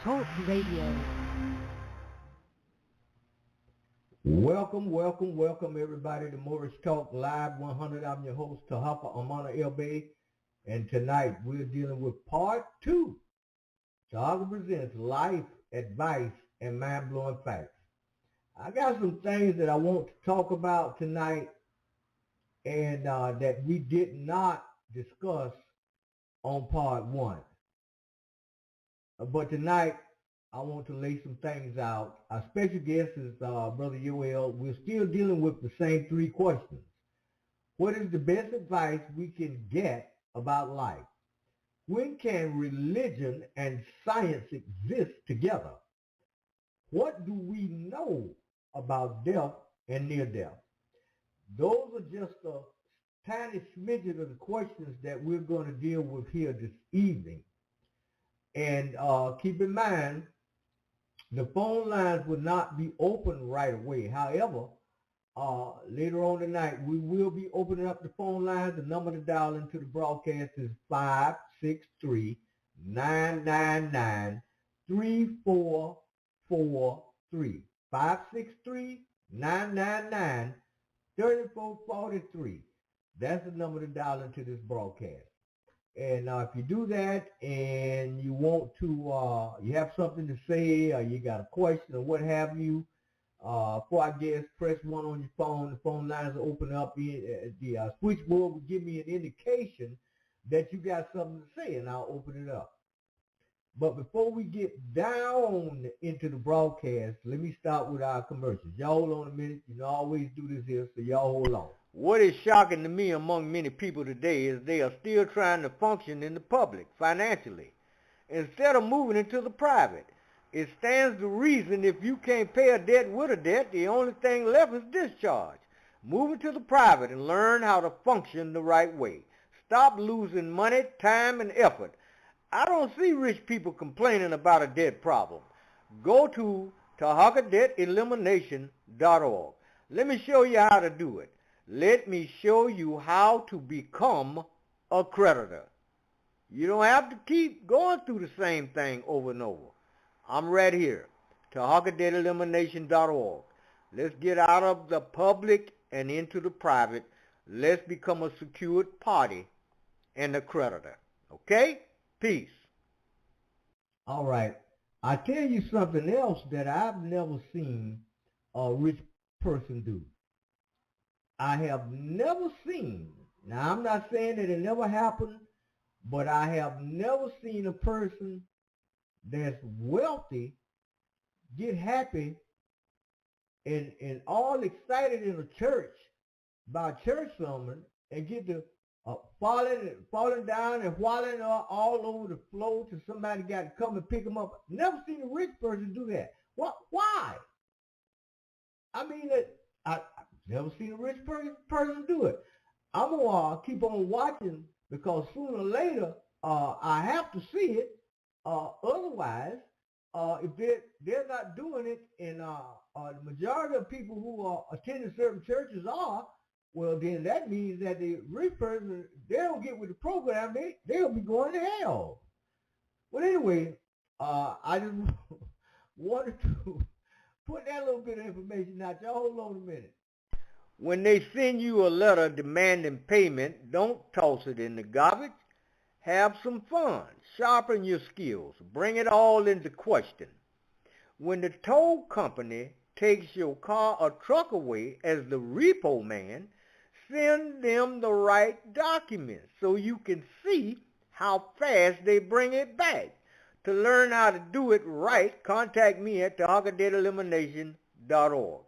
Talk Radio. Welcome everybody to Morris Talk Live 100. I'm your host, Tarhaka Amana LB, and tonight we're dealing with part 2. Tarhaka presents life, advice, and mind-blowing facts. I got some things that I want to talk about tonight and that we did not discuss on part 1. But tonight, I want to lay some things out. Our special guest is Brother Yoel. We're still dealing with the same 3 questions. What is the best advice we can get about life? When can religion and science exist together? What do we know about death and near death? Those are just a tiny smidget of the questions that we're going to deal with here this evening. And keep in mind, the phone lines will not be open right away. However, later on tonight, we will be opening up the phone lines. The number to dial into the broadcast is 563-999-3443. 563-999-3443. That's the number to dial into this broadcast. And if you do that and you want to, you have something to say or you got a question or what have you, for our guests, press 1 on your phone. The phone lines will open up. The switchboard will give me an indication that you got something to say, and I'll open it up. But before we get down into the broadcast, let me start with our commercials. Y'all hold on a minute. You know, I always do this here, so y'all hold on. What is shocking to me among many people today is they are still trying to function in the public financially instead of moving into the private. It stands to reason if you can't pay a debt with a debt, the only thing left is discharge. Move into the private and learn how to function the right way. Stop losing money, time, and effort. I don't see rich people complaining about a debt problem. Go to TarhakaDebtElimination.org. Let me show you how to do it. Let me show you how to become a creditor. You don't have to keep going through the same thing over and over. I'm right here, TarhakaDebtElimination.org. Let's get out of the public and into the private. Let's become a secured party and a creditor. Okay? Peace. All right. I tell you something else that I've never seen a rich person do. I have never seen, now I'm not saying that it never happened, but I have never seen a person that's wealthy get happy and all excited in a church by a church sermon and get to falling down and whiling all over the floor till somebody got to come and pick them up. Never seen a rich person do that. What? Why? I mean, I've never seen a rich person do it. I'm going to keep on watching because sooner or later I have to see it. Otherwise, if they're not doing it, and the majority of people who are attending certain churches are, well, then that means that the rich person, they don't get with the program, they'll be going to hell. Well, anyway, I just wanted to put that little bit of information out. Y'all hold on a minute. When they send you a letter demanding payment, don't toss it in the garbage. Have some fun. Sharpen your skills. Bring it all into question. When the tow company takes your car or truck away as the repo man, send them the right documents so you can see how fast they bring it back. To learn how to do it right, contact me at TarhakaDebtElimination.org.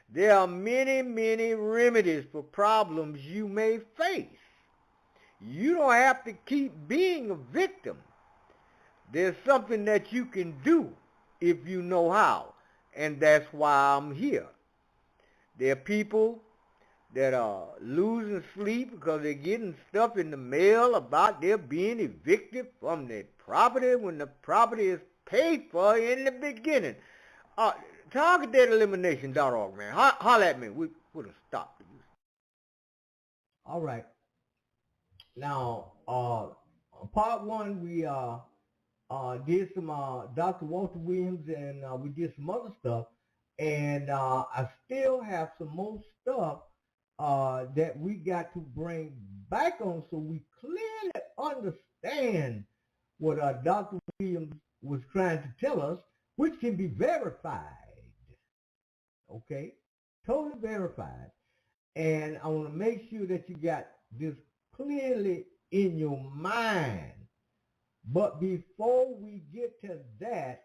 There are many remedies for problems you may face. You don't have to keep being a victim. There's something that you can do if you know how, and that's why I'm here. There are people that are losing sleep because they're getting stuff in the mail about their being evicted from their property when the property is paid for in the beginning. TarhakaDebtElimination.org, man. Holler at me. We put a stop to this. All right. Now, part 1, we did some Dr. Walter Williams, and we did some other stuff. And I still have some more stuff that we got to bring back on so we clearly understand what Dr. Williams was trying to tell us, which can be verified. Okay? Totally verified. And I want to make sure that you got this clearly in your mind. But before we get to that,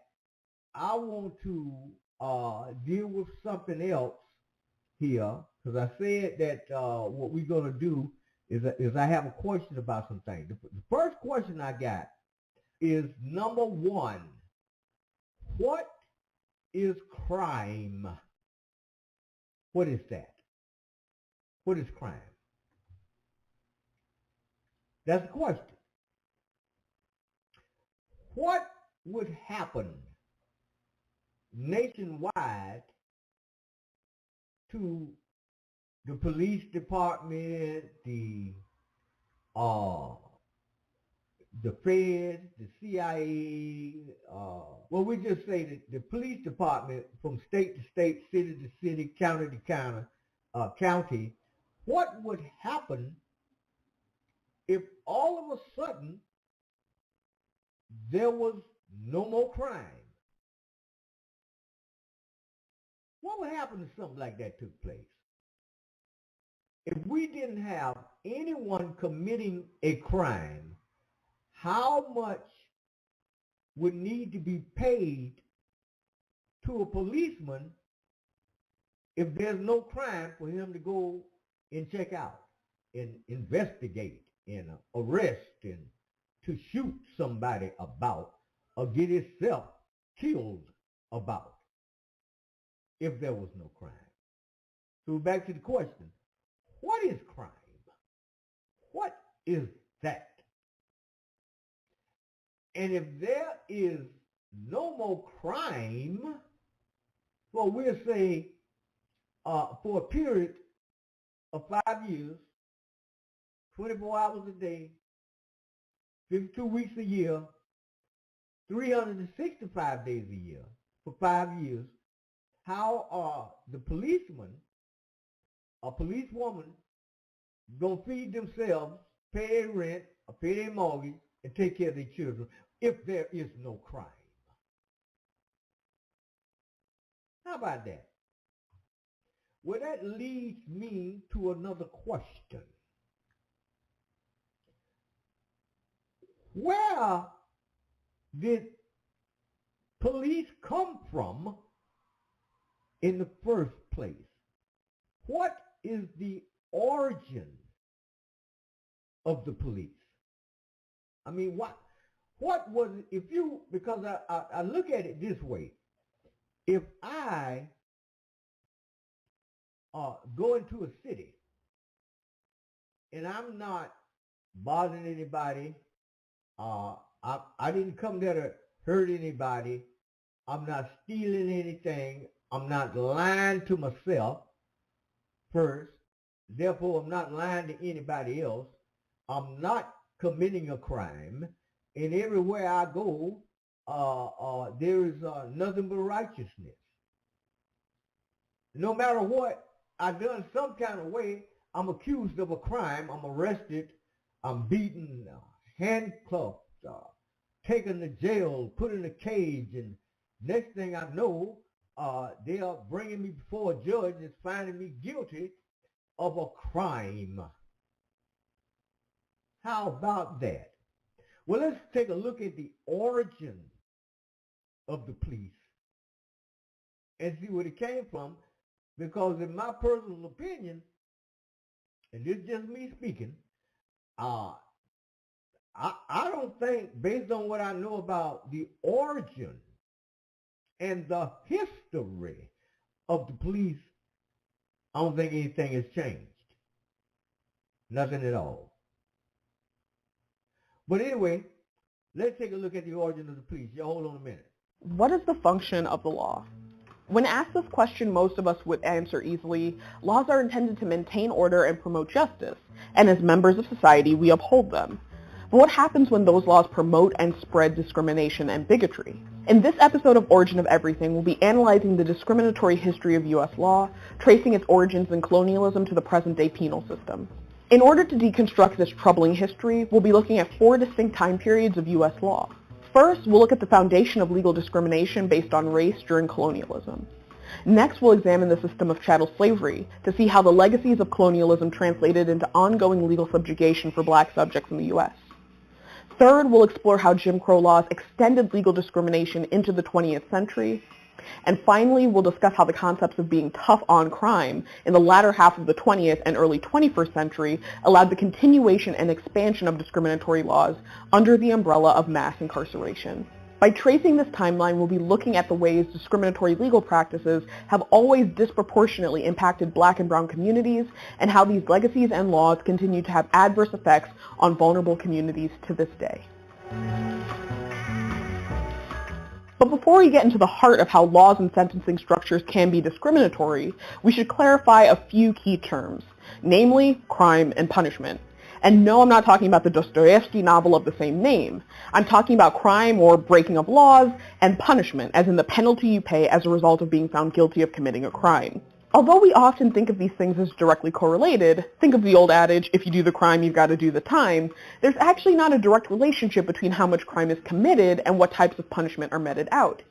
I want to deal with something else here, because I said that what we're going to do is I have a question about some things. The first question I got is number one. What is crime? What is that? What is crime? That's the question. What would happen nationwide to the police department, the Fed, the CIA, well, we just say that the police department from state to state, city to city, county to county, what would happen if all of a sudden there was no more crime? What would happen if something like that took place? If we didn't have anyone committing a crime, how much would need to be paid to a policeman if there's no crime for him to go and check out and investigate and arrest and to shoot somebody about or get himself killed about if there was no crime? So back to the question, what is crime? What is that? And if there is no more crime, well, we'll say for a period of 5 years, 24 hours a day, 52 weeks a year, 365 days a year, for 5 years, how are the policemen or policewoman going to feed themselves, pay their rent, or pay their mortgage, and take care of their children if there is no crime? How about that? Well, that leads me to another question. Where did police come from in the first place? What is the origin of the police? I mean, what was it, if you, because I look at it this way, if I go into a city and I'm not bothering anybody, I didn't come there to hurt anybody, I'm not stealing anything, I'm not lying to myself first, therefore I'm not lying to anybody else, I'm not committing a crime, and everywhere I go, there is nothing but righteousness. No matter what I've done some kind of way, I'm accused of a crime, I'm arrested, I'm beaten, handcuffed, taken to jail, put in a cage, and next thing I know, they are bringing me before a judge and finding me guilty of a crime. How about that? Well, let's take a look at the origin of the police and see where it came from, because in my personal opinion, and this is just me speaking, I don't think, based on what I know about the origin and the history of the police, I don't think anything has changed. Nothing at all. But anyway, let's take a look at the origin of the police. Y'all hold on a minute. What is the function of the law? When asked this question, most of us would answer easily, laws are intended to maintain order and promote justice, and as members of society, we uphold them. But what happens when those laws promote and spread discrimination and bigotry? In this episode of Origin of Everything, we'll be analyzing the discriminatory history of U.S. law, tracing its origins in colonialism to the present-day penal system. In order to deconstruct this troubling history, we'll be looking at 4 distinct time periods of U.S. law. First, we'll look at the foundation of legal discrimination based on race during colonialism. Next, we'll examine the system of chattel slavery to see how the legacies of colonialism translated into ongoing legal subjugation for black subjects in the U.S. Third, we'll explore how Jim Crow laws extended legal discrimination into the 20th century. And finally, we'll discuss how the concepts of being tough on crime in the latter half of the 20th and early 21st century allowed the continuation and expansion of discriminatory laws under the umbrella of mass incarceration. By tracing this timeline, we'll be looking at the ways discriminatory legal practices have always disproportionately impacted black and brown communities, and how these legacies and laws continue to have adverse effects on vulnerable communities to this day. But before we get into the heart of how laws and sentencing structures can be discriminatory, we should clarify a few key terms, namely crime and punishment. And no, I'm not talking about the Dostoevsky novel of the same name. I'm talking about crime or breaking of laws and punishment, as in the penalty you pay as a result of being found guilty of committing a crime. Although we often think of these things as directly correlated, think of the old adage, if you do the crime, you've got to do the time, there's actually not a direct relationship between how much crime is committed and what types of punishment are meted out.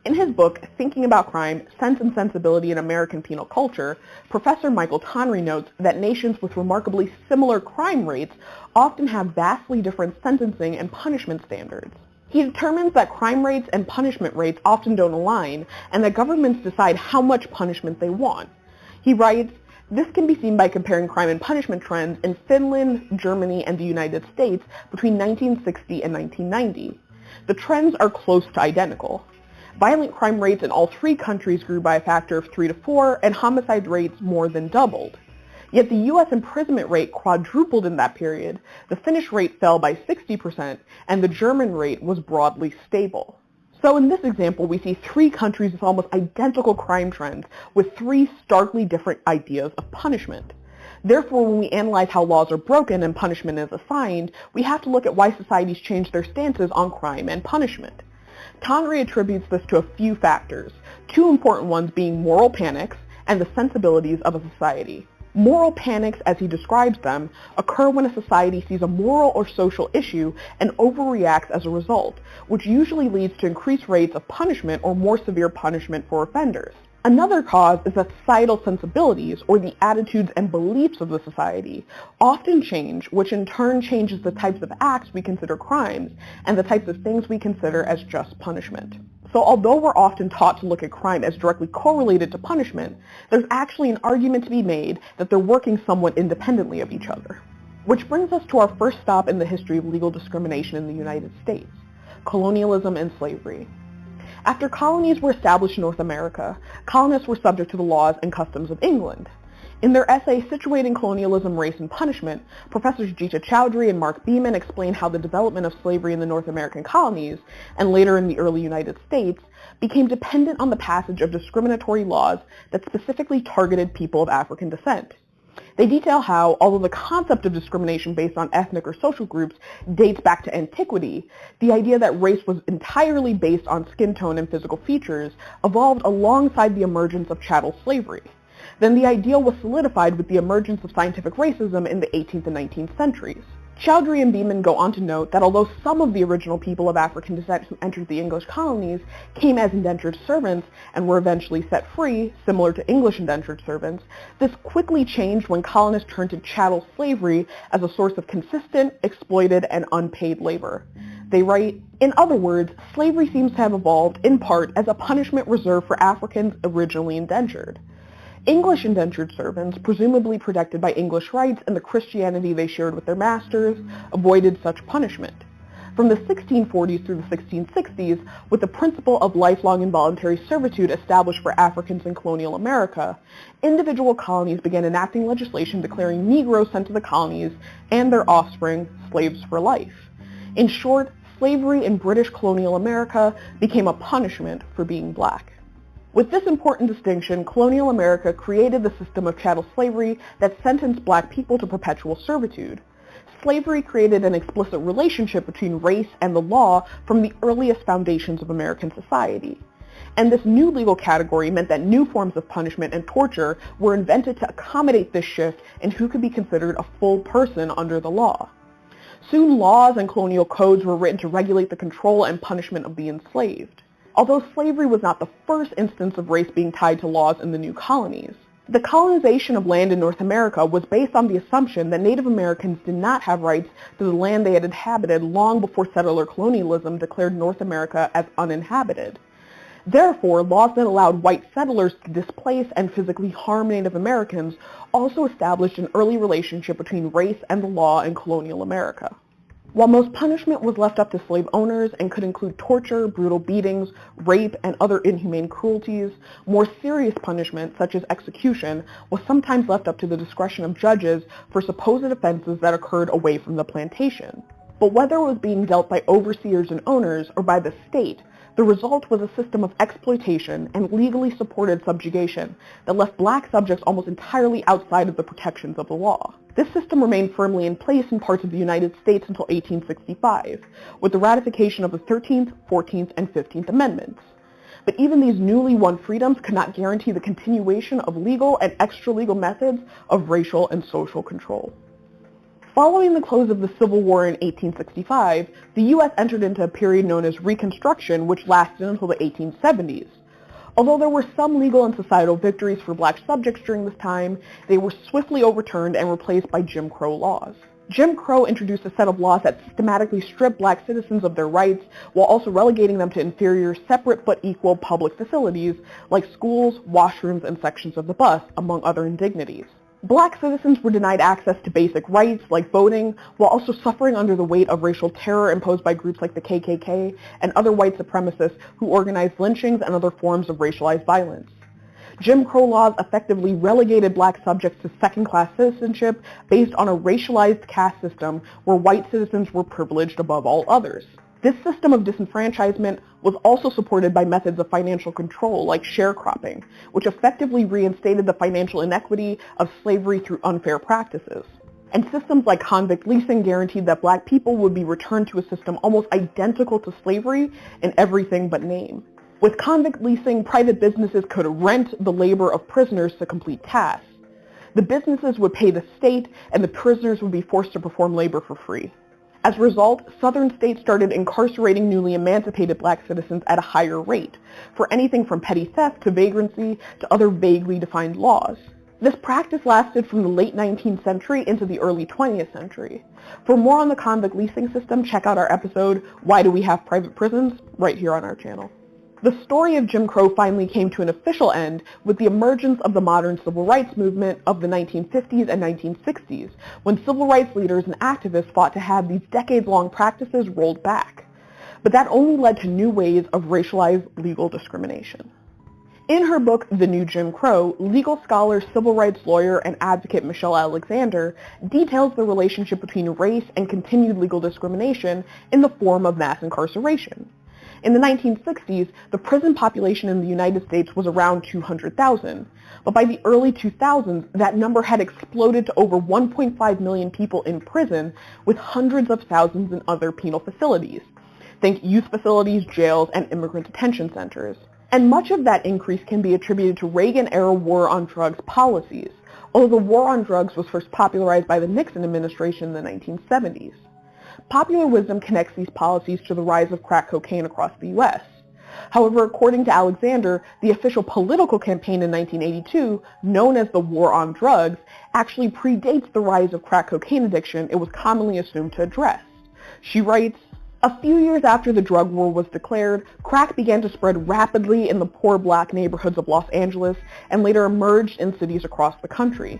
In his book, Thinking About Crime, Sense and Sensibility in American Penal Culture, Professor Michael Tonry notes that nations with remarkably similar crime rates often have vastly different sentencing and punishment standards. He determines that crime rates and punishment rates often don't align, and that governments decide how much punishment they want. He writes, "This can be seen by comparing crime and punishment trends in Finland, Germany, and the United States between 1960 and 1990. The trends are close to identical. Violent crime rates in all 3 countries grew by a factor of 3 to 4, and homicide rates more than doubled. Yet the U.S. imprisonment rate quadrupled in that period, the Finnish rate fell by 60%, and the German rate was broadly stable." So in this example, we see 3 countries with almost identical crime trends, with 3 starkly different ideas of punishment. Therefore, when we analyze how laws are broken and punishment is assigned, we have to look at why societies change their stances on crime and punishment. Tonry attributes this to a few factors, 2 important ones being moral panics and the sensibilities of a society. Moral panics, as he describes them, occur when a society sees a moral or social issue and overreacts as a result, which usually leads to increased rates of punishment or more severe punishment for offenders. Another cause is that societal sensibilities, or the attitudes and beliefs of the society, often change, which in turn changes the types of acts we consider crimes and the types of things we consider as just punishment. So although we're often taught to look at crime as directly correlated to punishment, there's actually an argument to be made that they're working somewhat independently of each other. Which brings us to our first stop in the history of legal discrimination in the United States, colonialism and slavery. After colonies were established in North America, colonists were subject to the laws and customs of England. In their essay, Situating Colonialism, Race, and Punishment, Professors Jita Chowdhury and Mark Beeman explain how the development of slavery in the North American colonies, and later in the early United States, became dependent on the passage of discriminatory laws that specifically targeted people of African descent. They detail how, although the concept of discrimination based on ethnic or social groups dates back to antiquity, the idea that race was entirely based on skin tone and physical features evolved alongside the emergence of chattel slavery. Then the ideal was solidified with the emergence of scientific racism in the 18th and 19th centuries. Chowdhury and Beeman go on to note that although some of the original people of African descent who entered the English colonies came as indentured servants and were eventually set free, similar to English indentured servants, this quickly changed when colonists turned to chattel slavery as a source of consistent, exploited, and unpaid labor. They write, "In other words, slavery seems to have evolved in part as a punishment reserved for Africans originally indentured. English indentured servants, presumably protected by English rights and the Christianity they shared with their masters, avoided such punishment. From the 1640s through the 1660s, with the principle of lifelong involuntary servitude established for Africans in colonial America, individual colonies began enacting legislation declaring Negroes sent to the colonies and their offspring slaves for life. In short, slavery in British colonial America became a punishment for being black." With this important distinction, colonial America created the system of chattel slavery that sentenced black people to perpetual servitude. Slavery created an explicit relationship between race and the law from the earliest foundations of American society. And this new legal category meant that new forms of punishment and torture were invented to accommodate this shift in who could be considered a full person under the law. Soon laws and colonial codes were written to regulate the control and punishment of the enslaved. Although slavery was not the first instance of race being tied to laws in the new colonies, the colonization of land in North America was based on the assumption that Native Americans did not have rights to the land they had inhabited long before settler colonialism declared North America as uninhabited. Therefore, laws that allowed white settlers to displace and physically harm Native Americans also established an early relationship between race and the law in colonial America. While most punishment was left up to slave owners and could include torture, brutal beatings, rape, and other inhumane cruelties, more serious punishment, such as execution, was sometimes left up to the discretion of judges for supposed offenses that occurred away from the plantation. But whether it was being dealt by overseers and owners or by the state, the result was a system of exploitation and legally supported subjugation that left black subjects almost entirely outside of the protections of the law. This system remained firmly in place in parts of the United States until 1865, with the ratification of the 13th, 14th, and 15th Amendments. But even these newly won freedoms could not guarantee the continuation of legal and extra-legal methods of racial and social control. Following the close of the Civil War in 1865, the U.S. entered into a period known as Reconstruction, which lasted until the 1870s. Although there were some legal and societal victories for black subjects during this time, they were swiftly overturned and replaced by Jim Crow laws. Jim Crow introduced a set of laws that systematically stripped black citizens of their rights while also relegating them to inferior, separate but equal public facilities like schools, washrooms, and sections of the bus, among other indignities. Black citizens were denied access to basic rights like voting, while also suffering under the weight of racial terror imposed by groups like the KKK and other white supremacists who organized lynchings and other forms of racialized violence. Jim Crow laws effectively relegated black subjects to second-class citizenship based on a racialized caste system where white citizens were privileged above all others. This system of disenfranchisement was also supported by methods of financial control like sharecropping, which effectively reinstated the financial inequity of slavery through unfair practices. And systems like convict leasing guaranteed that black people would be returned to a system almost identical to slavery in everything but name. With convict leasing, private businesses could rent the labor of prisoners to complete tasks. The businesses would pay the state, and the prisoners would be forced to perform labor for free. As a result, Southern states started incarcerating newly emancipated black citizens at a higher rate, for anything from petty theft to vagrancy to other vaguely defined laws. This practice lasted from the late 19th century into the early 20th century. For more on the convict leasing system, check out our episode, Why Do We Have Private Prisons?, right here on our channel. The story of Jim Crow finally came to an official end with the emergence of the modern civil rights movement of the 1950s and 1960s, when civil rights leaders and activists fought to have these decades-long practices rolled back. But that only led to new ways of racialized legal discrimination. In her book, The New Jim Crow, legal scholar, civil rights lawyer, and advocate Michelle Alexander details the relationship between race and continued legal discrimination in the form of mass incarceration. In the 1960s, the prison population in the United States was around 200,000, but by the early 2000s, that number had exploded to over 1.5 million people in prison, with hundreds of thousands in other penal facilities. Think youth facilities, jails, and immigrant detention centers. And much of that increase can be attributed to Reagan-era war on drugs policies, although the war on drugs was first popularized by the Nixon administration in the 1970s. Popular wisdom connects these policies to the rise of crack cocaine across the U.S. However, according to Alexander, the official political campaign in 1982, known as the War on Drugs, actually predates the rise of crack cocaine addiction it was commonly assumed to address. She writes, "A few years after the drug war was declared, crack began to spread rapidly in the poor black neighborhoods of Los Angeles and later emerged in cities across the country.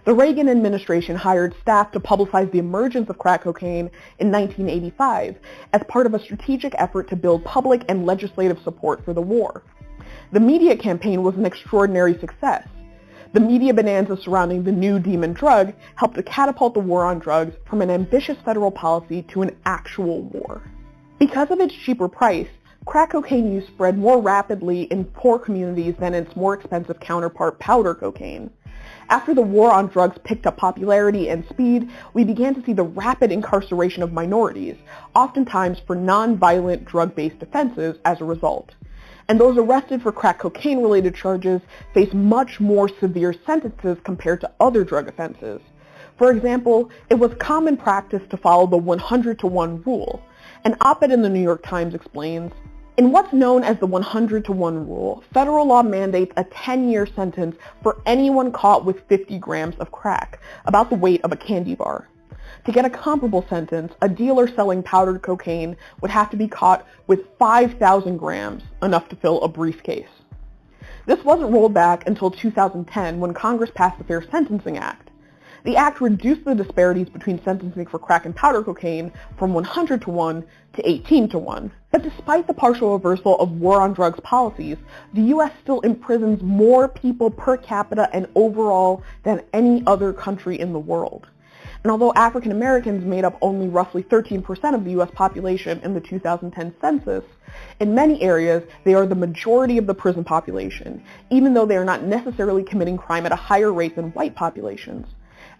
The Reagan administration hired staff to publicize the emergence of crack cocaine in 1985 as part of a strategic effort to build public and legislative support for the war. The media campaign was an extraordinary success. The media bonanza surrounding the new demon drug helped to catapult the war on drugs from an ambitious federal policy to an actual war. Because of its cheaper price, crack cocaine use spread more rapidly in poor communities than its more expensive counterpart powder cocaine. After the war on drugs picked up popularity and speed, we began to see the rapid incarceration of minorities, oftentimes for non-violent drug-based offenses as a result. And those arrested for crack cocaine-related charges face much more severe sentences compared to other drug offenses. For example, it was common practice to follow the 100-to-1 rule. An op-ed in the New York Times explains, "In what's known as the 100-to-1 rule, federal law mandates a 10-year sentence for anyone caught with 50 grams of crack, about the weight of a candy bar. To get a comparable sentence, a dealer selling powdered cocaine would have to be caught with 5,000 grams, enough to fill a briefcase." This wasn't rolled back until 2010 when Congress passed the Fair Sentencing Act. The act reduced the disparities between sentencing for crack and powder cocaine from 100-to-1 to 18-to-1. But despite the partial reversal of war on drugs policies, the U.S. still imprisons more people per capita and overall than any other country in the world. And although African Americans made up only roughly 13% of the U.S. population in the 2010 census, in many areas they are the majority of the prison population, even though they are not necessarily committing crime at a higher rate than white populations.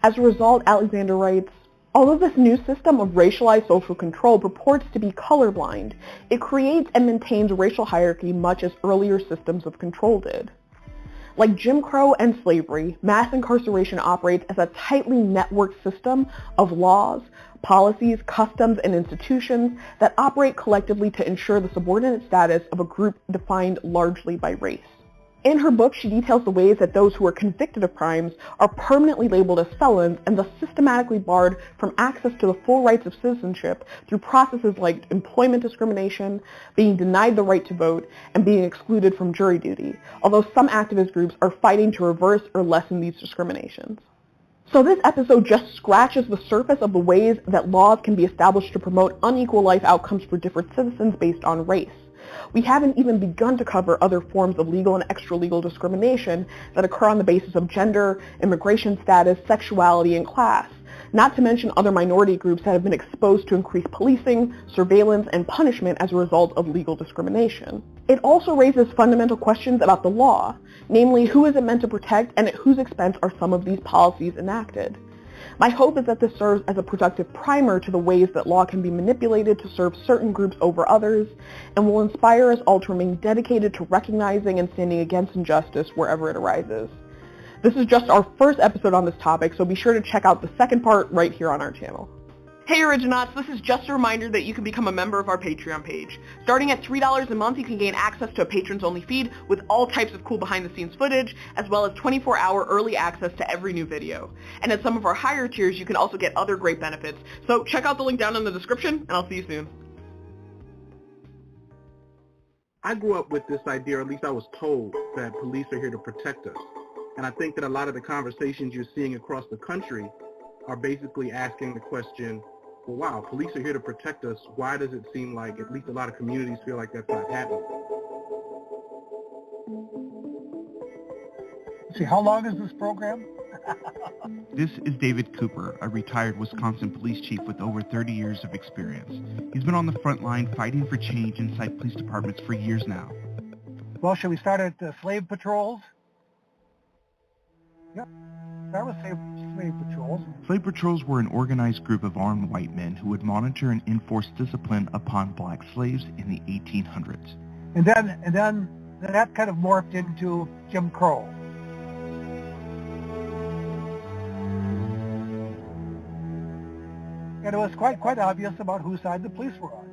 As a result, Alexander writes, "Although this new system of racialized social control purports to be colorblind, it creates and maintains racial hierarchy much as earlier systems of control did." Like Jim Crow and slavery, mass incarceration operates as a tightly networked system of laws, policies, customs, and institutions that operate collectively to ensure the subordinate status of a group defined largely by race. In her book, she details the ways that those who are convicted of crimes are permanently labeled as felons and thus systematically barred from access to the full rights of citizenship through processes like employment discrimination, being denied the right to vote, and being excluded from jury duty, although some activist groups are fighting to reverse or lessen these discriminations. So this episode just scratches the surface of the ways that laws can be established to promote unequal life outcomes for different citizens based on race. We haven't even begun to cover other forms of legal and extra-legal discrimination that occur on the basis of gender, immigration status, sexuality, and class, not to mention other minority groups that have been exposed to increased policing, surveillance, and punishment as a result of legal discrimination. It also raises fundamental questions about the law, namely who is it meant to protect and at whose expense are some of these policies enacted. My hope is that this serves as a productive primer to the ways that law can be manipulated to serve certain groups over others, and will inspire us all to remain dedicated to recognizing and standing against injustice wherever it arises. This is just our first episode on this topic, so be sure to check out the second part right here on our channel. Hey Originauts, this is just a reminder that you can become a member of our Patreon page. Starting at $3 a month, you can gain access to a patrons-only feed with all types of cool behind-the-scenes footage, as well as 24-hour early access to every new video. And at some of our higher tiers, you can also get other great benefits. So check out the link down in the description, and I'll see you soon. I grew up with this idea, or at least I was told, that police are here to protect us. And I think that a lot of the conversations you're seeing across the country are basically asking the question, well, wow, police are here to protect us. Why does it seem like at least a lot of communities feel like that's not happening? See, how long is this program? This is David Cooper, a retired Wisconsin police chief with over 30 years of experience. He's been on the front line fighting for change inside police departments for years now. Well, should we start at slave patrols? Yeah, start with slave patrols. Slave patrols were an organized group of armed white men who would monitor and enforce discipline upon black slaves in the 1800s. And then that kind of morphed into Jim Crow. And it was quite obvious about whose side the police were on.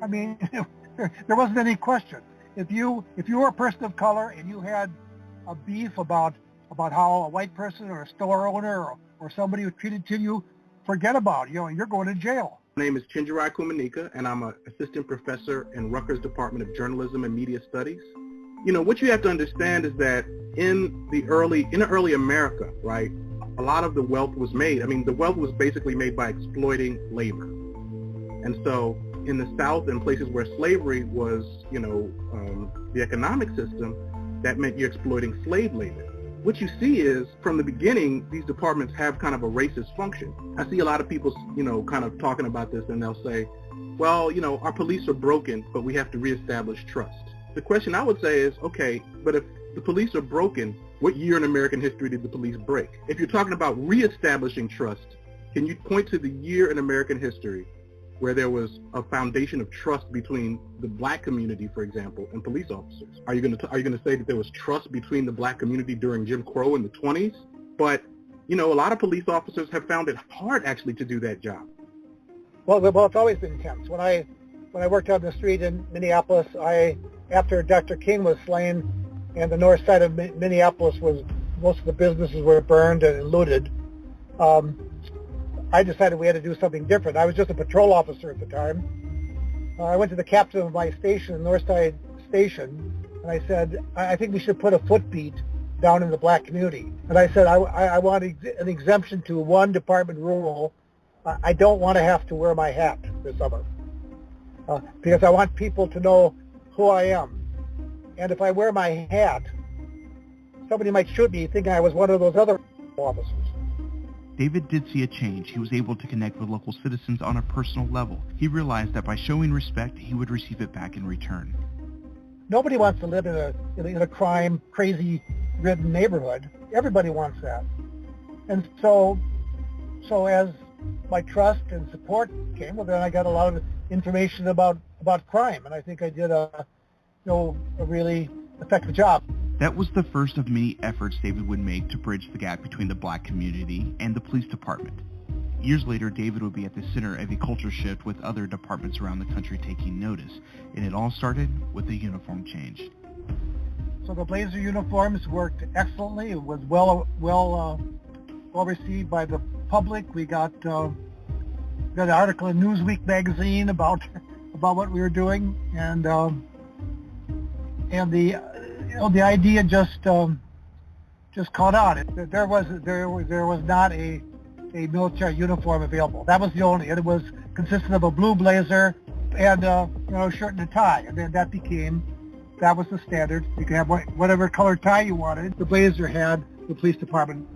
I mean, there wasn't any question. If you were a person of color and you had a beef about how a white person or a store owner or somebody was treated to you, forget about it. You're going to jail. My name is Chinjirai Kumanika, and I'm an assistant professor in Rutgers Department of Journalism and Media Studies. What you have to understand is that in early America, right, a lot of the wealth was made. I mean, the wealth was basically made by exploiting labor. And so in the South and places where slavery was, the economic system, that meant you're exploiting slave labor. What you see is, from the beginning, these departments have kind of a racist function. I see a lot of people, kind of talking about this, and they'll say, well, our police are broken, but we have to reestablish trust. The question I would say is, okay, but if the police are broken, what year in American history did the police break? If you're talking about reestablishing trust, can you point to the year in American history where there was a foundation of trust between the black community, for example, and police officers? Are you going to say that there was trust between the black community during Jim Crow in the 20s? But, a lot of police officers have found it hard actually to do that job. Well, it's always been tense. When I worked on the street in Minneapolis, after Dr. King was slain and the north side of Minneapolis most of the businesses were burned and looted, I decided we had to do something different. I was just a patrol officer at the time. I went to the captain of my station, the north side station, and I said, I think we should put a footbeat down in the black community. And I said, I want an exemption to one department rule. I don't want to have to wear my hat this summer because I want people to know who I am. And if I wear my hat, somebody might shoot me thinking I was one of those other officers. David did see a change. He was able to connect with local citizens on a personal level. He realized that by showing respect, he would receive it back in return. Nobody wants to live in a crime, crazy-ridden neighborhood. Everybody wants that. And so as my trust and support came, well, then I got a lot of information about crime, and I think I did a really effective job. That was the first of many efforts David would make to bridge the gap between the black community and the police department. Years later, David would be at the center of a culture shift with other departments around the country taking notice, and it all started with a uniform change. So the blazer uniforms worked excellently. It was well received by the public. We got an article in Newsweek magazine about what we were doing, and the idea just caught on. There was not a military uniform available. That was the only. It was consisted of a blue blazer and a shirt and a tie, and then that was the standard. You could have whatever color tie you wanted. The blazer had the police department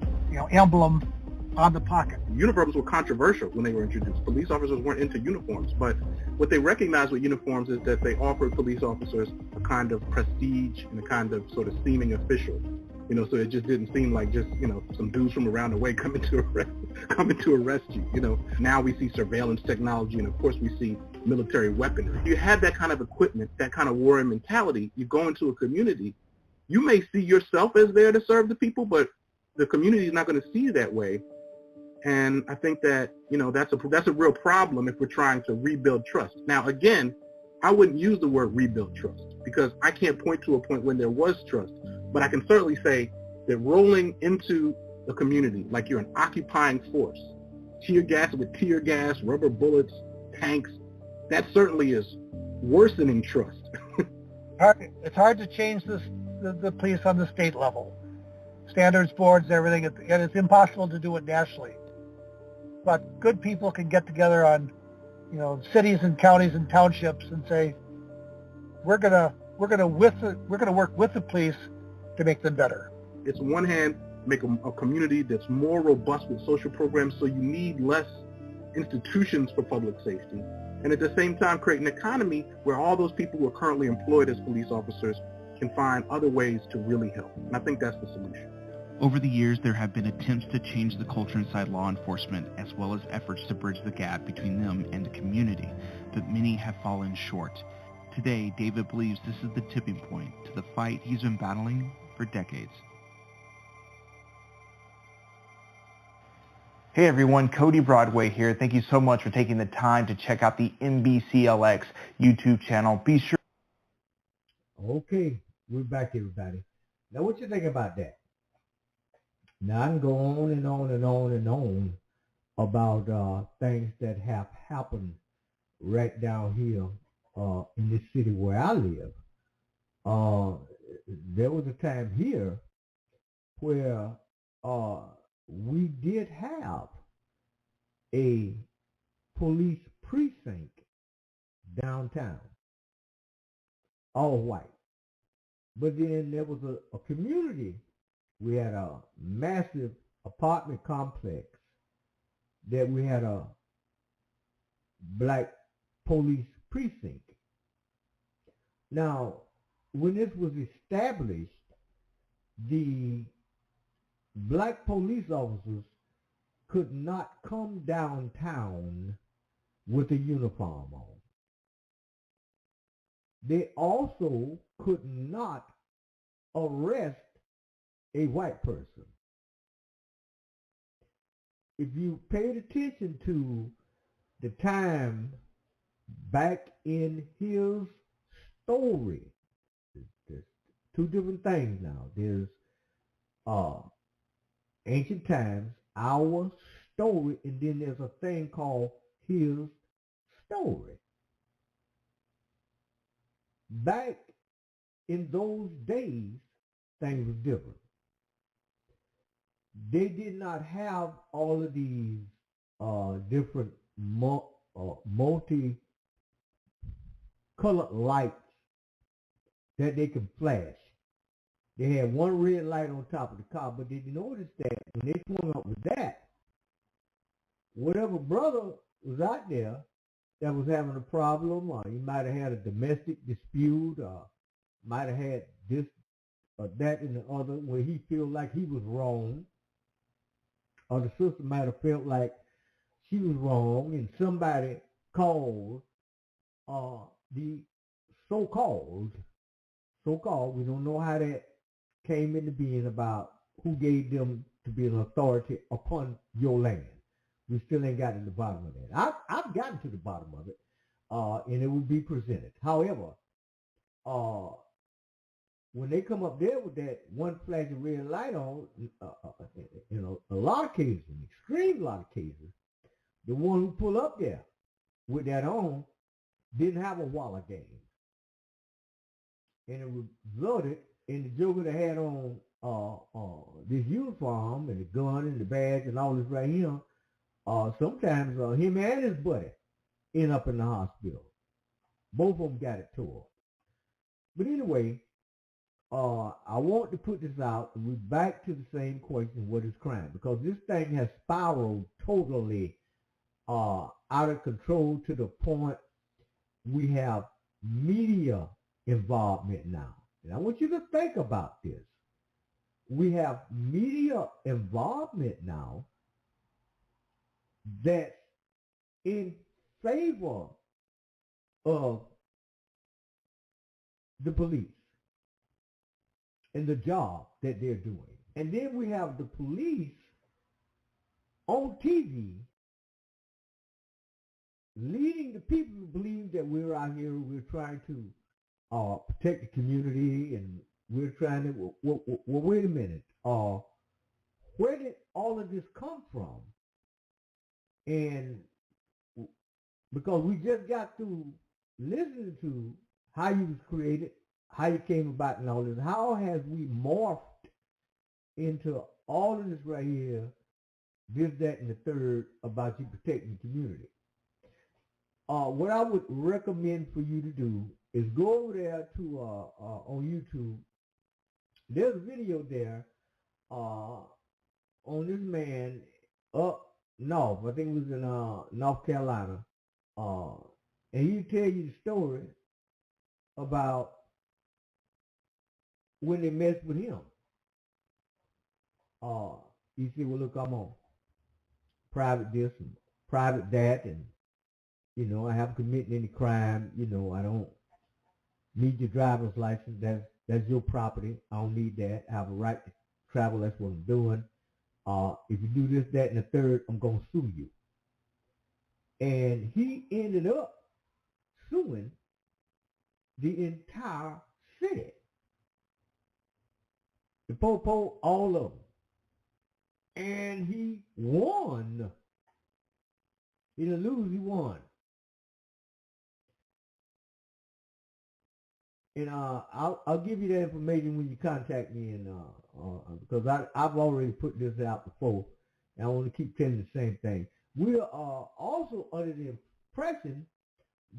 emblem on the pocket. Uniforms were controversial when they were introduced. Police officers weren't into uniforms, but what they recognized with uniforms is that they offered police officers a kind of prestige and a kind of sort of seeming official. So it just didn't seem like just, some dudes from around the way coming to arrest you. Now we see surveillance technology, and of course we see military weaponry. You had that kind of equipment, that kind of warrior mentality. You go into a community, you may see yourself as there to serve the people, but the community is not going to see you that way. And I think that, that's a real problem if we're trying to rebuild trust. Now, again, I wouldn't use the word rebuild trust because I can't point to a point when there was trust. But I can certainly say that rolling into a community like you're an occupying force, tear gas, rubber bullets, tanks, that certainly is worsening trust. It's hard to change the police on the state level. Standards, boards, everything, and it's impossible to do it nationally. But good people can get together on, cities and counties and townships and say, we're gonna work with the police to make them better. It's on one hand, make a community that's more robust with social programs, so you need less institutions for public safety, and at the same time create an economy where all those people who are currently employed as police officers can find other ways to really help. And I think that's the solution. Over the years, there have been attempts to change the culture inside law enforcement, as well as efforts to bridge the gap between them and the community, but many have fallen short. Today, David believes this is the tipping point to the fight he's been battling for decades. Hey everyone, Cody Broadway here. Thank you so much for taking the time to check out the NBCLX YouTube channel. Be sure. Okay, we're back, everybody. Now, what you think about that? Now, I can go on and on and on and on about things that have happened right down here in this city where I live. There was a time here where we did have a police precinct downtown, all white. But then there was a community. We had a massive apartment complex that we had a black police precinct. Now, when this was established, the black police officers could not come downtown with a uniform on. They also could not arrest a white person. If you paid attention to the time back in his story, there's two different things now. There's ancient times, our story, and then there's a thing called his story. Back in those days, things were different. They did not have all of these different multi-colored lights that they could flash. They had one red light on top of the car, but did you notice that when they swung up with that, whatever brother was out there that was having a problem, or he might have had a domestic dispute, or might have had this or that and the other, where he felt like he was wrong, or the sister might have felt like she was wrong, and somebody called the so-called, we don't know how that came into being, about who gave them to be an authority upon your land. We still ain't gotten to the bottom of that. I've gotten to the bottom of it, and it will be presented. However, when they come up there with that one flashing red light on, a lot of cases, an extreme lot of cases, the one who pull up there with that on didn't have a wallet game. And it resulted in the joker that had on this uniform and the gun and the badge and all this right here. Sometimes him and his buddy end up in the hospital. Both of them got it tore. But anyway, I want to put this out, and we're back to the same question: what is crime? Because this thing has spiraled totally out of control to the point we have media involvement now. And I want you to think about this. We have media involvement now that's in favor of the police and the job that they're doing. And then we have the police on TV leading the people to believe that we're out here, we're trying to protect the community, and we're trying to, well, wait a minute, where did all of this come from? And because we just got through listening to how you was created, how you came about and all this, how has we morphed into all of this right here, this, that, and the third about you protecting the community? What I would recommend for you to do is go over there to on YouTube. There's a video there on this man up north. I think it was in North Carolina, and he tell you the story about when they messed with him. He said, "Well, look, I'm on private this and private that, and I haven't committed any crime. I don't need your driver's license. That's your property. I don't need that. I have a right to travel. That's what I'm doing. If you do this, that, and the third, I'm going to sue you." And he ended up suing the entire city. The po-po, all of them. And he won. He didn't lose, he won. And I'll give you that information when you contact me, and because I've already put this out before, and I want to keep telling the same thing. We are also under the impression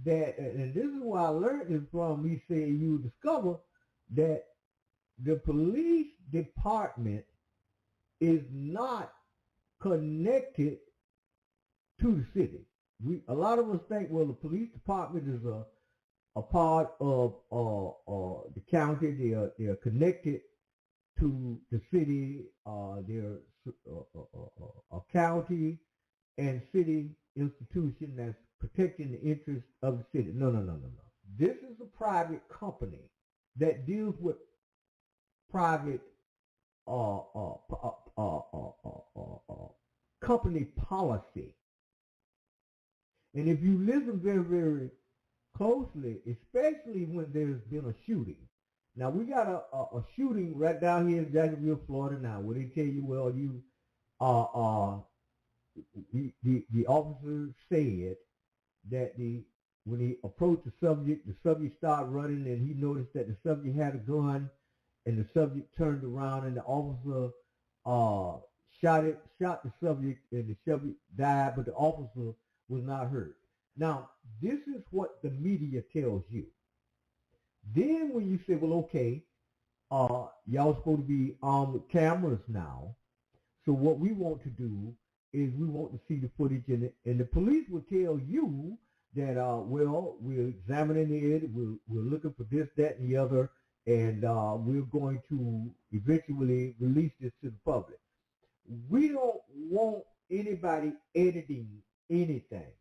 that, and this is where I learned this from, he said you discover that the police department is not connected to the city. A lot of us think, well, the police department is a part of the county. They are connected to the city, their a county and city institution that's protecting the interests of the city. No. This is a private company that deals with private company policy. And if you listen very, very closely, especially when there's been a shooting. Now, we got a shooting right down here in Jacksonville, Florida now, where they tell you, well, the officer said that when he approached the subject started running, and he noticed that the subject had a gun, and the subject turned around, and the officer shot the subject, and the subject died, but the officer was not hurt. Now, this is what the media tells you. Then when you say, well, okay, y'all supposed to be armed with cameras now, so what we want to do is we want to see the footage, and the police will tell you that, well, we're examining it, we're looking for this, that, and the other, and we're going to eventually release this to the public. We don't want anybody editing anything.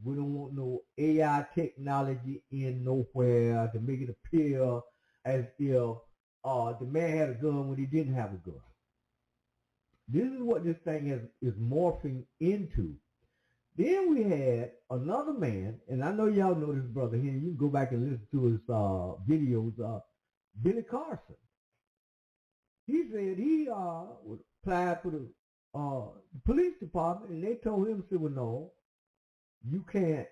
We don't want no AI technology in nowhere to make it appear as if the man had a gun when he didn't have a gun. This is what this thing is morphing into. Then we had another man, and I know y'all know this brother here. You can go back and listen to his videos. Billy Carson. He said he applied for the police department, and they told him, said, well, no, you can't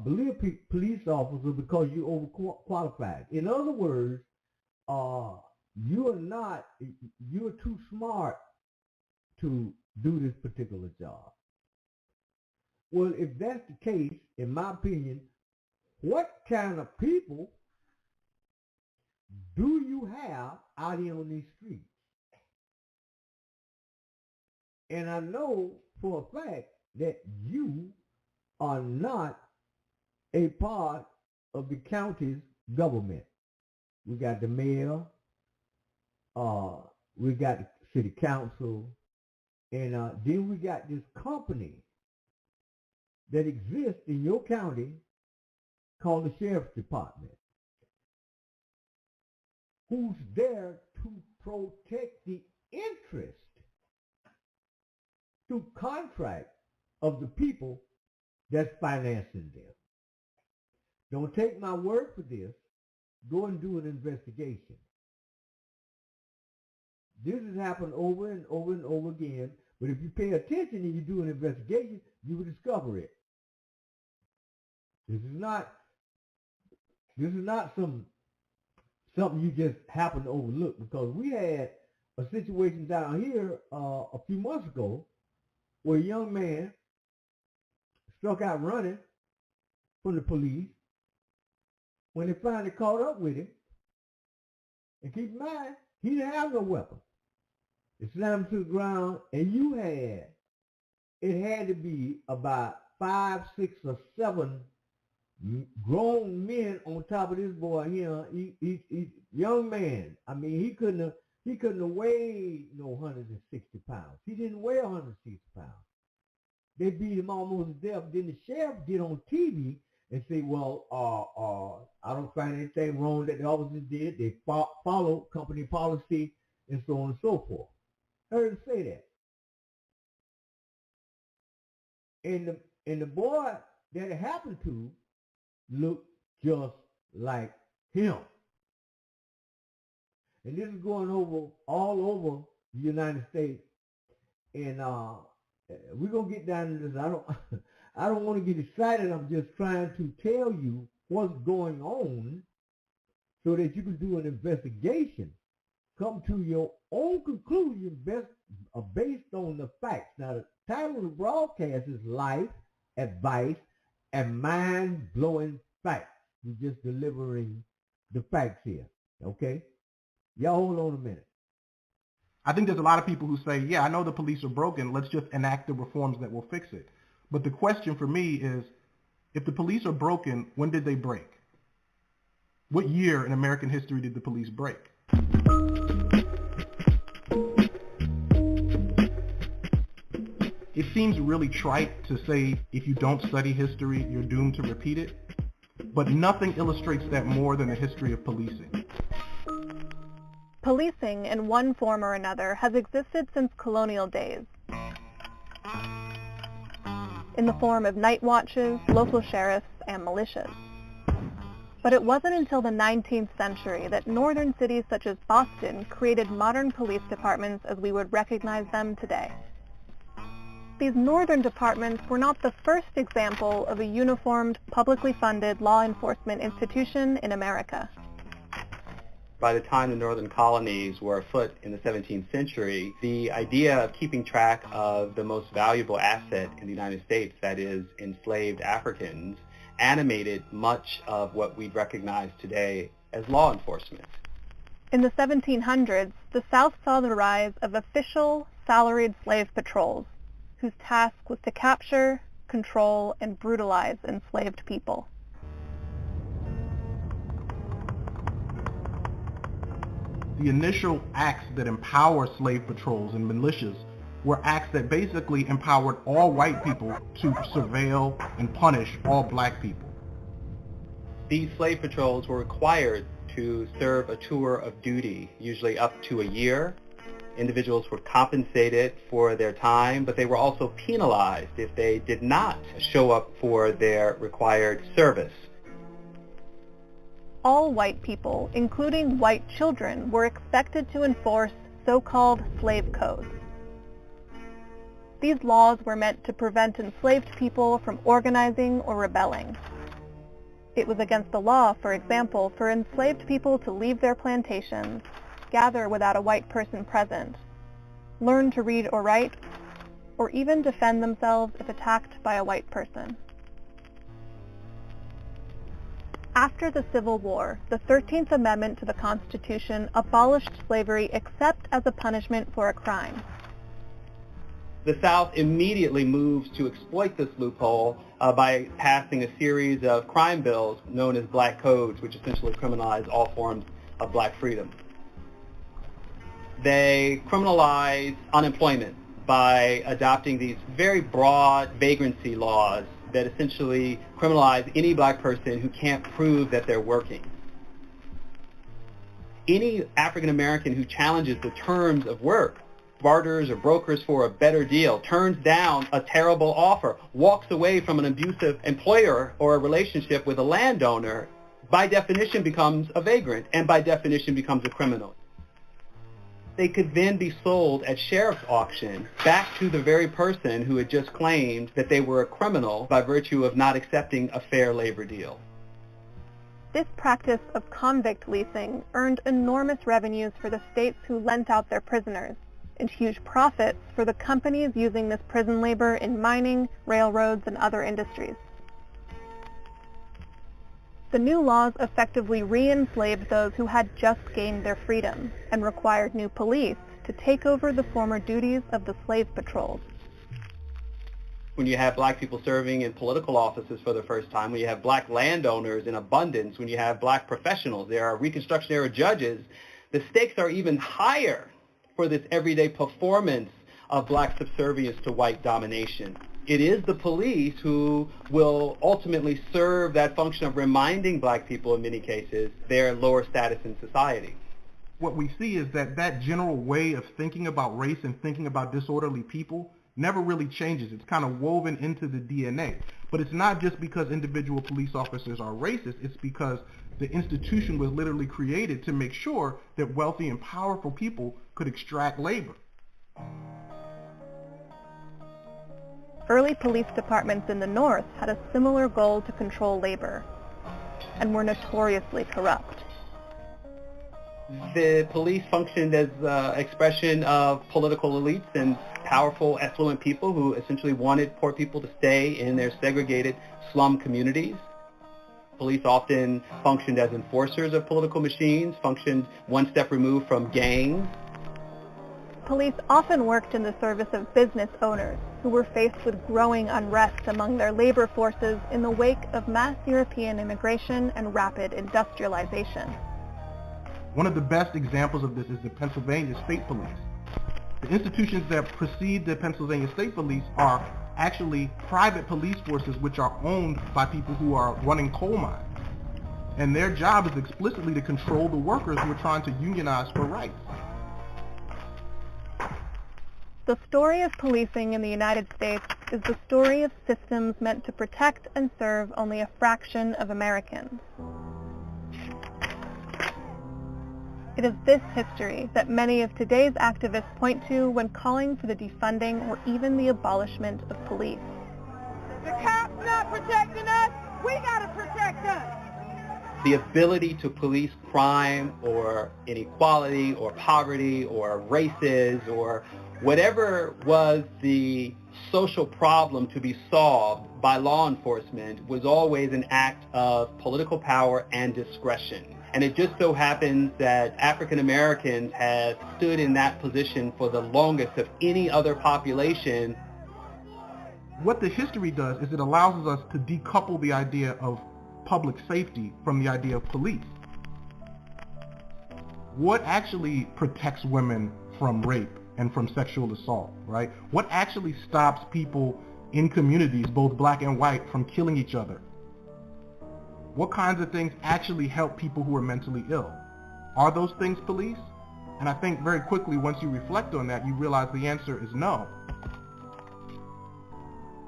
be a police officer because you're overqualified. In other words, you're too smart to do this particular job. Well, if that's the case, in my opinion, what kind of people do you have out here on these streets? And I know for a fact that you are not a part of the county's government. We got the mayor, we got the city council, and then we got this company that exists in your county called the Sheriff's Department, who's there to protect the interest through contract of the people that's financing them. Don't take my word for this. Go and do an investigation. This has happened over and over and over again, but if you pay attention and you do an investigation, you will discover it. This is not something you just happen to overlook, because we had a situation down here a few months ago where a young man struck out running from the police. When they finally caught up with him, and keep in mind, he didn't have no weapon. They slammed him to the ground, and it had to be about 5, 6, or 7 grown men on top of this boy here. He young man. I mean, he couldn't have weighed no 160 pounds. He didn't weigh 160 pounds. They beat him almost to death. Then the sheriff get on TV and say, well, I don't find anything wrong that the officers did. They followed company policy and so on and so forth. Heard him say that. And the boy that it happened to looked just like him. And this is going all over the United States. And we're gonna get down to this. I don't want to get excited. I'm just trying to tell you what's going on so that you can do an investigation, come to your own conclusion based on the facts. Now, the title of the broadcast is Life, Advice, and Mind-Blowing Facts. We're just delivering the facts here, okay? Y'all hold on a minute. I think there's a lot of people who say, yeah, I know the police are broken. Let's just enact the reforms that will fix it. But the question for me is, if the police are broken, when did they break? What year in American history did the police break? It seems really trite to say if you don't study history, you're doomed to repeat it, but nothing illustrates that more than the history of policing. Policing, in one form or another, has existed since colonial days, in the form of night watches, local sheriffs, and militias. But it wasn't until the 19th century that northern cities such as Boston created modern police departments as we would recognize them today. These northern departments were not the first example of a uniformed, publicly funded law enforcement institution in America. By the time the northern colonies were afoot in the 17th century, the idea of keeping track of the most valuable asset in the United States, that is, enslaved Africans, animated much of what we recognize today as law enforcement. In the 1700s, the South saw the rise of official, salaried slave patrols, whose task was to capture, control, and brutalize enslaved people. The initial acts that empowered slave patrols and militias were acts that basically empowered all white people to surveil and punish all black people. These slave patrols were required to serve a tour of duty, usually up to a year. Individuals were compensated for their time, but they were also penalized if they did not show up for their required service. All white people, including white children, were expected to enforce so-called slave codes. These laws were meant to prevent enslaved people from organizing or rebelling. It was against the law, for example, for enslaved people to leave their plantations, gather without a white person present, learn to read or write, or even defend themselves if attacked by a white person. After the Civil War, the 13th Amendment to the Constitution abolished slavery except as a punishment for a crime. The South immediately moves to exploit this loophole by passing a series of crime bills known as black codes, which essentially criminalize all forms of black freedom. They criminalize unemployment by adopting these very broad vagrancy laws that essentially criminalize any black person who can't prove that they're working. Any African American who challenges the terms of work, barters or brokers for a better deal, turns down a terrible offer, walks away from an abusive employer or a relationship with a landowner, by definition becomes a vagrant and by definition becomes a criminal. They could then be sold at sheriff's auction back to the very person who had just claimed that they were a criminal by virtue of not accepting a fair labor deal. This practice of convict leasing earned enormous revenues for the states who lent out their prisoners, and huge profits for the companies using this prison labor in mining, railroads, and other industries. The new laws effectively re-enslaved those who had just gained their freedom and required new police to take over the former duties of the slave patrols. When you have black people serving in political offices for the first time, when you have black landowners in abundance, when you have black professionals, there are Reconstruction era judges, the stakes are even higher for this everyday performance of black subservience to white domination. It is the police who will ultimately serve that function of reminding black people in many cases their lower status in society. What we see is that that general way of thinking about race and thinking about disorderly people never really changes. It's kind of woven into the DNA. But it's not just because individual police officers are racist, it's because the institution was literally created to make sure that wealthy and powerful people could extract labor. Early police departments in the North had a similar goal to control labor, and were notoriously corrupt. The police functioned as an expression of political elites and powerful, affluent people who essentially wanted poor people to stay in their segregated slum communities. Police often functioned as enforcers of political machines, functioned one step removed from gangs. Police often worked in the service of business owners who were faced with growing unrest among their labor forces in the wake of mass European immigration and rapid industrialization. One of the best examples of this is the Pennsylvania State Police. The institutions that precede the Pennsylvania State Police are actually private police forces which are owned by people who are running coal mines. And their job is explicitly to control the workers who are trying to unionize for rights. The story of policing in the United States is the story of systems meant to protect and serve only a fraction of Americans. It is this history that many of today's activists point to when calling for the defunding or even the abolishment of police. The cops not protecting us, we gotta protect us. The ability to police crime or inequality or poverty or races or whatever was the social problem to be solved by law enforcement was always an act of political power and discretion. And it just so happens that African Americans have stood in that position for the longest of any other population. What the history does is it allows us to decouple the idea of public safety from the idea of police. What actually protects women from rape and from sexual assault, right? What actually stops people in communities, both black and white, from killing each other? What kinds of things actually help people who are mentally ill? Are those things police? And I think very quickly, once you reflect on that, you realize the answer is no.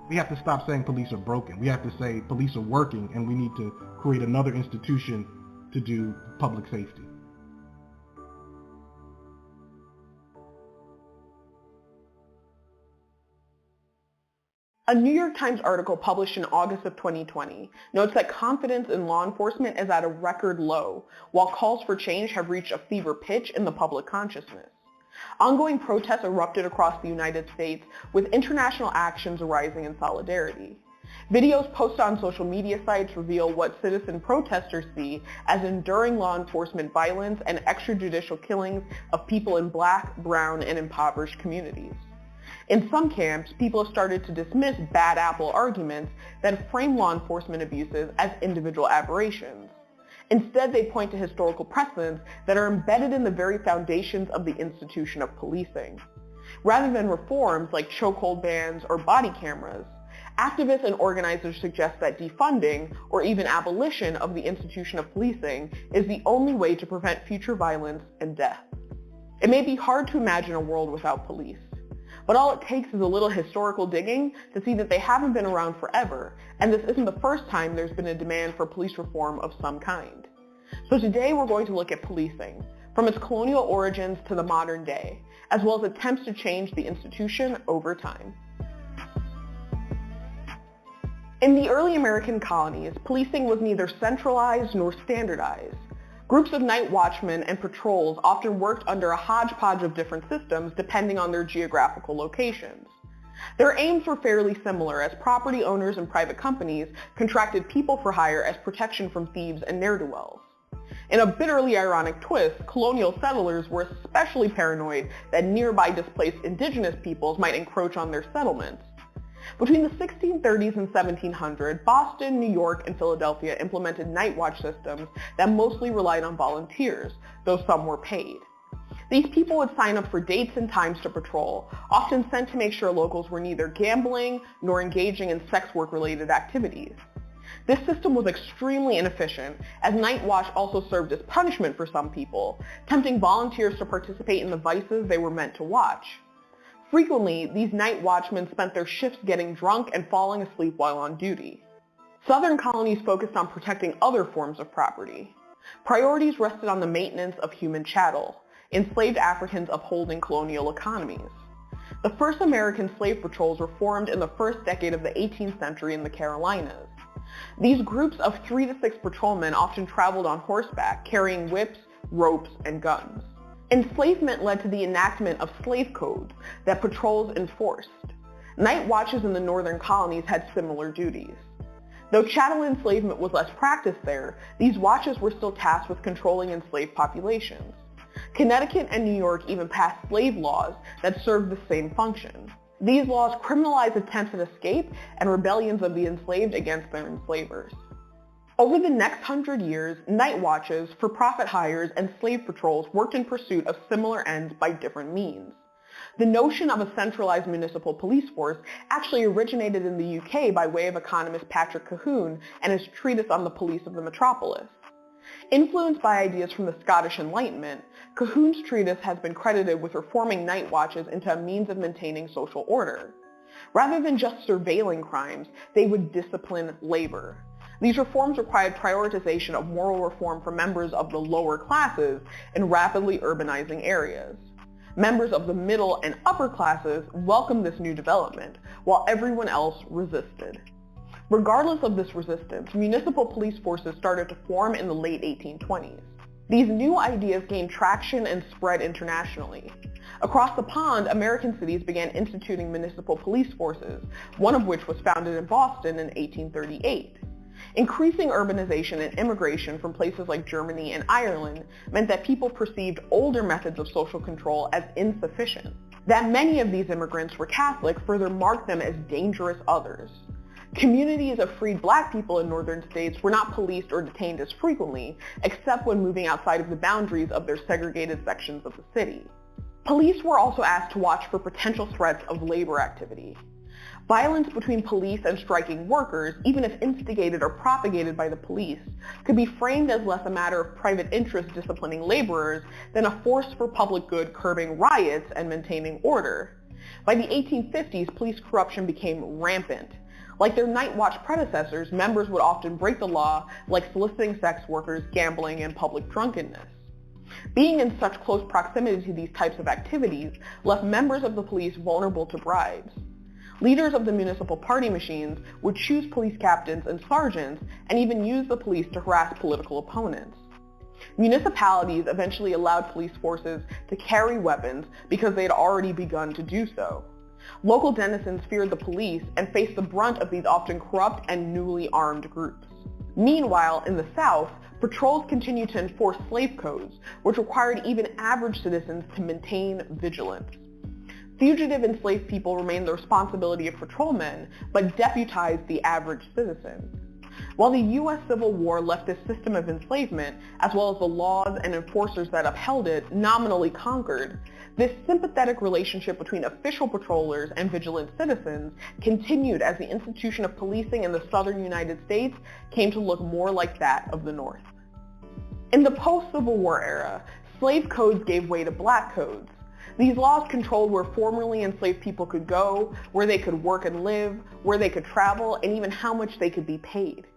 We have to stop saying police are broken. We have to say police are working, and we need to create another institution to do public safety. A New York Times article published in August of 2020 notes that confidence in law enforcement is at a record low, while calls for change have reached a fever pitch in the public consciousness. Ongoing protests erupted across the United States, with international actions arising in solidarity. Videos posted on social media sites reveal what citizen protesters see as enduring law enforcement violence and extrajudicial killings of people in black, brown, and impoverished communities. In some camps, people have started to dismiss bad apple arguments that frame law enforcement abuses as individual aberrations. Instead, they point to historical precedents that are embedded in the very foundations of the institution of policing. Rather than reforms like chokehold bans or body cameras, activists and organizers suggest that defunding, or even abolition of the institution of policing, is the only way to prevent future violence and death. It may be hard to imagine a world without police, but all it takes is a little historical digging to see that they haven't been around forever, and this isn't the first time there's been a demand for police reform of some kind. So today we're going to look at policing, from its colonial origins to the modern day, as well as attempts to change the institution over time. In the early American colonies, policing was neither centralized nor standardized. Groups of night watchmen and patrols often worked under a hodgepodge of different systems depending on their geographical locations. Their aims were fairly similar, as property owners and private companies contracted people for hire as protection from thieves and ne'er-do-wells. In a bitterly ironic twist, colonial settlers were especially paranoid that nearby displaced indigenous peoples might encroach on their settlements. Between the 1630s and 1700, Boston, New York, and Philadelphia implemented night watch systems that mostly relied on volunteers, though some were paid. These people would sign up for dates and times to patrol, often sent to make sure locals were neither gambling nor engaging in sex work-related activities. This system was extremely inefficient, as night watch also served as punishment for some people, tempting volunteers to participate in the vices they were meant to watch. Frequently, these night watchmen spent their shifts getting drunk and falling asleep while on duty. Southern colonies focused on protecting other forms of property. Priorities rested on the maintenance of human chattel, enslaved Africans upholding colonial economies. The first American slave patrols were formed in the first decade of the 18th century in the Carolinas. These groups of 3 to 6 patrolmen often traveled on horseback, carrying whips, ropes, and guns. Enslavement led to the enactment of slave codes that patrols enforced. Night watches in the northern colonies had similar duties. Though chattel enslavement was less practiced there, these watches were still tasked with controlling enslaved populations. Connecticut and New York even passed slave laws that served the same function. These laws criminalized attempts at escape and rebellions of the enslaved against their enslavers. Over the next 100 years, night watches, for-profit hires, and slave patrols worked in pursuit of similar ends by different means. The notion of a centralized municipal police force actually originated in the UK by way of economist Patrick Colquhoun and his treatise on the police of the metropolis. Influenced by ideas from the Scottish Enlightenment, Colquhoun's treatise has been credited with reforming night watches into a means of maintaining social order. Rather than just surveilling crimes, they would discipline labor. These reforms required prioritization of moral reform for members of the lower classes in rapidly urbanizing areas. Members of the middle and upper classes welcomed this new development, while everyone else resisted. Regardless of this resistance, municipal police forces started to form in the late 1820s. These new ideas gained traction and spread internationally. Across the pond, American cities began instituting municipal police forces, one of which was founded in Boston in 1838. Increasing urbanization and immigration from places like Germany and Ireland meant that people perceived older methods of social control as insufficient. That many of these immigrants were Catholic further marked them as dangerous others. Communities of freed black people in northern states were not policed or detained as frequently, except when moving outside of the boundaries of their segregated sections of the city. Police were also asked to watch for potential threats of labor activity. Violence between police and striking workers, even if instigated or propagated by the police, could be framed as less a matter of private interest disciplining laborers than a force for public good curbing riots and maintaining order. By the 1850s, police corruption became rampant. Like their night watch predecessors, members would often break the law, like soliciting sex workers, gambling, and public drunkenness. Being in such close proximity to these types of activities left members of the police vulnerable to bribes. Leaders of the municipal party machines would choose police captains and sergeants and even use the police to harass political opponents. Municipalities eventually allowed police forces to carry weapons because they had already begun to do so. Local denizens feared the police and faced the brunt of these often corrupt and newly armed groups. Meanwhile, in the South, patrols continued to enforce slave codes, which required even average citizens to maintain vigilance. Fugitive enslaved people remained the responsibility of patrolmen, but deputized the average citizen. While the U.S. Civil War left this system of enslavement, as well as the laws and enforcers that upheld it, nominally conquered, this sympathetic relationship between official patrollers and vigilant citizens continued as the institution of policing in the southern United States came to look more like that of the North. In the post-Civil War era, slave codes gave way to black codes. These laws controlled where formerly enslaved people could go, where they could work and live, where they could travel, and even how much they could be paid.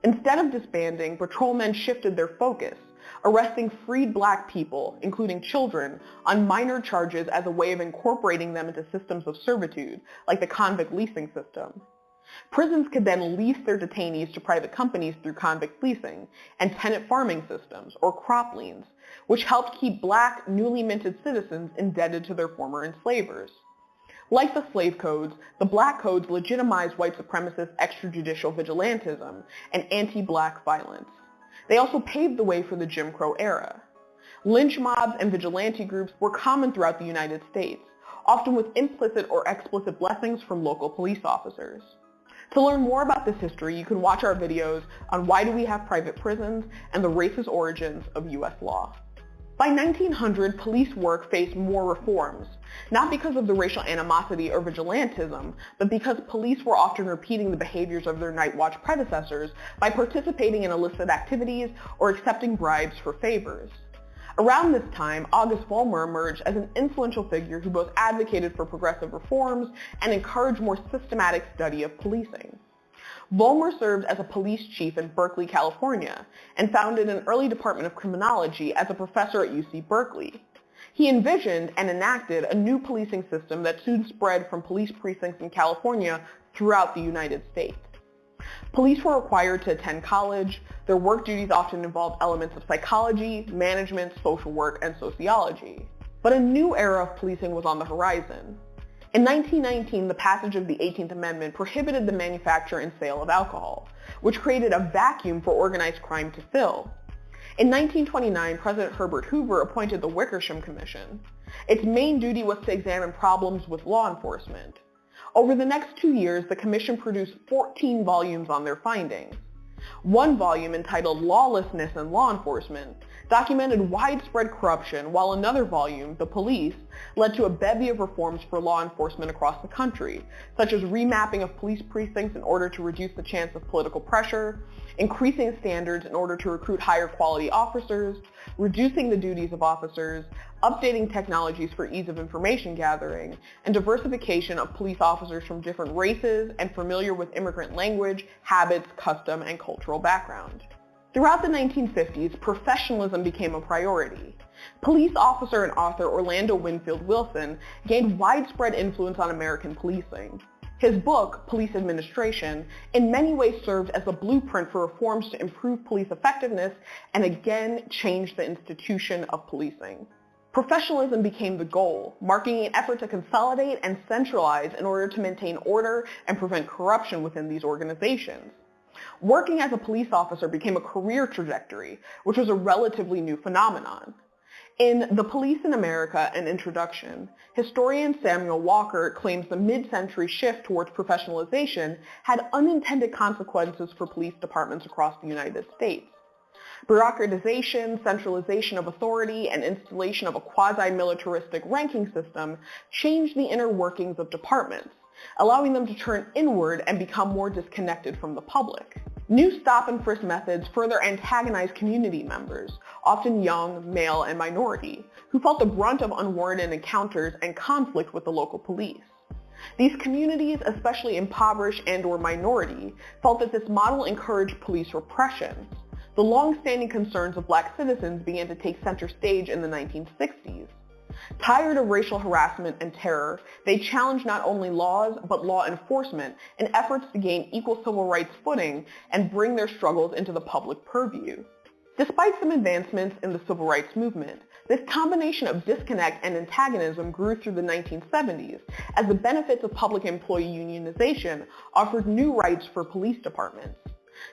Instead of disbanding, patrolmen shifted their focus, arresting freed black people, including children, on minor charges as a way of incorporating them into systems of servitude, like the convict leasing system. Prisons could then lease their detainees to private companies through convict leasing and tenant farming systems, or crop liens, which helped keep black, newly minted citizens indebted to their former enslavers. Like the slave codes, the black codes legitimized white supremacist extrajudicial vigilantism and anti-black violence. They also paved the way for the Jim Crow era. Lynch mobs and vigilante groups were common throughout the United States, often with implicit or explicit blessings from local police officers. To learn more about this history, you can watch our videos on Why Do We Have Private Prisons and the Racist Origins of U.S. Law. By 1900, police work faced more reforms, not because of the racial animosity or vigilantism, but because police were often repeating the behaviors of their night watch predecessors by participating in illicit activities or accepting bribes for favors. Around this time, August Vollmer emerged as an influential figure who both advocated for progressive reforms and encouraged more systematic study of policing. Vollmer served as a police chief in Berkeley, California, and founded an early department of criminology as a professor at UC Berkeley. He envisioned and enacted a new policing system that soon spread from police precincts in California throughout the United States. Police were required to attend college. Their work duties often involved elements of psychology, management, social work, and sociology. But a new era of policing was on the horizon. In 1919, the passage of the 18th Amendment prohibited the manufacture and sale of alcohol, which created a vacuum for organized crime to fill. In 1929, President Herbert Hoover appointed the Wickersham Commission. Its main duty was to examine problems with law enforcement. Over the next 2 years, the commission produced 14 volumes on their findings. One volume, entitled Lawlessness in Law Enforcement, documented widespread corruption, while another volume, The Police, led to a bevy of reforms for law enforcement across the country, such as remapping of police precincts in order to reduce the chance of political pressure, increasing standards in order to recruit higher quality officers, reducing the duties of officers, updating technologies for ease of information gathering, and diversification of police officers from different races and familiar with immigrant language, habits, custom, and cultural background. Throughout the 1950s, professionalism became a priority. Police officer and author Orlando Winfield Wilson gained widespread influence on American policing. His book, Police Administration, in many ways served as a blueprint for reforms to improve police effectiveness and again change the institution of policing. Professionalism became the goal, marking an effort to consolidate and centralize in order to maintain order and prevent corruption within these organizations. Working as a police officer became a career trajectory, which was a relatively new phenomenon. In The Police in America, an introduction, historian Samuel Walker claims the mid-century shift towards professionalization had unintended consequences for police departments across the United States. Bureaucratization, centralization of authority, and installation of a quasi-militaristic ranking system changed the inner workings of departments, allowing them to turn inward and become more disconnected from the public. New stop and frisk methods further antagonized community members, often young, male, and minority, who felt the brunt of unwarranted encounters and conflict with the local police. These communities, especially impoverished and/or minority, felt that this model encouraged police repression. The long-standing concerns of black citizens began to take center stage in the 1960s. Tired of racial harassment and terror, they challenged not only laws, but law enforcement in efforts to gain equal civil rights footing and bring their struggles into the public purview. Despite some advancements in the civil rights movement, this combination of disconnect and antagonism grew through the 1970s as the benefits of public employee unionization offered new rights for police departments.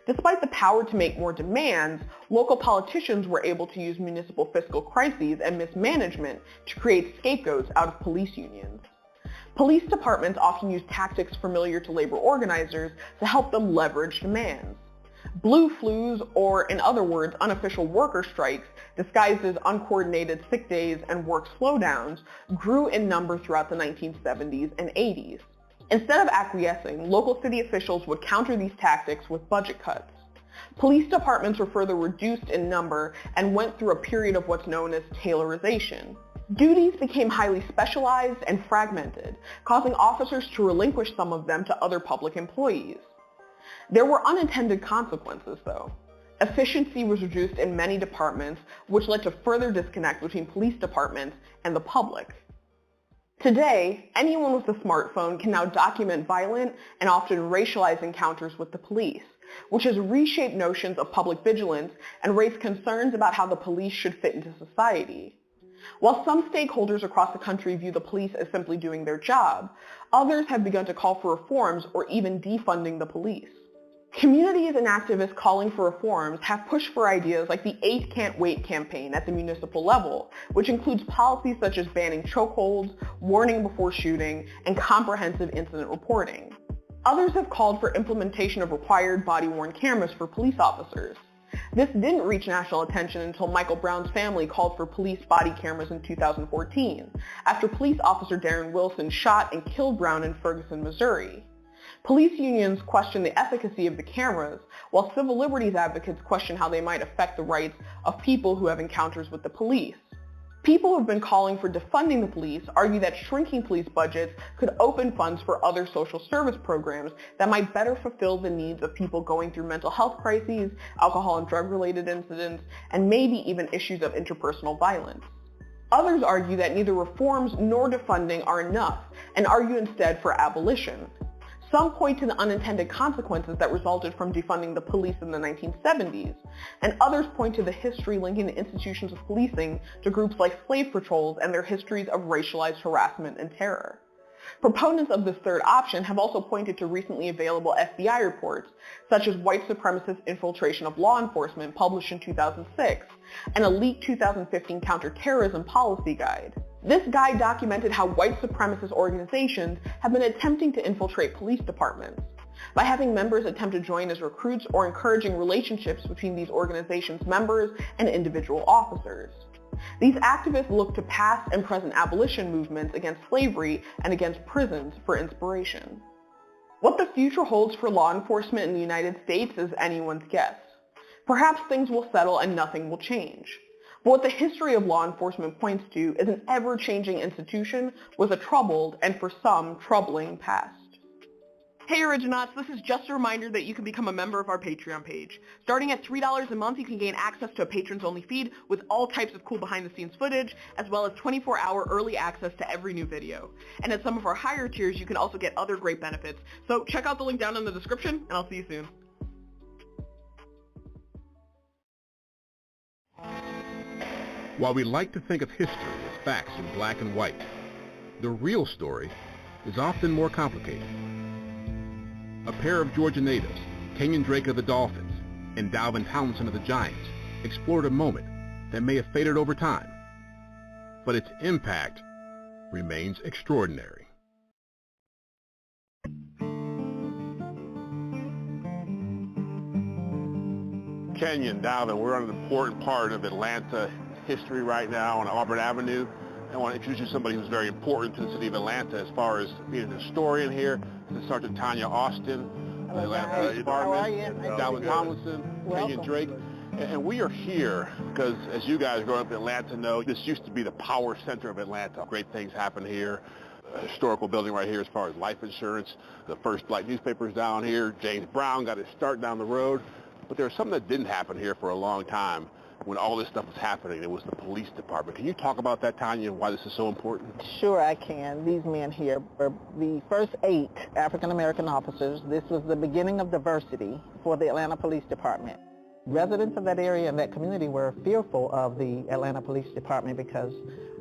Despite the power to make more demands, local politicians were able to use municipal fiscal crises and mismanagement to create scapegoats out of police unions. Police departments often use tactics familiar to labor organizers to help them leverage demands. Blue flus, or in other words, unofficial worker strikes, disguised as uncoordinated sick days and work slowdowns, grew in number throughout the 1970s and 80s. Instead of acquiescing, local city officials would counter these tactics with budget cuts. Police departments were further reduced in number and went through a period of what's known as tailorization. Duties became highly specialized and fragmented, causing officers to relinquish some of them to other public employees. There were unintended consequences, though. Efficiency was reduced in many departments, which led to further disconnect between police departments and the public. Today, anyone with a smartphone can now document violent and often racialized encounters with the police, which has reshaped notions of public vigilance and raised concerns about how the police should fit into society. While some stakeholders across the country view the police as simply doing their job, others have begun to call for reforms or even defunding the police. Communities and activists calling for reforms have pushed for ideas like the 8 Can't Wait campaign at the municipal level, which includes policies such as banning chokeholds, warning before shooting, and comprehensive incident reporting. Others have called for implementation of required body-worn cameras for police officers. This didn't reach national attention until Michael Brown's family called for police body cameras in 2014, after police officer Darren Wilson shot and killed Brown in Ferguson, Missouri. Police unions question the efficacy of the cameras, while civil liberties advocates question how they might affect the rights of people who have encounters with the police. People who have been calling for defunding the police argue that shrinking police budgets could open funds for other social service programs that might better fulfill the needs of people going through mental health crises, alcohol and drug-related incidents, and maybe even issues of interpersonal violence. Others argue that neither reforms nor defunding are enough, and argue instead for abolition. Some point to the unintended consequences that resulted from defunding the police in the 1970s, and others point to the history linking the institutions of policing to groups like slave patrols and their histories of racialized harassment and terror. Proponents of this third option have also pointed to recently available FBI reports, such as White Supremacist Infiltration of Law Enforcement, published in 2006, and a leaked 2015 Counterterrorism Policy Guide. This guide documented how white supremacist organizations have been attempting to infiltrate police departments. by having members attempt to join as recruits or encouraging relationships between these organizations' members and individual officers. These activists look to past and present abolition movements against slavery and against prisons for inspiration. What the future holds for law enforcement in the United States is anyone's guess. Perhaps things will settle and nothing will change. But what the history of law enforcement points to is an ever-changing institution with a troubled and for some troubling past. Hey Originauts, this is just a reminder that you can become a member of our Patreon page. Starting at $3 a month, you can gain access to a patrons-only feed with all types of cool behind-the-scenes footage, as well as 24-hour early access to every new video. And at some of our higher tiers, you can also get other great benefits. So check out the link down in the description, and I'll see you soon. While we like to think of history as facts in black and white, the real story is often more complicated. A pair of Georgia natives, Kenyon Drake of the Dolphins and Dalvin Tomlinson of the Giants, explored a moment that may have faded over time, but its impact remains extraordinary. Kenyon, Dalvin, we're on an important part of Atlanta history right now on Auburn Avenue. I want to introduce you to somebody who's very important to the city of Atlanta as far as being a historian here. This is Sergeant Tanya Austin of the Atlanta Police Department, Dalvin Tomlinson, Kenyon Drake. And we are here because, as you guys growing up in Atlanta know, this used to be the power center of Atlanta. Great things happen here. A historical building right here as far as life insurance. The first black newspapers down here. James Brown got his start down the road. But there was something that didn't happen here for a long time. When all this stuff was happening, it was the police department. Can you talk about that, Tanya, and why this is so important? Sure, I can. These men here were the first 8 African-American officers. This was the beginning of diversity for the Atlanta Police Department. Residents of that area and that community were fearful of the Atlanta Police Department because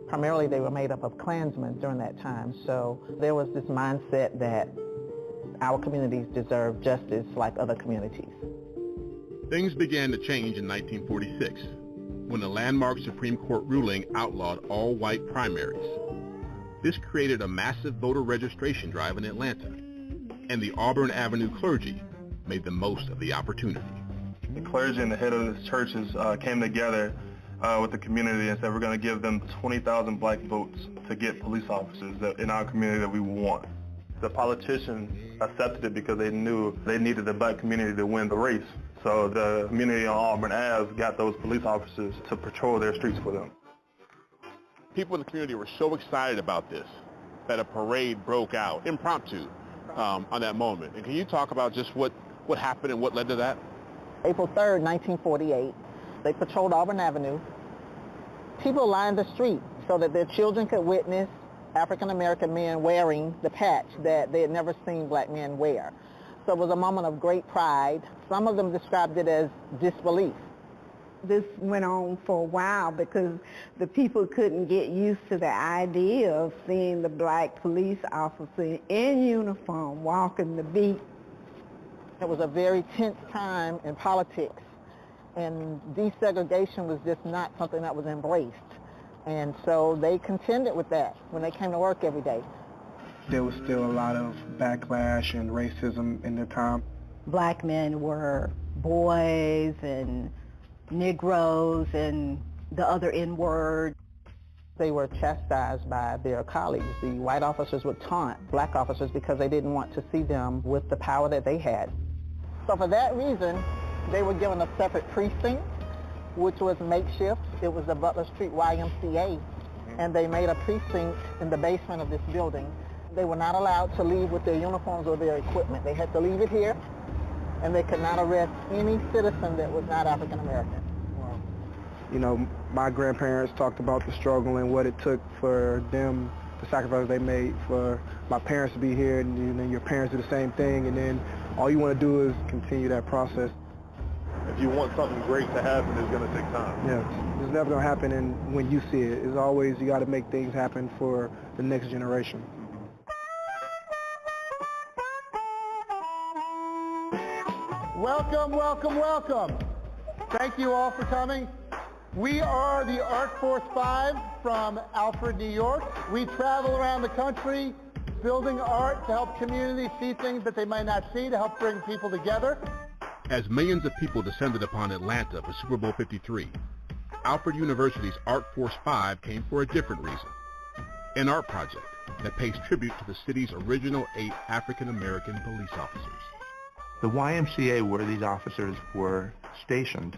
primarily they were made up of Klansmen during that time. So there was this mindset that our communities deserve justice like other communities. Things began to change in 1946 when the landmark Supreme Court ruling outlawed all white primaries. This created a massive voter registration drive in Atlanta, and the Auburn Avenue clergy made the most of the opportunity. The clergy and the head of the churches came together with the community and said we're going to give them 20,000 black votes to get police officers in our community that we want. The politicians accepted it because they knew they needed the black community to win the race. So the community on Auburn Ave got those police officers to patrol their streets for them. People in the community were so excited about this that a parade broke out, impromptu, on that moment. And can you talk about just what happened and what led to that? April 3rd, 1948, they patrolled Auburn Avenue. People lined the street so that their children could witness African-American men wearing the patch that they had never seen black men wear. So it was a moment of great pride. Some of them described it as disbelief. This went on for a while because the people couldn't get used to the idea of seeing the black police officer in uniform walking the beat. It was a very tense time in politics, and desegregation was just not something that was embraced. And so they contended with that when they came to work every day. There was still a lot of backlash and racism in the time. Black men were boys and Negroes and the other N-word. They were chastised by their colleagues. The white officers would taunt black officers because they didn't want to see them with the power that they had. So for that reason, they were given a separate precinct, which was makeshift. It was the Butler Street YMCA, and they made a precinct in the basement of this building. They were not allowed to leave with their uniforms or their equipment. They had to leave it here, and they could not arrest any citizen that was not African American. You know, my grandparents talked about the struggle and what it took for them, the sacrifice they made for my parents to be here, and then your parents do the same thing, and then all you want to do is continue that process. If you want something great to happen, it's going to take time. Yeah, it's never going to happen when you see it. It's always, you got to make things happen for the next generation. Welcome, welcome, welcome. Thank you all for coming. We are the ARC Force 5 from Alfred, New York. We travel around the country building art to help communities see things that they might not see, to help bring people together. As millions of people descended upon Atlanta for Super Bowl 53, Alfred University's Art Force 5 came for a different reason. An art project that pays tribute to the city's original 8 African-American police officers. The YMCA where these officers were stationed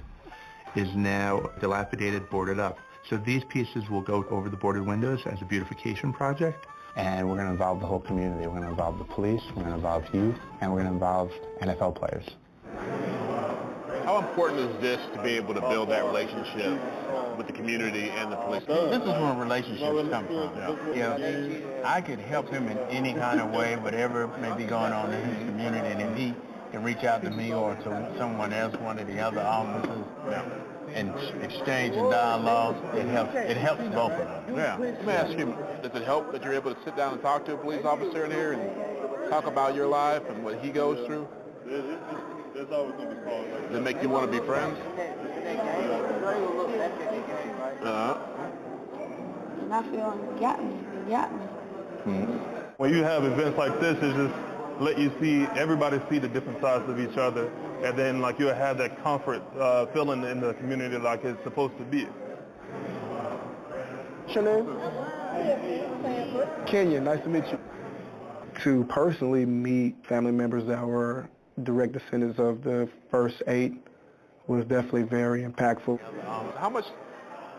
is now dilapidated, boarded up. So these pieces will go over the boarded windows as a beautification project. And we're going to involve the whole community. We're going to involve the police, we're going to involve youth, and we're going to involve NFL players. How important is this to be able to build that relationship with the community and the police? This is where relationships come from. You know, I could help him in any kind of way, whatever may be going on in his community, and if he can reach out to me or to someone else, one of the other officers, and exchange and dialogue, it helps both of them. Yeah. Let me ask you, does it help that you're able to sit down and talk to a police officer in here and talk about your life and what he goes through? There's always going to be calls. Does it make you want to be friends? And I feel got me. When you have events like this, it just let you see, everybody see the different sides of each other, and then like you'll have that comfort feeling in the community like it's supposed to be. What's your name? Kenya, nice to meet you. To personally meet family members that were direct descendants of the first 8 was definitely very impactful. How much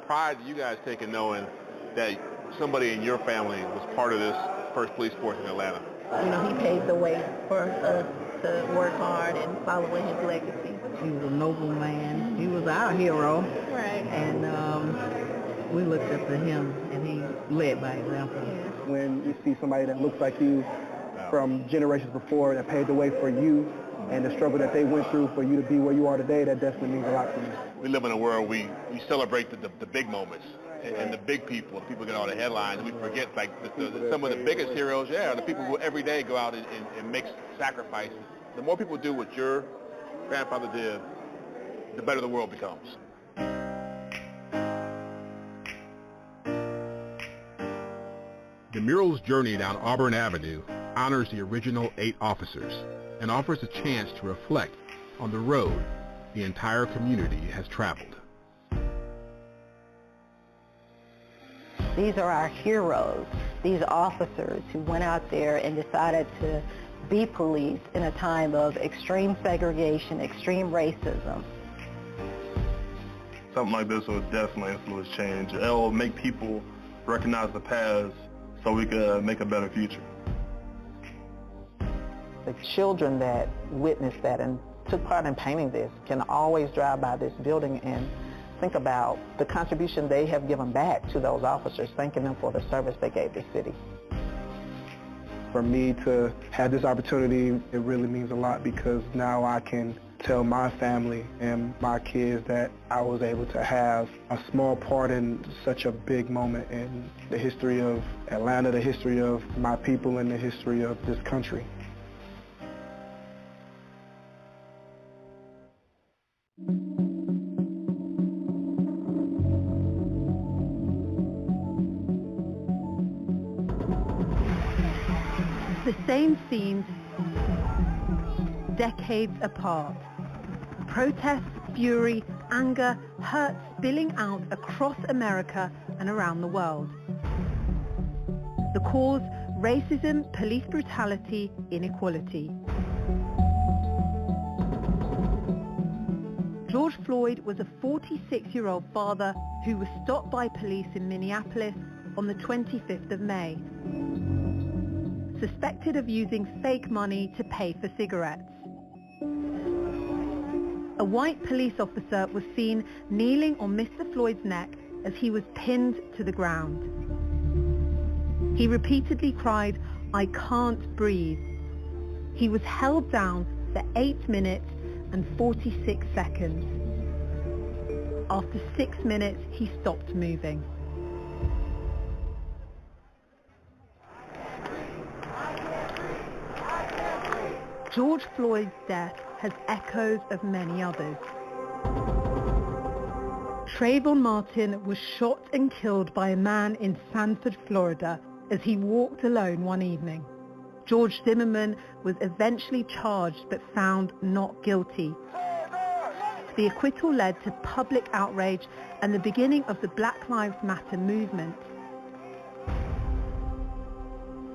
pride do you guys take in knowing that somebody in your family was part of this first police force in Atlanta? You know, he paved the way for us to work hard and following his legacy. He was a noble man. He was our hero. Right. And we looked up to him, and he led by example. When you see somebody that looks like you from generations before that paved the way for you and the struggle that they went through for you to be where you are today, that definitely means a lot to me. We live in a world we celebrate the big moments and the big people. People get all the headlines, and we forget like some of the biggest heroes, are the people who every day go out and make sacrifices. The more people do what your grandfather did, the better the world becomes. The mural's journey down Auburn Avenue honors the original 8 officers and offers a chance to reflect on the road the entire community has traveled. These are our heroes, these officers who went out there and decided to be police in a time of extreme segregation, extreme racism. Something like this will definitely influence change. It'll make people recognize the past so we can make a better future. The children that witnessed that and took part in painting this can always drive by this building and think about the contribution they have given back to those officers, thanking them for the service they gave the city. For me to have this opportunity, it really means a lot because now I can tell my family and my kids that I was able to have a small part in such a big moment in the history of Atlanta, the history of my people, and the history of this country. The same scenes, decades apart. Protest, fury, anger, hurt spilling out across America and around the world. The cause, racism, police brutality, inequality. George Floyd was a 46-year-old father who was stopped by police in Minneapolis on the 25th of May. Suspected of using fake money to pay for cigarettes. A white police officer was seen kneeling on Mr. Floyd's neck as he was pinned to the ground. He repeatedly cried, "I can't breathe." He was held down for 8 minutes and 46 seconds. After 6 minutes, he stopped moving. George Floyd's death has echoes of many others. Trayvon Martin was shot and killed by a man in Sanford, Florida as he walked alone one evening. George Zimmerman was eventually charged but found not guilty. The acquittal led to public outrage and the beginning of the Black Lives Matter movement.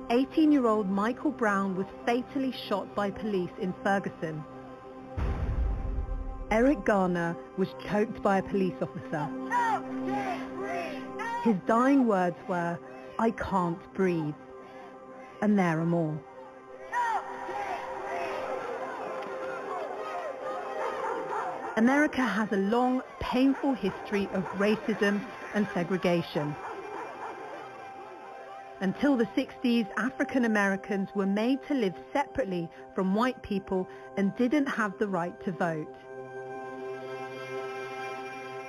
18-year-old Michael Brown was fatally shot by police in Ferguson. Eric Garner was choked by a police officer. His dying words were, "I can't breathe." And there are more. America has a long, painful history of racism and segregation. Until the 60s, African Americans were made to live separately from white people and didn't have the right to vote.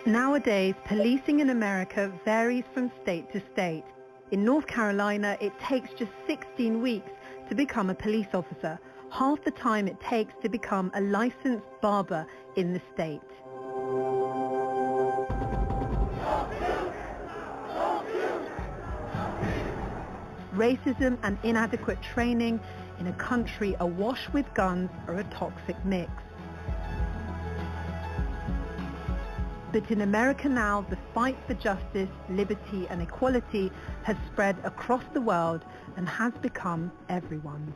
Nowadays, policing in America varies from state to state. In North Carolina, it takes just 16 weeks to become a police officer, half the time it takes to become a licensed barber in the state. Racism and inadequate training in a country awash with guns are a toxic mix. But in America now, the fight for justice, liberty and equality has spread across the world and has become everyone's.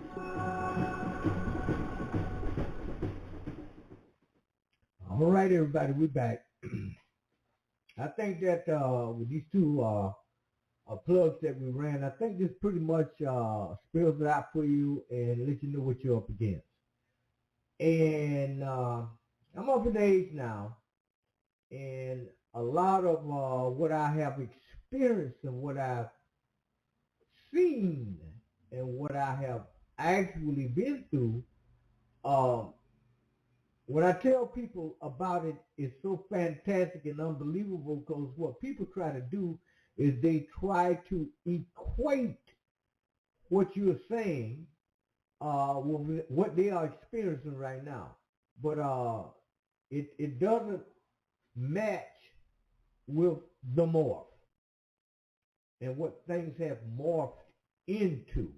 All right, everybody, we're back. I think that with these two plugs that we ran, I think this pretty much spells it out for you and lets you know what you're up against. And I'm up in age now, and a lot of what I have experienced and what I've seen and what I have actually been through, when I tell people about it, it's so fantastic and unbelievable, because what people try to do is they try to equate what you're saying with what they are experiencing right now. But it doesn't match with the morph and what things have morphed into.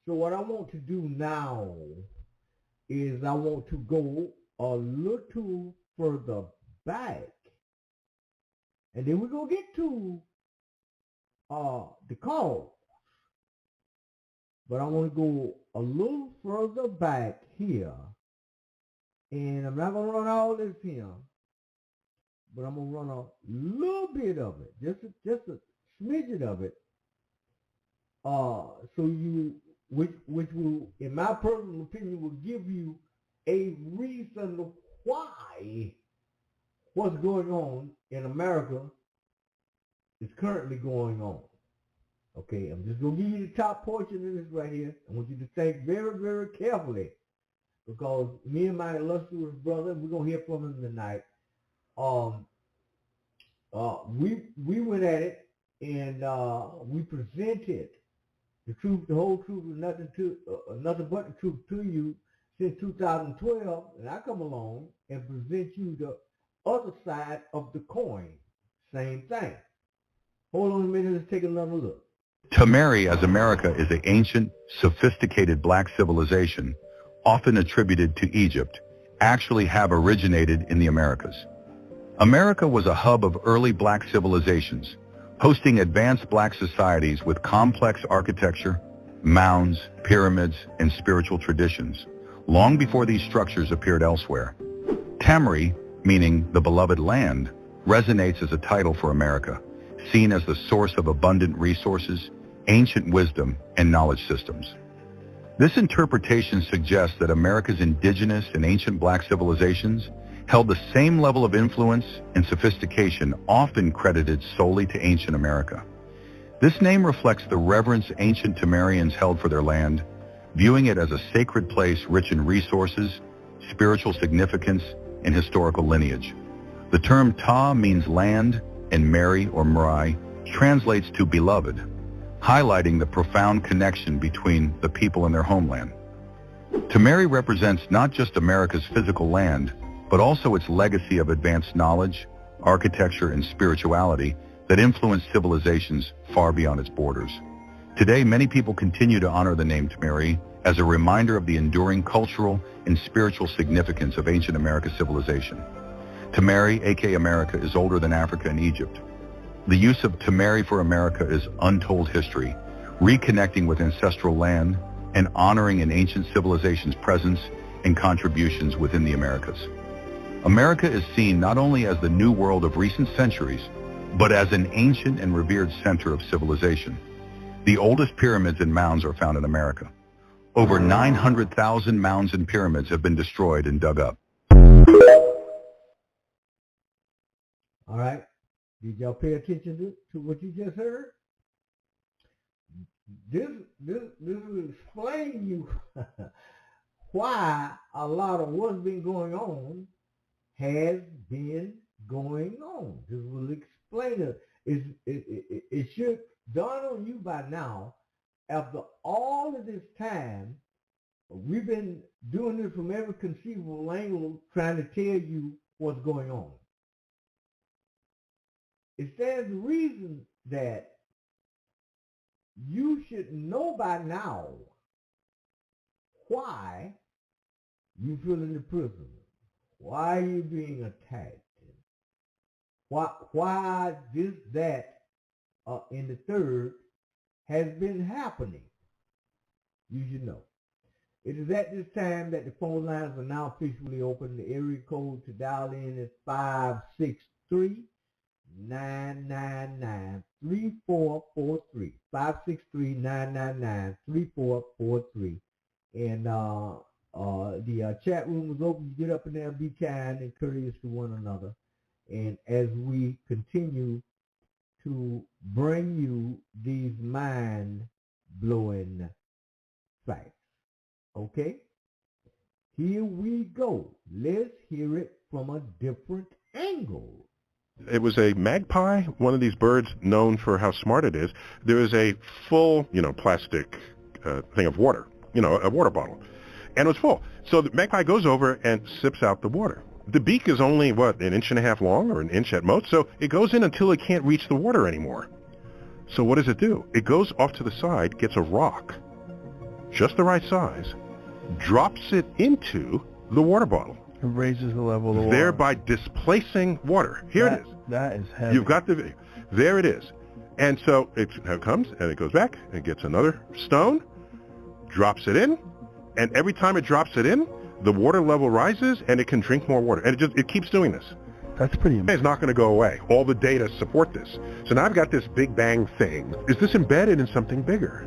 So what I want to do now is I want to go a little further back, and then we're going to get to the cause. But I want to go a little further back here, and I'm not going to run all this here, but I'm going to run a little bit of it, just a smidgen of it, so you, which will, in my personal opinion, will give you a reason why what's going on in America is currently going on. Okay, I'm just going to give you the top portion of this right here. I want you to think very, very carefully, because me and my illustrious brother, we're going to hear from him tonight. We went at it, and we presented the truth, the whole truth, and nothing but the truth to you since 2012, and I come along and present you the other side of the coin. Same thing. Hold on a minute, let's take another look. Tamari as America is an ancient, sophisticated black civilization, often attributed to Egypt, actually have originated in the Americas. America was a hub of early black civilizations, hosting advanced black societies with complex architecture, mounds, pyramids, and spiritual traditions, long before these structures appeared elsewhere. Tamari, meaning the beloved land, resonates as a title for America, seen as the source of abundant resources, ancient wisdom, and knowledge systems. This interpretation suggests that America's indigenous and ancient black civilizations held the same level of influence and sophistication often credited solely to ancient America. This name reflects the reverence ancient Tamarians held for their land, viewing it as a sacred place rich in resources, spiritual significance, and historical lineage. The term Ta means land, and Mary or Marai translates to beloved, highlighting the profound connection between the people and their homeland. Tamari represents not just America's physical land, but also its legacy of advanced knowledge, architecture, and spirituality that influenced civilizations far beyond its borders. Today, many people continue to honor the name Tamari as a reminder of the enduring cultural and spiritual significance of ancient America civilization. Tamari, aka America, is older than Africa and Egypt. The use of Tamari for America is untold history, reconnecting with ancestral land and honoring an ancient civilization's presence and contributions within the Americas. America is seen not only as the new world of recent centuries, but as an ancient and revered center of civilization. The oldest pyramids and mounds are found in America. Over 900,000 mounds and pyramids have been destroyed and dug up. All right. Did y'all pay attention to what you just heard? This will explain you why a lot of what's been going on has been going on. This will explain it. It should dawn on you by now, after all of this time, we've been doing this from every conceivable angle, trying to tell you what's going on. It stands to reason that you should know by now why you feel in the prison, why you're being attacked, why this, that, and the third has been happening. You should know. It is at this time that the phone lines are now officially open. The area code to dial in is 563-999-3443. 563-999-3443. And the chat room is open. You get up in there, be kind and courteous to one another. And as we continue to bring you these mind-blowing facts. Okay? Here we go. Let's hear it from a different angle. It was a magpie, one of these birds known for how smart it is. There is a full, plastic thing of water, a water bottle. And it was full. So the magpie goes over and sips out the water. The beak is only, an inch and a half long or an inch at most, so it goes in until it can't reach the water anymore. So what does it do? It goes off to the side, gets a rock, just the right size, drops it into the water bottle. It raises the level of the water. Thereby displacing water. Here it is. That is heavy. You've got the video. There it is. And so it comes and it goes back and gets another stone, drops it in, and every time it drops it in, the water level rises and it can drink more water. And it keeps doing this. That's pretty amazing. It's not going to go away. All the data support this. So now I've got this Big Bang thing. Is this embedded in something bigger?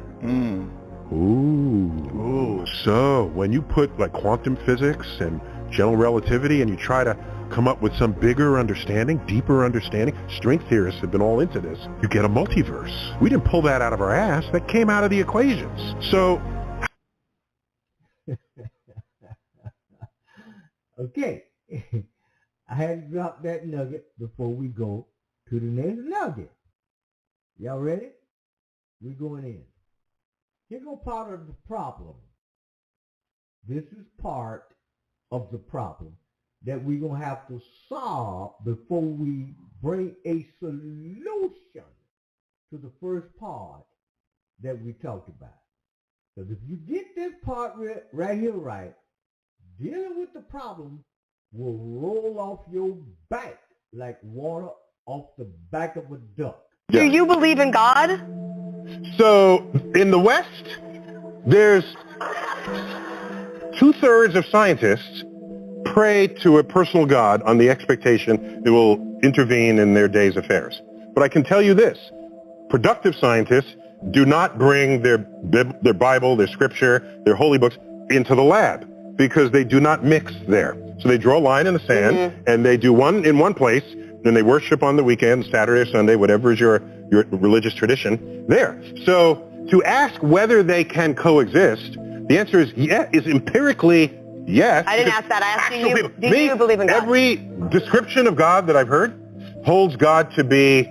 Ooh. So when you put like quantum physics and general relativity and you try to come up with some bigger understanding, deeper understanding, string theorists have been all into this, you get a multiverse. We didn't pull that out of our ass. That came out of the equations. So okay, I had to drop that nugget before we go to the next nugget. Y'all ready? We're going in. Here go part of the problem. This is part of the problem that we're going to have to solve before we bring a solution to the first part that we talked about. Because if you get this part right here right, dealing with the problem will roll off your back like water off the back of a duck. Do you believe in God? So in the West, there's 2/3 of scientists pray to a personal God on the expectation it will intervene in their day's affairs. But I can tell you this, productive scientists do not bring their Bible, their scripture, their holy books into the lab because they do not mix there. So they draw a line in the sand and they do one in one place, then they worship on the weekend, Saturday or Sunday, whatever is your religious tradition there. So to ask whether they can coexist, the answer is empirically yes. I didn't ask that. I asked you, do you believe in God? Every description of God that I've heard holds God to be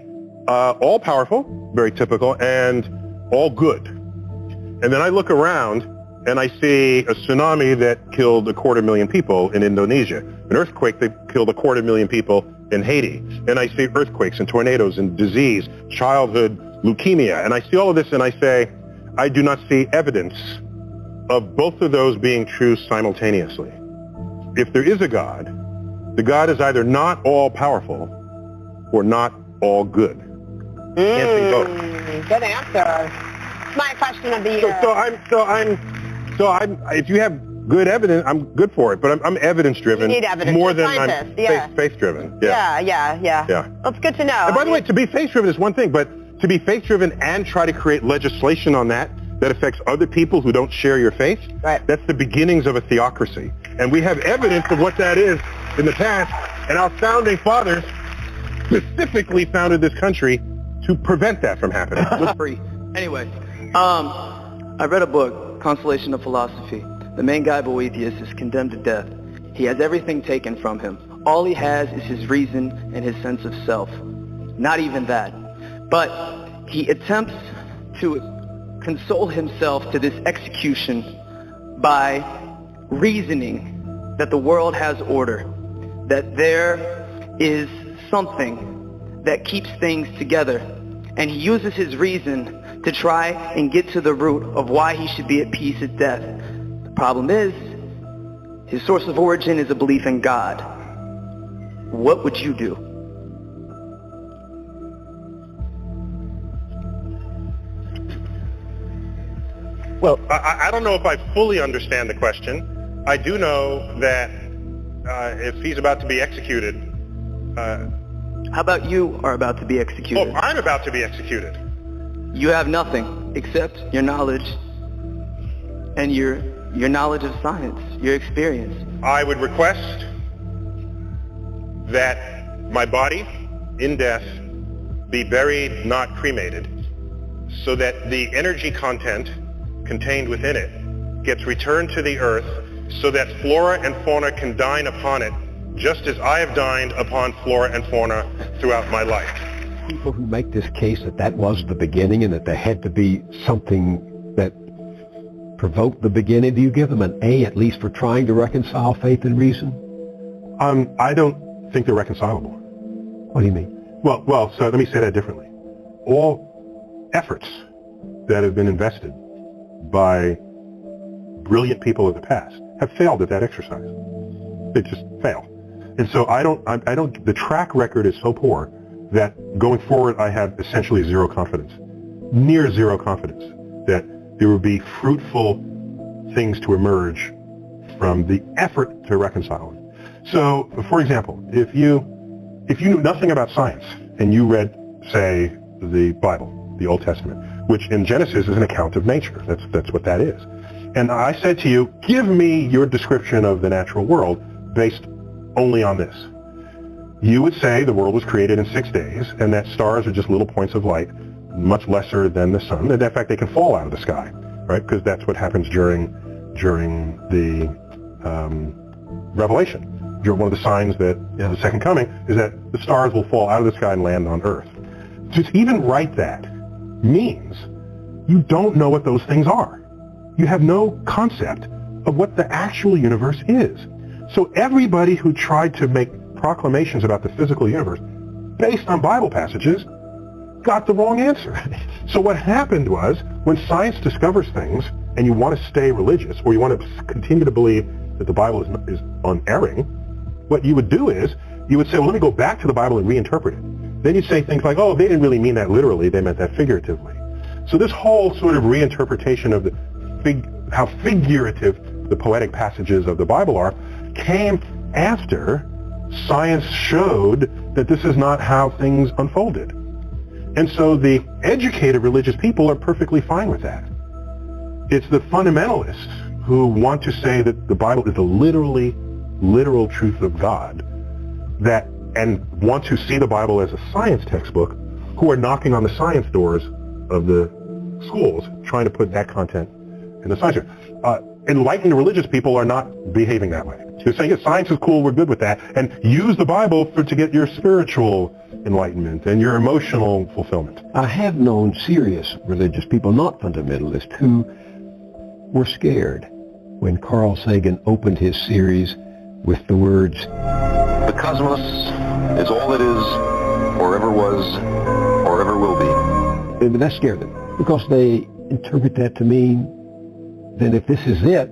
all-powerful, very typical, and all good. And then I look around and I see a tsunami that killed 250,000 people in Indonesia, an earthquake that killed 250,000 people in Haiti, and I see earthquakes and tornadoes and disease, childhood leukemia, and I see all of this and I say, I do not see evidence of both of those being true simultaneously. If there is a God, the God is either not all-powerful or not all good. Can't be both. Good answer. My question of the year. So I'm. If you have good evidence, I'm good for it. But I'm evidence-driven You need evidence. more than Scientist, I'm yeah. faith-driven. Yeah. That's good to know. And by the way, to be faith-driven is one thing, but to be faith-driven and try to create legislation on that affects other people who don't share your faith, that's the beginnings of a theocracy. And we have evidence of what that is in the past, and our founding fathers specifically founded this country to prevent that from happening. Anyway, I read a book, Consolation of Philosophy. The main guy, Boethius, is condemned to death. He has everything taken from him. All he has is his reason and his sense of self. Not even that. But he attempts to console himself to this execution by reasoning that the world has order, that there is something that keeps things together, and he uses his reason to try and get to the root of why he should be at peace at death. The problem is, his source of origin is a belief in God. What would you do? Well, I don't know if I fully understand the question. I do know that if he's about to be executed... How about you are about to be executed? Oh, I'm about to be executed. You have nothing except your knowledge and your knowledge of science, your experience. I would request that my body, in death, be buried, not cremated, so that the energy content contained within it gets returned to the earth so that flora and fauna can dine upon it, just as I have dined upon flora and fauna throughout my life. People who make this case that was the beginning and that there had to be something that provoked the beginning, do you give them an A at least for trying to reconcile faith and reason? I don't think they're reconcilable. What do you mean? Well, so let me say that differently. All efforts that have been invested by brilliant people of the past have failed at that exercise. They just fail. And so the track record is so poor that going forward I have essentially zero confidence, near zero confidence, that there will be fruitful things to emerge from the effort to reconcile them. So, for example, if you knew nothing about science and you read, say, the Bible, the Old Testament, which in Genesis is an account of nature, that's what that is. And I said to you, give me your description of the natural world based only on this. You would say the world was created in 6 days and that stars are just little points of light, much lesser than the sun. And in fact, they can fall out of the sky, right? Because that's what happens during the Revelation. One of the signs that the second coming is that the stars will fall out of the sky and land on Earth. To even write that means you don't know what those things are. You have no concept of what the actual universe is. So everybody who tried to make proclamations about the physical universe based on Bible passages got the wrong answer. So what happened was, when science discovers things and you want to stay religious, or you want to continue to believe that the Bible is unerring, what you would do is, you would say, well, let me go back to the Bible and reinterpret it. Then you'd say things like, oh, they didn't really mean that literally, they meant that figuratively. So this whole sort of reinterpretation of how figurative the poetic passages of the Bible are came after science showed that this is not how things unfolded. And so the educated religious people are perfectly fine with that. It's the fundamentalists who want to say that the Bible is the literal truth of God, and want to see the Bible as a science textbook, who are knocking on the science doors of the schools trying to put that content in the science. Enlightened religious people are not behaving that way. They're saying, yeah, science is cool, we're good with that, and use the Bible to get your spiritual enlightenment and your emotional fulfillment. I have known serious religious people, not fundamentalists, who were scared when Carl Sagan opened his series with the words, The cosmos is all it is, or ever was, or ever will be. But that scared them because they interpret that to mean that if this is it,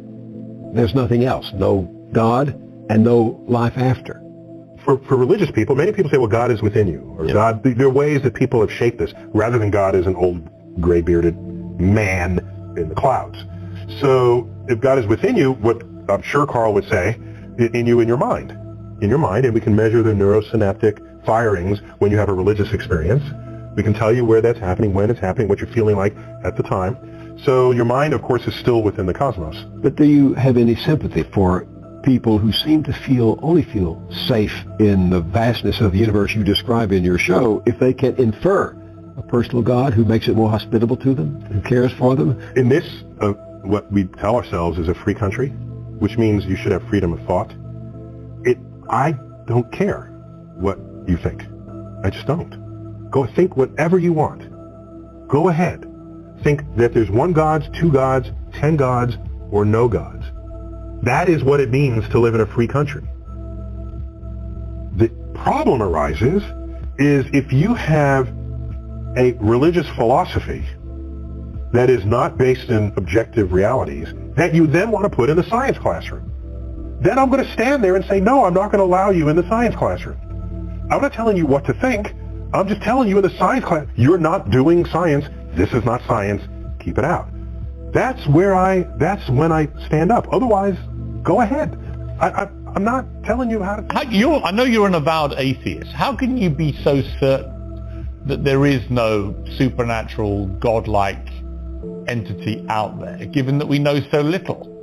there's nothing else. No God and no life after. For religious people, many people say, well, God is within you. Or God, there are ways that people have shaped this, rather than God as an old gray-bearded man in the clouds. So if God is within you, what I'm sure Carl would say, in your mind. In your mind, and we can measure the neurosynaptic firings when you have a religious experience. We can tell you where that's happening, when it's happening, what you're feeling like at the time. So your mind, of course, is still within the cosmos. But do you have any sympathy for people who seem to only feel safe in the vastness of the universe you describe in your show if they can infer a personal God who makes it more hospitable to them, who cares for them? In this, what we tell ourselves is a free country, which means you should have freedom of thought. I don't care what you think. I just don't. Go think whatever you want. Go ahead. Think that there's one God, 2 gods, 10 gods, or no gods. That is what it means to live in a free country. The problem arises is if you have a religious philosophy that is not based in objective realities that you then want to put in the science classroom. Then I'm going to stand there and say, no, I'm not going to allow you in the science classroom. I'm not telling you what to think. I'm just telling you in the science class, you're not doing science. This is not science. Keep it out. That's when I stand up. Otherwise, go ahead. I'm not telling you how to think. I know you're an avowed atheist. How can you be so certain that there is no supernatural, godlike entity out there, given that we know so little?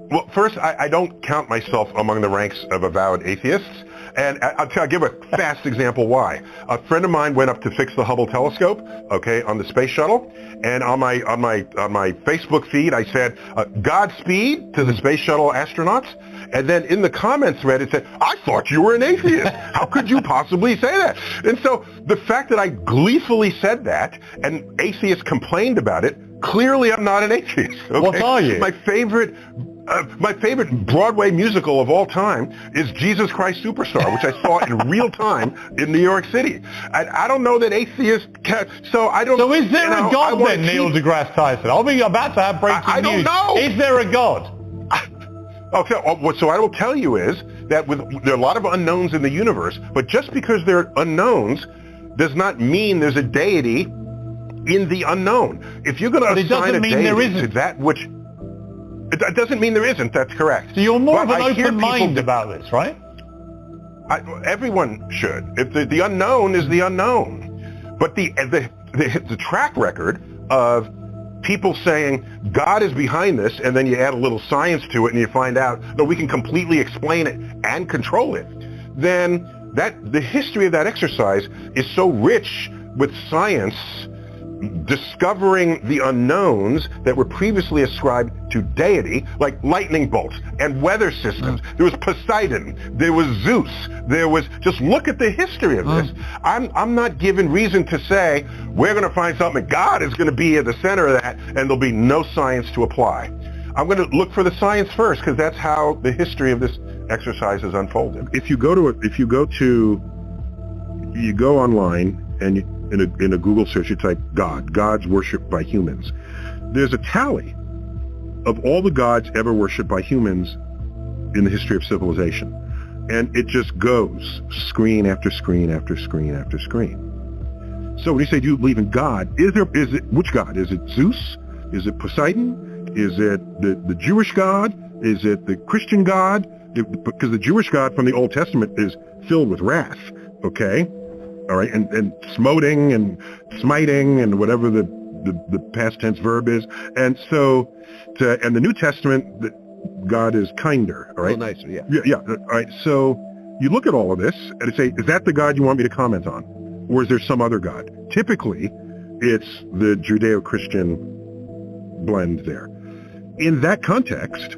Well, first, I don't count myself among the ranks of avowed atheists, and I'll give a fast example why. A friend of mine went up to fix the Hubble telescope, okay, on the space shuttle, and on my Facebook feed, I said, Godspeed to the space shuttle astronauts, and then in the comment thread, it said, I thought you were an atheist. How could you possibly say that? And so the fact that I gleefully said that, and atheists complained about it, clearly I'm not an atheist. Okay? What are you? My favorite Broadway musical of all time is Jesus Christ Superstar, which I saw in real time in New York City. I don't know that atheists can, so I don't... So is there a God then, Neil deGrasse Tyson? I'll be about to have breaking news. I don't know. Is there a God? Okay, what I will tell you is that there are a lot of unknowns in the universe, but just because there are unknowns does not mean there's a deity in the unknown. If you're going to assign a deity to that which... It doesn't mean there isn't, that's correct. So you're more of an open mind about this, right? Everyone should. If the unknown is the unknown. But the track record of people saying God is behind this, and then you add a little science to it and you find out that we can completely explain it and control it, then the history of that exercise is so rich with science discovering the unknowns that were previously ascribed to deity, like lightning bolts and weather systems. There was Poseidon, there was Zeus, just look at the history of this. I'm not given reason to say we're going to find something, God is going to be at the center of that, and there'll be no science to apply. I'm going to look for the science first, because that's how the history of this exercise has unfolded. If you go online and in a Google search, you type gods worshipped by humans. There's a tally of all the gods ever worshipped by humans in the history of civilization. And it just goes screen after screen after screen after screen. So when you say, do you believe in God, which God? Is it Zeus? Is it Poseidon? Is it the Jewish God? Is it the Christian God? Because the Jewish God from the Old Testament is filled with wrath, okay? All right, and smoting and smiting and whatever the past tense verb is, and so and the New Testament, God is kinder. All right, nicer, yeah. Yeah. All right, so you look at all of this and say, is that the God you want me to comment on, or is there some other God? Typically, it's the Judeo-Christian blend there. In that context,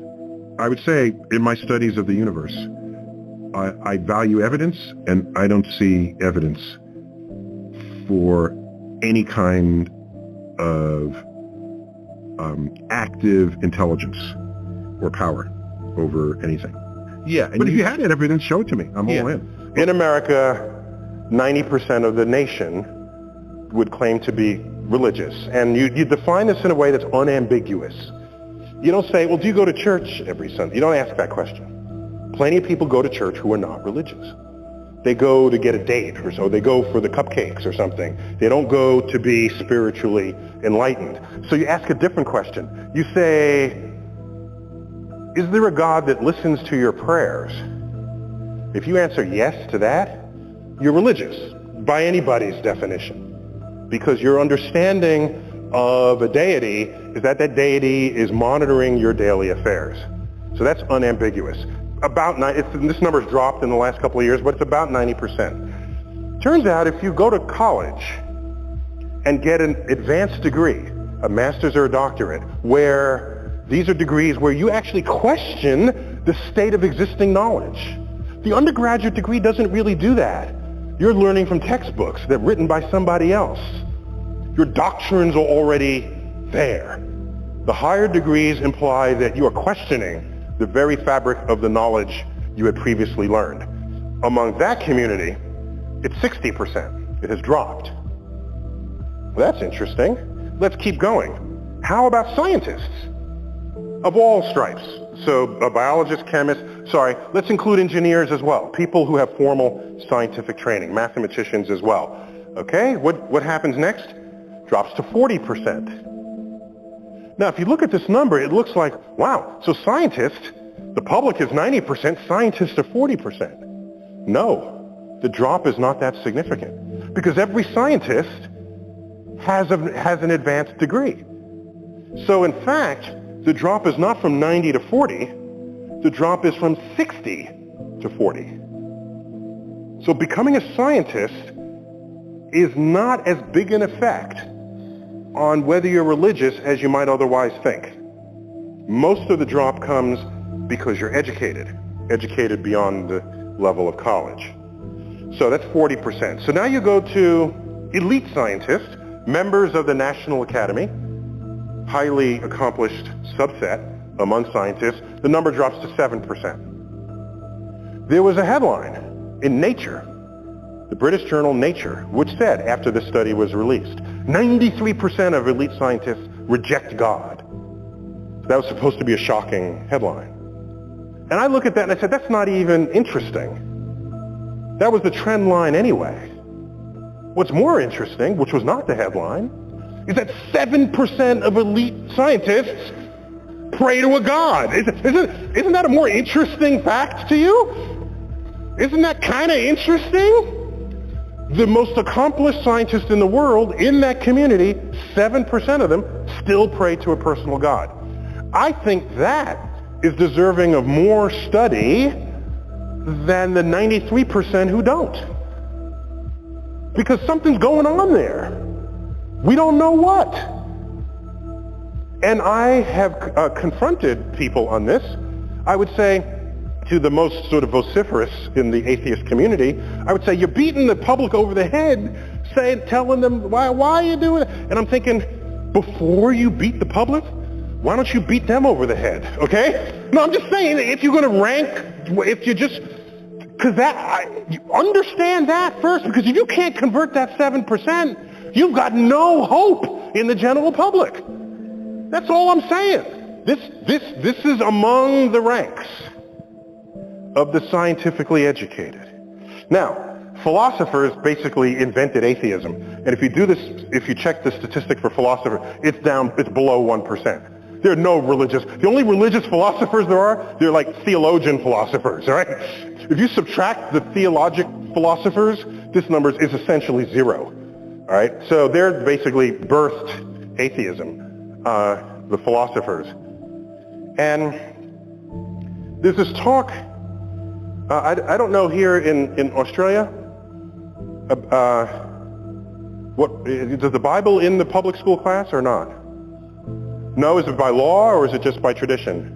I would say in my studies of the universe, I value evidence, and I don't see evidence for any kind of active intelligence or power over anything. Yeah. But if you had that evidence, show it to me. I'm all in. In America, 90% of the nation would claim to be religious. And you define this in a way that's unambiguous. You don't say, well, do you go to church every Sunday? You don't ask that question. Plenty of people go to church who are not religious. They go to get a date or so. They go for the cupcakes or something. They don't go to be spiritually enlightened. So you ask a different question. You say, is there a God that listens to your prayers? If you answer yes to that, you're religious by anybody's definition. Because your understanding of a deity is that that deity is monitoring your daily affairs. So that's unambiguous. This number's dropped in the last couple of years, but it's about 90%. Turns out if you go to college and get an advanced degree, a master's or a doctorate, where these are degrees where you actually question the state of existing knowledge. The undergraduate degree doesn't really do that. You're learning from textbooks that are written by somebody else. Your doctrines are already there. The higher degrees imply that you are questioning the very fabric of the knowledge you had previously learned. Among that community, it's 60%. It has dropped. Well, that's interesting. Let's keep going. How about scientists of all stripes? So biologists, chemists, let's include engineers as well. People who have formal scientific training, mathematicians as well. Okay, what happens next? Drops to 40%. Now, if you look at this number, it looks like, wow, so scientists, the public is 90%, scientists are 40%. No, the drop is not that significant because every scientist has an advanced degree. So in fact, the drop is not from 90 to 40, the drop is from 60 to 40. So becoming a scientist is not as big an effect on whether you're religious as you might otherwise think. Most of the drop comes because you're educated beyond the level of college. So that's 40%. So now you go to elite scientists, members of the National Academy, highly accomplished subset among scientists, the number drops to 7%. There was a headline in Nature, the British journal Nature, which said after this study was released, 93% of elite scientists reject God. That was supposed to be a shocking headline. And I look at that and I said, that's not even interesting. That was the trend line anyway. What's more interesting, which was not the headline, is that 7% of elite scientists pray to a God. Isn't that a more interesting fact to you? Isn't that kind of interesting? The most accomplished scientists in the world, in that community, 7% of them still pray to a personal God. I think that is deserving of more study than the 93% who don't. Because something's going on there. We don't know what. And I have confronted people on this. I would say to the most sort of vociferous in the atheist community, I would say, you're beating the public over the head, telling them, why are you doing it? And I'm thinking, before you beat the public, why don't you beat them over the head, okay? No, I'm just saying, if you're going to rank, if you just, because you understand that first, because if you can't convert that 7%, you've got no hope in the general public. That's all I'm saying. This is among the ranks of the scientifically educated. Now, philosophers basically invented atheism. And if you do this, if you check the statistic for philosophers, it's below 1%. There are no religious, the only religious philosophers there are, they're like theologian philosophers, all right? If you subtract the theologic philosophers, this number is essentially zero, all right? So they're basically birthed atheism, the philosophers. And there's this talk, I don't know here in Australia, does the Bible in the public school class or not? No, is it by law or is it just by tradition?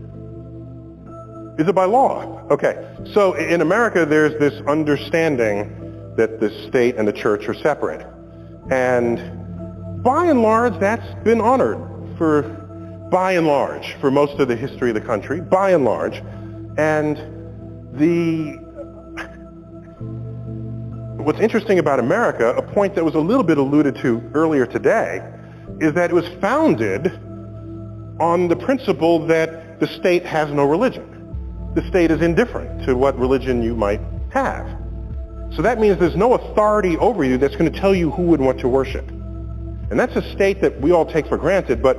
Is it by law? Okay. So in America, there's this understanding that the state and the church are separate. And by and large, that's been honored for most of the history of the country, by and large. And What's interesting about America, a point that was a little bit alluded to earlier today, is that it was founded on the principle that the state has no religion. The state is indifferent to what religion you might have. So that means there's no authority over you that's going to tell you who and what to worship. And that's a state that we all take for granted, but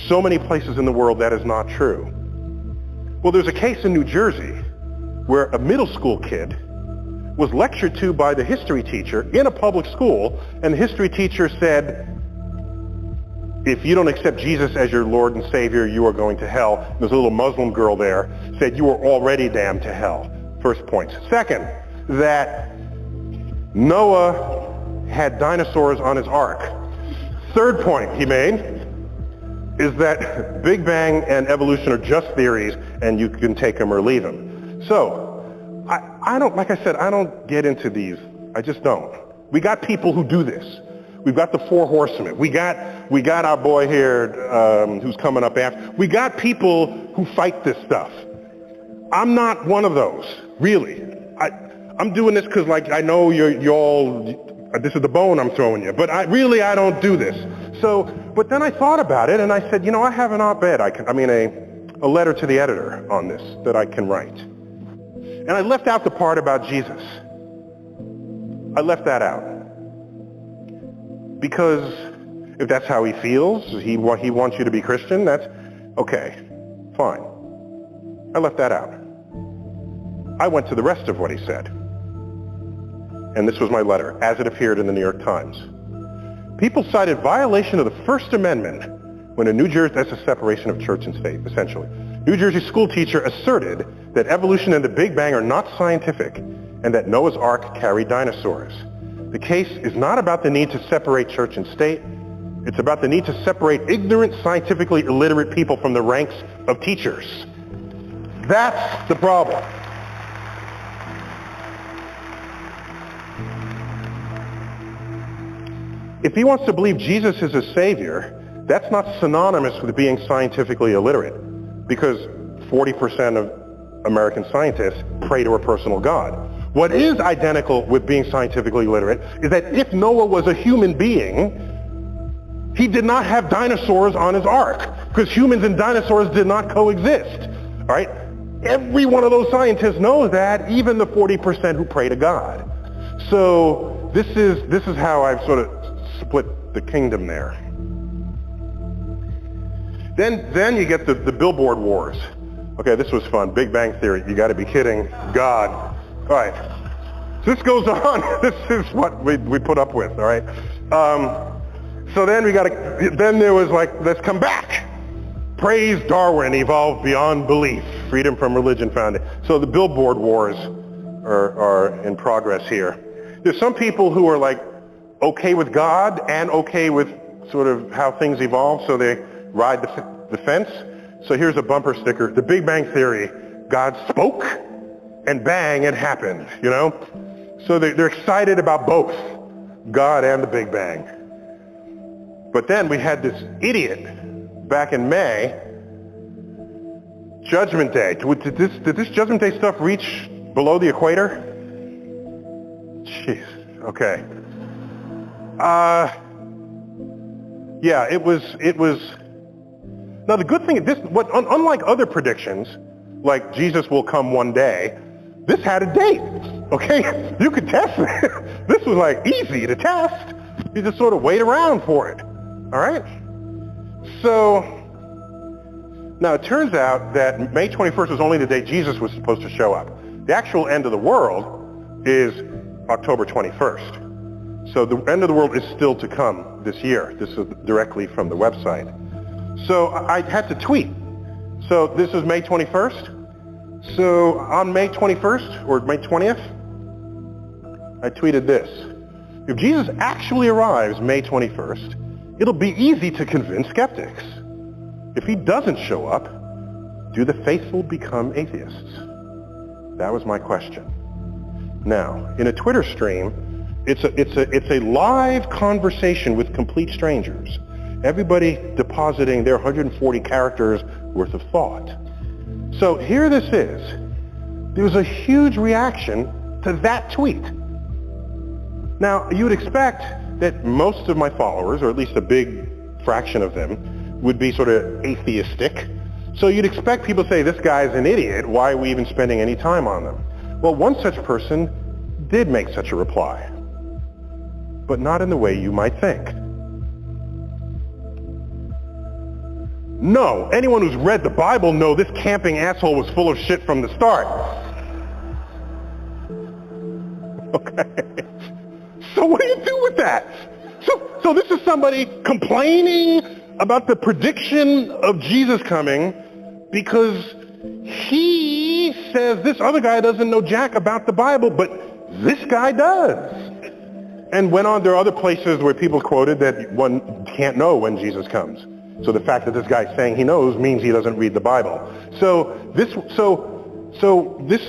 so many places in the world that is not true. Well, there's a case in New Jersey where a middle school kid was lectured to by the history teacher in a public school, and the history teacher said, if you don't accept Jesus as your Lord and Savior, you are going to hell. There's a little Muslim girl there, said you are already damned to hell. First point. Second, that Noah had dinosaurs on his ark. Third point he made is that Big Bang and evolution are just theories, and you can take them or leave them. So, I don't, like I said, I don't get into these. I just don't. We got people who do this. We've got the Four Horsemen. We got our boy here who's coming up after. We got people who fight this stuff. I'm not one of those, really. I'm doing this because, like, I know you're all, this is the bone I'm throwing you, but I don't do this. So, but then I thought about it, and I said, you know, I have an op-ed, a letter to the editor on this that I can write. And I left out the part about Jesus. I left that out. Because if that's how he feels, he wants you to be Christian, that's okay, fine. I left that out. I went to the rest of what he said. And this was my letter, as it appeared in the New York Times. People cited violation of the First Amendment when a New Jersey, that's a separation of church and state, essentially. New Jersey school teacher asserted that evolution and the Big Bang are not scientific and that Noah's Ark carried dinosaurs. The case is not about the need to separate church and state. It's about the need to separate ignorant, scientifically illiterate people from the ranks of teachers. That's the problem. If he wants to believe Jesus is a savior, that's not synonymous with being scientifically illiterate, because 40% of American scientists pray to a personal God. What is identical with being scientifically literate is that if Noah was a human being, he did not have dinosaurs on his ark, because humans and dinosaurs did not coexist. All right? Every one of those scientists knows that, even the 40% who pray to God. So this is how I've sort of split the kingdom there. Then you get the billboard wars. Okay, this was fun. Big Bang Theory. You got to be kidding. God. All right. So this goes on. This is what we put up with. All right. So then then there was like, let's come back. Praise Darwin, evolved beyond belief. Freedom from religion found it. So the billboard wars are in progress here. There's some people who are like okay with God and okay with sort of how things evolve, so they ride the fence. So here's a bumper sticker. The Big Bang Theory. God spoke and bang, it happened, you know? So they're excited about both, God and the Big Bang. But then we had this idiot back in May, Judgment Day. Did this Judgment Day stuff reach below the equator? Jeez, okay. Yeah, it was. Now the good thing is unlike other predictions, like Jesus will come one day, this had a date, okay? You could test it. This was like easy to test. You just sort of wait around for it, all right? So, now it turns out that May 21st was only the day Jesus was supposed to show up. The actual end of the world is October 21st. So the end of the world is still to come this year. This is directly from the website. So I had to tweet. So this is May 21st. So on May 21st, or May 20th, I tweeted this. If Jesus actually arrives May 21st, it'll be easy to convince skeptics. If he doesn't show up, do the faithful become atheists? That was my question. Now, in a Twitter stream, it's a live conversation with complete strangers. Everybody depositing their 140 characters worth of thought. So here this is. there was a huge reaction to that tweet. Now, you would expect that most of my followers, or at least a big fraction of them, would be sort of atheistic. So you'd expect people to say, this guy's an idiot, why are we even spending any time on them? Well, one such person did make such a reply, but not in the way you might think. No, anyone who's read the Bible knows this camping asshole was full of shit from the start. Okay. So what do you do with that? So this is somebody complaining about the prediction of Jesus coming because he says this other guy doesn't know jack about the Bible, but this guy does. And went on, there are other places where people quoted that one can't know when Jesus comes. So the fact that this guy's saying he knows means he doesn't read the Bible. So this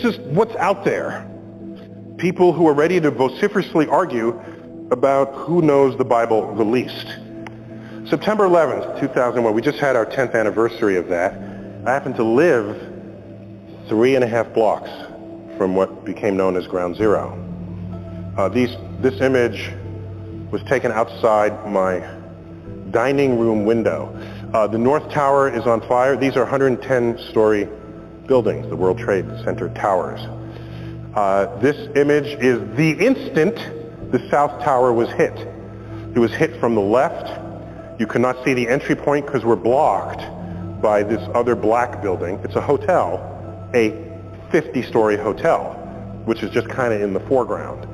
is what's out there. People who are ready to vociferously argue about who knows the Bible the least. September 11th, 2001, we just had our 10th anniversary of that. I happen to live 3.5 blocks from what became known as Ground Zero. This image was taken outside my dining room window. The North Tower is on fire. These are 110-story buildings, the World Trade Center towers. This image is the instant the South Tower was hit. It was hit from the left. You could not see the entry point because we're blocked by this other black building. It's a hotel, a 50-story hotel, which is just kind of in the foreground.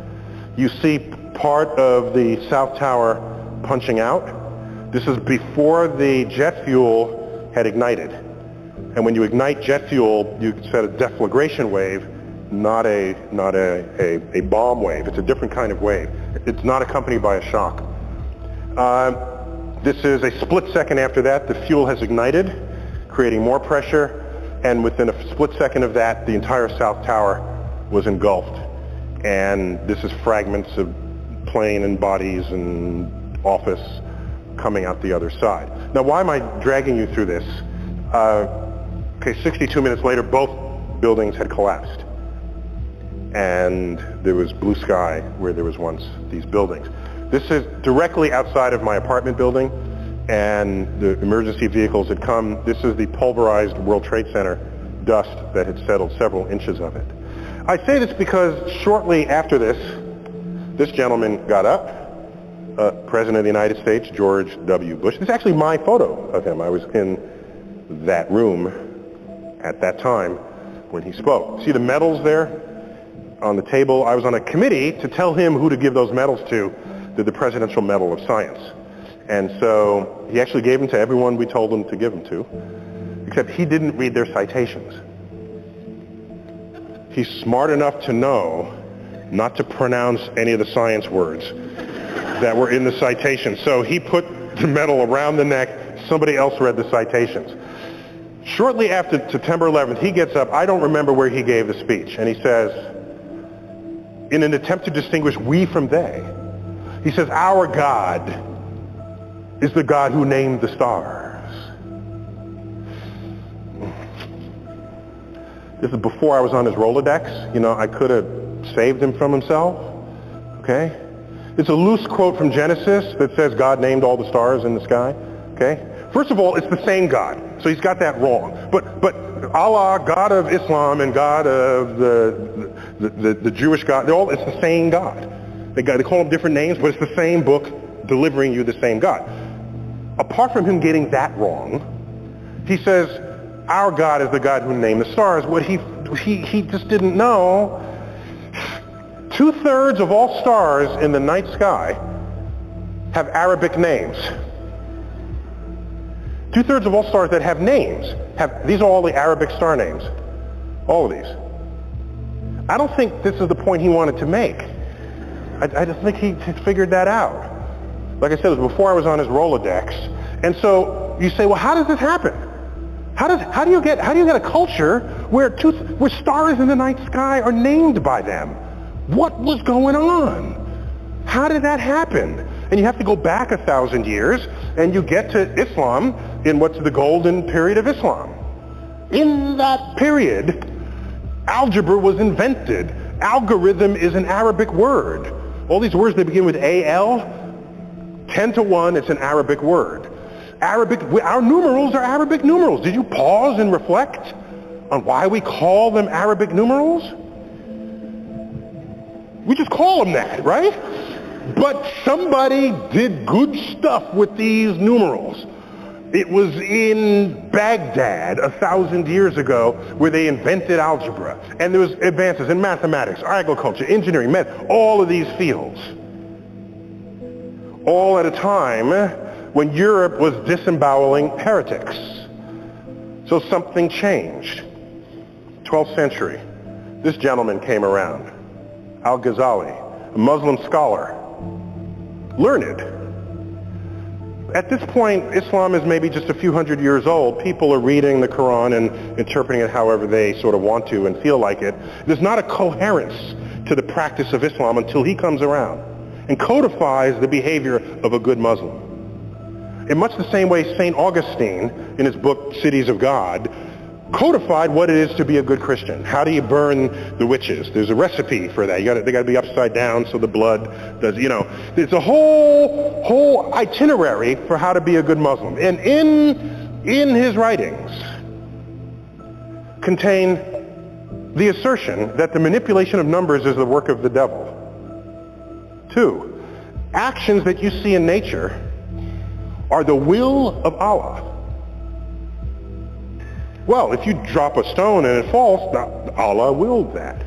You see part of the South Tower punching out. This is before the jet fuel had ignited. And when you ignite jet fuel, you set a deflagration wave, not a bomb wave. It's a different kind of wave. It's not accompanied by a shock. This is a split second after that. The fuel has ignited, creating more pressure. And within a split second of that, the entire South Tower was engulfed. And this is fragments of plane and bodies and office coming out the other side. Now, why am I dragging you through this? 62 minutes later, both buildings had collapsed. And there was blue sky where there was once these buildings. This is directly outside of my apartment building, and the emergency vehicles had come. This is the pulverized World Trade Center dust that had settled several inches of it. I say this because shortly after this gentleman got up, President of the United States, George W. Bush. This is actually my photo of him. I was in that room at that time when he spoke. See the medals there on the table? I was on a committee to tell him who to give those medals to, the Presidential Medal of Science. And so he actually gave them to everyone we told him to give them to, except he didn't read their citations. He's smart enough to know not to pronounce any of the science words that were in the citation. So he put the medal around the neck. Somebody else read the citations. Shortly after September 11th, he gets up. I don't remember where he gave the speech. And he says, in an attempt to distinguish we from they, he says, our God is the God who named the stars. This is before I was on his Rolodex. You know, I could have saved him from himself. Okay? It's a loose quote from Genesis that says God named all the stars in the sky. Okay? First of all, it's the same God. So he's got that wrong. But Allah, God of Islam, and God of the Jewish God, it's the same God. They call them different names, but it's the same book delivering you the same God. Apart from him getting that wrong, he says, our God is the God who named the stars. What he just didn't know, 2/3 of all stars in the night sky have Arabic names. 2/3 of all stars that have names these are all the Arabic star names. All of these. I don't think this is the point he wanted to make. I just think he figured that out. Like I said, it was before I was on his Rolodex. And so you say, well, how does this happen? How do you get a culture where stars in the night sky are named by them? What was going on? How did that happen? And you have to go back 1,000 years, and you get to Islam in what's the golden period of Islam. In that period, Algebra was invented. Algorithm is an Arabic word. All these words, they begin with AL. 10 to 1, it's an Arabic word. Our numerals are Arabic numerals. Did you pause and reflect on why we call them Arabic numerals? We just call them that, right? But somebody did good stuff with these numerals. It was in Baghdad 1,000 years ago where they invented algebra. And there was advances in mathematics, agriculture, engineering, math, all of these fields. All at a time when Europe was disemboweling heretics. So something changed. 12th century, this gentleman came around, Al-Ghazali, a Muslim scholar, learned. At this point, Islam is maybe just a few hundred years old. People are reading the Quran and interpreting it however they sort of want to and feel like it. There's not a coherence to the practice of Islam until he comes around and codifies the behavior of a good Muslim. In much the same way St. Augustine, in his book Cities of God, codified what it is to be a good Christian. How do you burn the witches? There's a recipe for that. They got to be upside down so the blood does, there's a whole itinerary for how to be a good Muslim. And in his writings contain the assertion that the manipulation of numbers is the work of the devil. 2, actions that you see in nature are the will of Allah. Well, if you drop a stone and it falls, Allah willed that.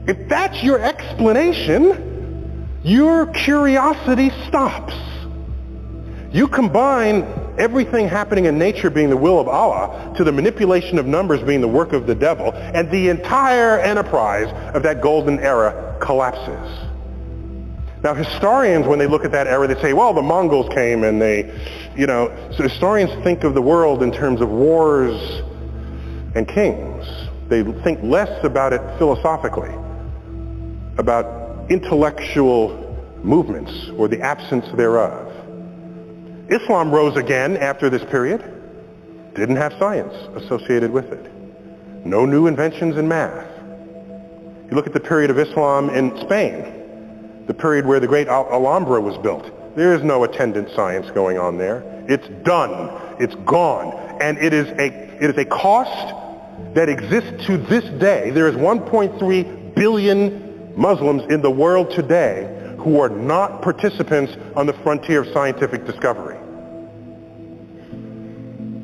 If that's your explanation, your curiosity stops. You combine everything happening in nature being the will of Allah to the manipulation of numbers being the work of the devil, and the entire enterprise of that golden era collapses. Now, historians, when they look at that era, they say, well, the Mongols came and they, so historians think of the world in terms of wars and kings. They think less about it philosophically, about intellectual movements or the absence thereof. Islam rose again after this period, didn't have science associated with it. No new inventions in math. You look at the period of Islam in Spain, the period where the great Alhambra was built. There is no attendant science going on there. It's done. It's gone. And it is a cost that exists to this day. There is 1.3 billion Muslims in the world today who are not participants on the frontier of scientific discovery.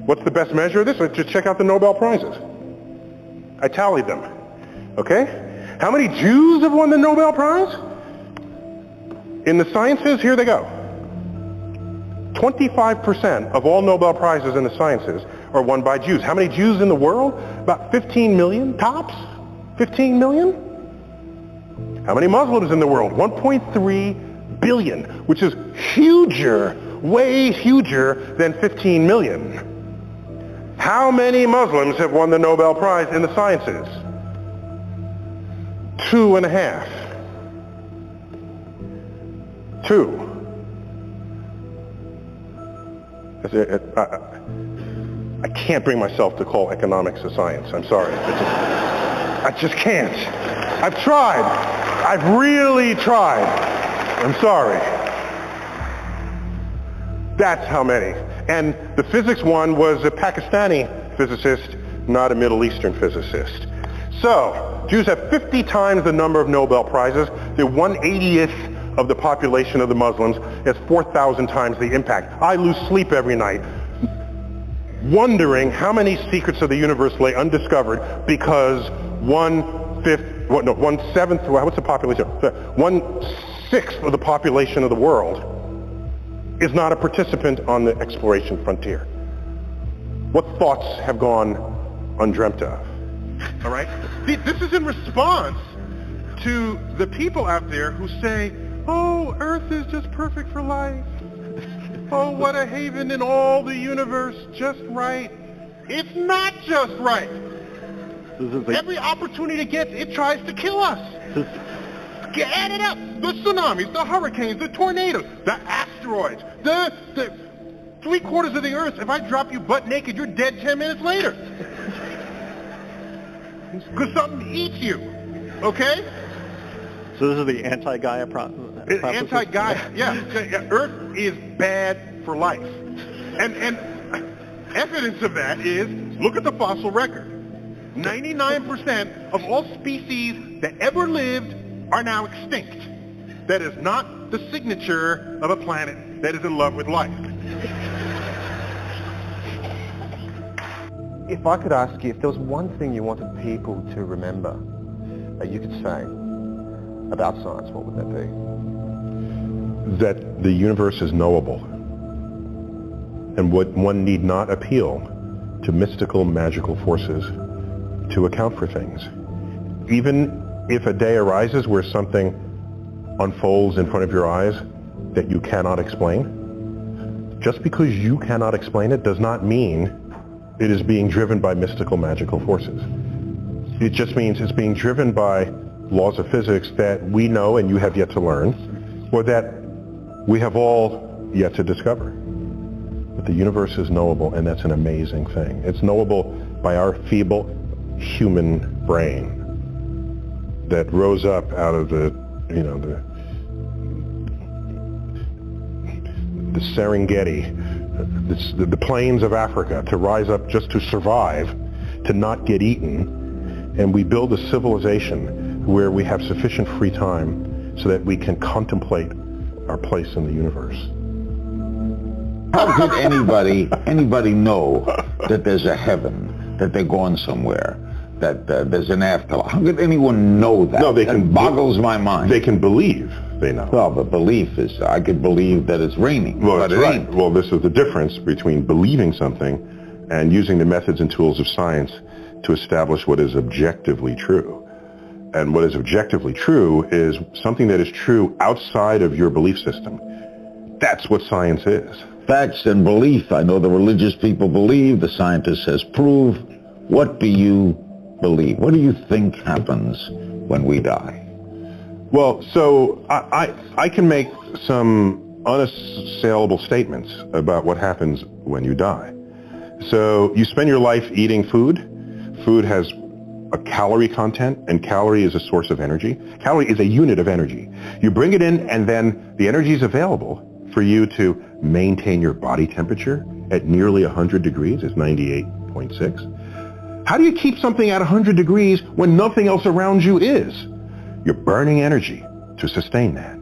What's the best measure of this? Let's just check out the Nobel Prizes. I tallied them. Okay? How many Jews have won the Nobel Prize? In the sciences, here they go. 25% of all Nobel Prizes in the sciences are won by Jews. How many Jews in the world? About 15 million, tops? 15 million? How many Muslims in the world? 1.3 billion, which is huger, way huger than 15 million. How many Muslims have won the Nobel Prize in the sciences? 2.5. 2. I can't bring myself to call economics a science. I'm sorry. I just can't. I've tried. I've really tried. I'm sorry. That's how many. And the physics one was a Pakistani physicist, not a Middle Eastern physicist. So, Jews have 50 times the number of Nobel Prizes. They're 1/80th of the population of the Muslims. It's 4,000 times the impact. I lose sleep every night wondering how many secrets of the universe lay undiscovered because 1/6th of the population of the world is not a participant on the exploration frontier. What thoughts have gone undreamt of? All right? This is in response to the people out there who say, oh, Earth is just perfect for life. Oh, what a haven in all the universe, just right. It's not just right. Every opportunity it gets, it tries to kill us. Add it up. The tsunamis, the hurricanes, the tornadoes, the asteroids, the 3/4 of the Earth. If I drop you butt naked, you're dead 10 minutes later. because something eats you, okay? So this is the anti-Gaia process? Anti-Gaia, yeah. Earth is bad for life. And evidence of that is, look at the fossil record. 99% of all species that ever lived are now extinct. That is not the signature of a planet that is in love with life. If I could ask you, if there was one thing you wanted people to remember that you could say about science, what would that be? That the universe is knowable, and one need not appeal to mystical, magical forces to account for things. Even if a day arises where something unfolds in front of your eyes that you cannot explain, just because you cannot explain it does not mean it is being driven by mystical, magical forces. It just means it's being driven by laws of physics that we know and you have yet to learn, or that we have all yet to discover. But the universe is knowable, and that's an amazing thing. It's knowable by our feeble human brain that rose up out of the Serengeti, the plains of Africa, to rise up just to survive, to not get eaten. And we build a civilization where we have sufficient free time so that we can contemplate our place in the universe. How could anybody know that there's a heaven, that they're going somewhere, that there's an afterlife? How could anyone know that? No, that boggles my mind. They can believe they know. Well, but belief is, I could believe that it's raining, well, but that's it right. ain't. Well, this is the difference between believing something and using the methods and tools of science to establish what is objectively true. And what is objectively true is something that is true outside of your belief system. That's what science is. Facts and belief. I know the religious people believe, the scientist says prove. What do you believe? What do you think happens when we die? Well, so I can make some unassailable statements about what happens when you die. So you spend your life eating food. Food has a calorie content, and calorie is a source of energy. Calorie is a unit of energy. You bring it in, and then the energy is available for you to maintain your body temperature at nearly 100 degrees. It's 98.6. How do you keep something at 100 degrees when nothing else around you is? You're burning energy to sustain that.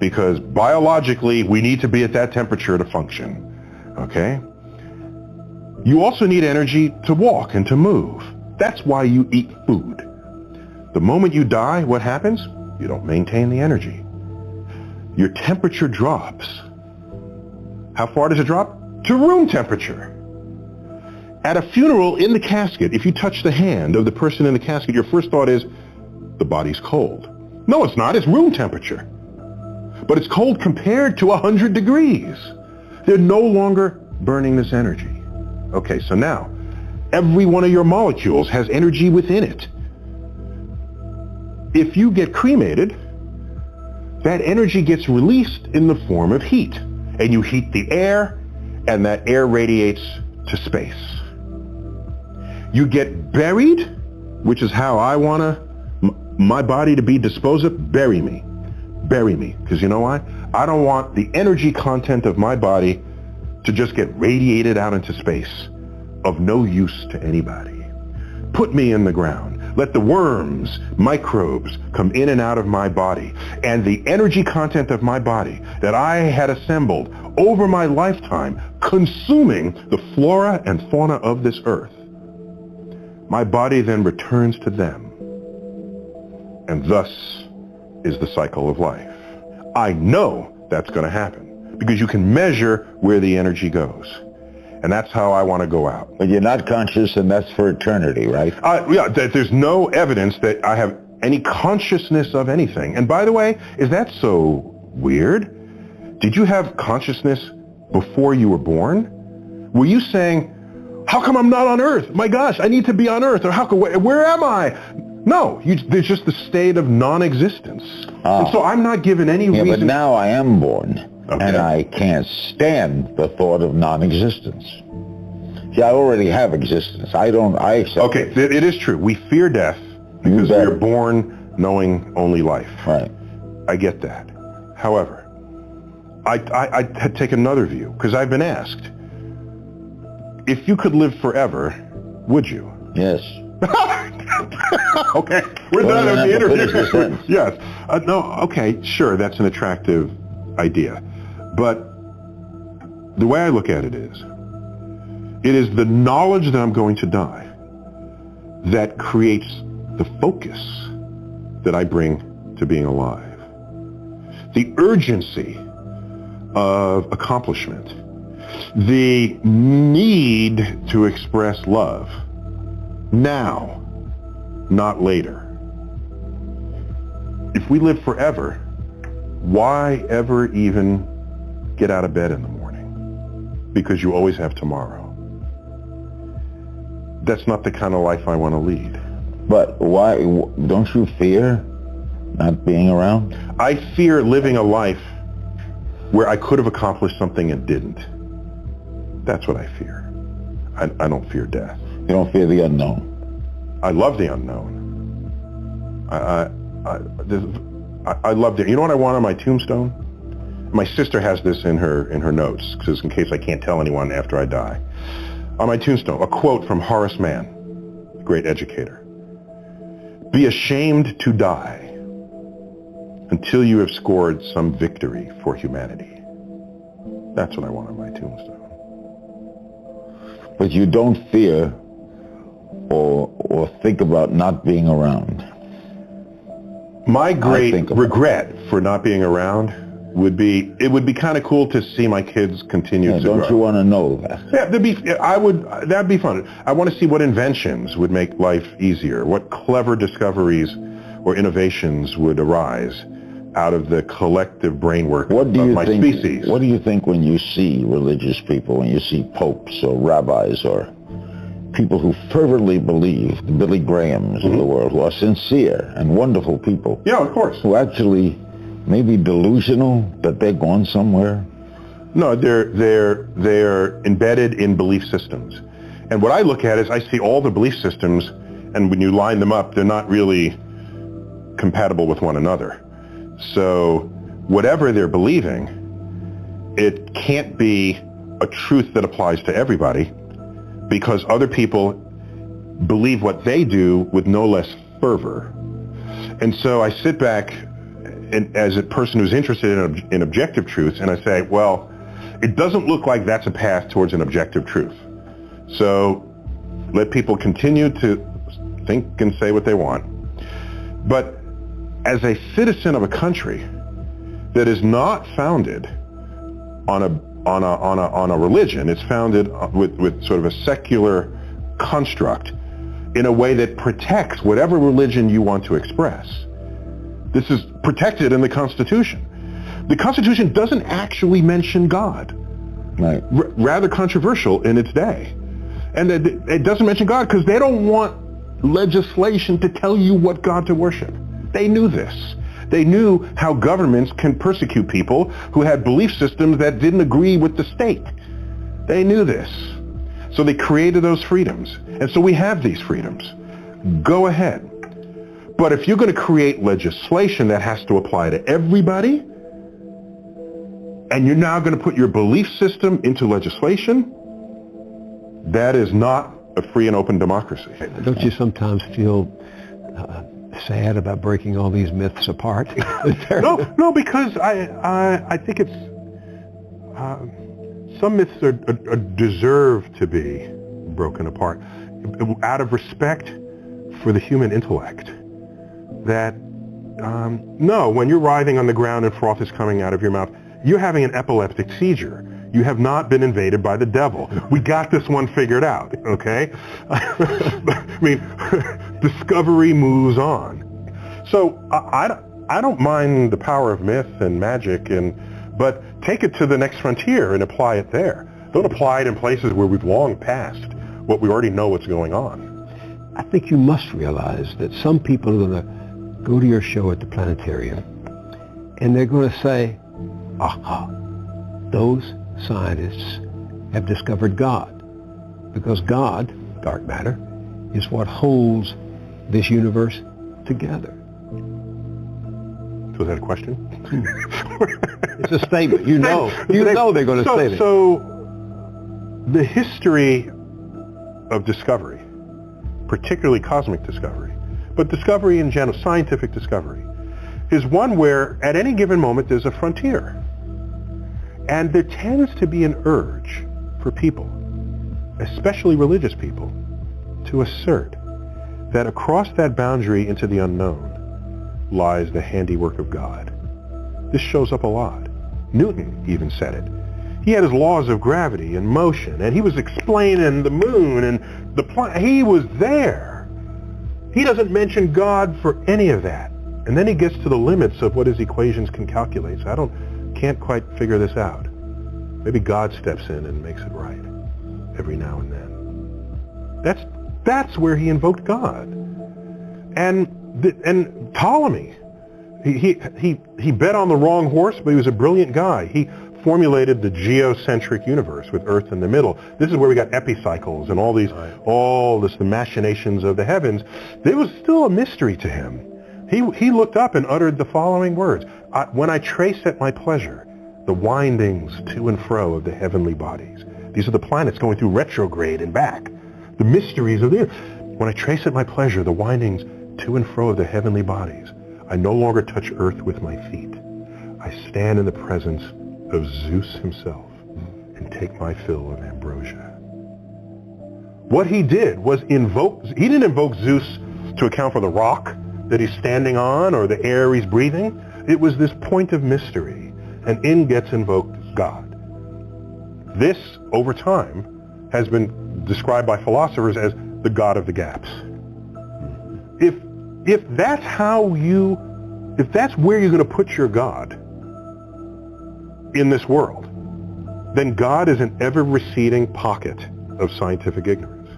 Because biologically, we need to be at that temperature to function. Okay? You also need energy to walk and to move. That's why you eat food. The moment you die, what happens? You don't maintain the energy. Your temperature drops. How far does it drop? To room temperature. At a funeral, in the casket, if you touch the hand of the person in the casket, your first thought is, the body's cold. No, it's not. It's room temperature. But it's cold compared to 100 degrees. They're no longer burning this energy. Okay, so now, every one of your molecules has energy within it. If you get cremated, that energy gets released in the form of heat. And you heat the air, and that air radiates to space. You get buried, which is how I want my body to be disposed of. Bury me. Bury me. Because you know why? I don't want the energy content of my body to just get radiated out into space, of no use to anybody. Put me in the ground. Let the worms, microbes, come in and out of my body. And the energy content of my body that I had assembled over my lifetime, consuming the flora and fauna of this earth, my body then returns to them. And thus is the cycle of life. I know that's going to happen because you can measure where the energy goes. And that's how I want to go out. But you're not conscious, and that's for eternity, right? Yeah, there's no evidence that I have any consciousness of anything. And by the way, is that so weird? Did you have consciousness before you were born? Were you saying, how come I'm not on Earth? My gosh, I need to be on Earth. Or how come, where am I? No, there's just the state of non-existence. And so I'm not given any reason. But now I am born. Okay. And I can't stand the thought of non-existence. See, I already have existence. I accept Okay, it is true. We fear death because we are born knowing only life. Right. I get that. However, I take another view, because I've been asked, if you could live forever, would you? Yes. Okay, we're done with the interview. Yes. No, okay, sure, that's an attractive idea. But the way I look at it is the knowledge that I'm going to die that creates the focus that I bring to being alive. The urgency of accomplishment. The need to express love. Now, not later. If we live forever, why ever even get out of bed in the morning? Because you always have tomorrow. That's not the kind of life I want to lead. But why, don't you fear not being around? I fear living a life where I could have accomplished something and didn't. That's what I fear. I don't fear death. You don't fear the unknown? I love the unknown. I love it. You know what I want on my tombstone? My sister has this in her notes, because in case I can't tell anyone after I die. On my tombstone, a quote from Horace Mann, a great educator. Be ashamed to die until you have scored some victory for humanity. That's what I want on my tombstone. But you don't fear or think about not being around? My great regret for not being around would be, it would be kind of cool to see my kids continue to grow. Don't you want to know that? Yeah, that'd be fun. I want to see what inventions would make life easier, what clever discoveries or innovations would arise out of the collective brain work of my species. What do you think when you see religious people, when you see popes or rabbis or people who fervently believe, the Billy Grahams of the world, who are sincere and wonderful people? Yeah, of course. Who actually may be delusional that they're going somewhere? No, they're embedded in belief systems. And what I look at is I see all the belief systems, and when you line them up, they're not really compatible with one another. So whatever they're believing, it can't be a truth that applies to everybody, because other people believe what they do with no less fervor. And so I sit back and, as a person who's interested in objective truths, and I say, well, it doesn't look like that's a path towards an objective truth. So let people continue to think and say what they want. But as a citizen of a country that is not founded on a religion, it's founded with sort of a secular construct in a way that protects whatever religion you want to express. This is protected in the Constitution. The Constitution doesn't actually mention God. Right. Rather controversial in its day. And it doesn't mention God because they don't want legislation to tell you what God to worship. They knew this. They knew how governments can persecute people who had belief systems that didn't agree with the state. They knew this. So they created those freedoms. And so we have these freedoms. Go ahead. But if you're going to create legislation that has to apply to everybody, and you're now going to put your belief system into legislation, that is not a free and open democracy. Don't you sometimes feel sad about breaking all these myths apart? No, because I think it's some myths deserve to be broken apart out of respect for the human intellect. That no, when you're writhing on the ground and froth is coming out of your mouth, you're having an epileptic seizure. You have not been invaded by the devil. We got this one figured out, okay? I mean, discovery moves on. So I don't mind the power of myth and magic, but take it to the next frontier and apply it there. Don't apply it in places where we've long passed what we already know what's going on. I think you must realize that some people are going to go to your show at the planetarium and they're going to say, aha, those scientists have discovered God. Because God, dark matter, is what holds this universe together. So is that a question? It's a statement. You know they're going to say that. So the history of discovery, particularly cosmic discovery, but discovery in general, scientific discovery, is one where at any given moment there's a frontier. And there tends to be an urge for people, especially religious people, to assert that across that boundary into the unknown lies the handiwork of God. This shows up a lot. Newton even said it. He had his laws of gravity and motion, and he was explaining the moon and the planet. He was there. He doesn't mention God for any of that. And then he gets to the limits of what his equations can calculate. So I can't quite figure this out. Maybe God steps in and makes it right every now and then. That's where he invoked God. And Ptolemy, he bet on the wrong horse, but he was a brilliant guy. He formulated the geocentric universe with Earth in the middle. This is where we got epicycles and all the machinations of the heavens. There was still a mystery to him. He looked up and uttered the following words: when I trace at my pleasure the windings to and fro of the heavenly bodies. These are the planets going through retrograde and back. The mysteries of the earth. When I trace at my pleasure the windings to and fro of the heavenly bodies, I no longer touch earth with my feet. I stand in the presence of Zeus himself and take my fill of ambrosia. What he did was he didn't invoke Zeus to account for the rock that he's standing on or the air he's breathing. It was this point of mystery, and in gets invoked God. This, over time, has been described by philosophers as the God of the gaps. If that's where you're going to put your God in this world, then God is an ever-receding pocket of scientific ignorance.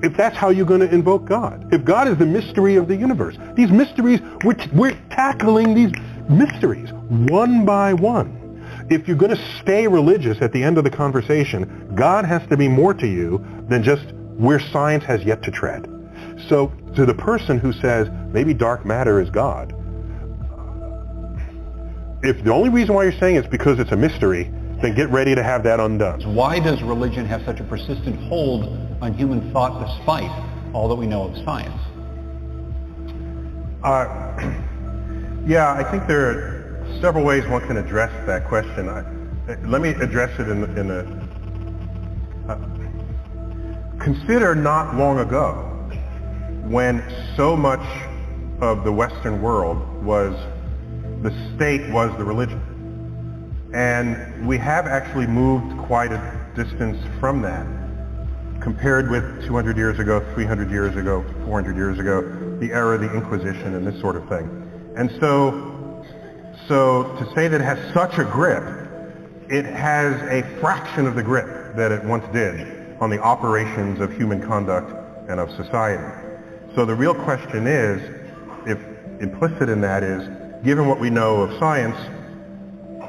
If that's how you're going to invoke God, if God is the mystery of the universe, these mysteries, we're tackling these mysteries one by one. If you're going to stay religious at the end of the conversation, God has to be more to you than just where science has yet to tread. So to the person who says maybe dark matter is God, if the only reason why you're saying it's because it's a mystery, then get ready to have that undone. Why does religion have such a persistent hold on human thought despite all that we know of science? Yeah, I think there are several ways one can address that question. Let me address it in a consider not long ago when so much of the Western world was the state was the religion. And we have actually moved quite a distance from that compared with 200 years ago, 300 years ago, 400 years ago, the era of the Inquisition and this sort of thing. And so to say that it has such a grip, it has a fraction of the grip that it once did on the operations of human conduct and of society. So the real question is, if implicit in that is, given what we know of science,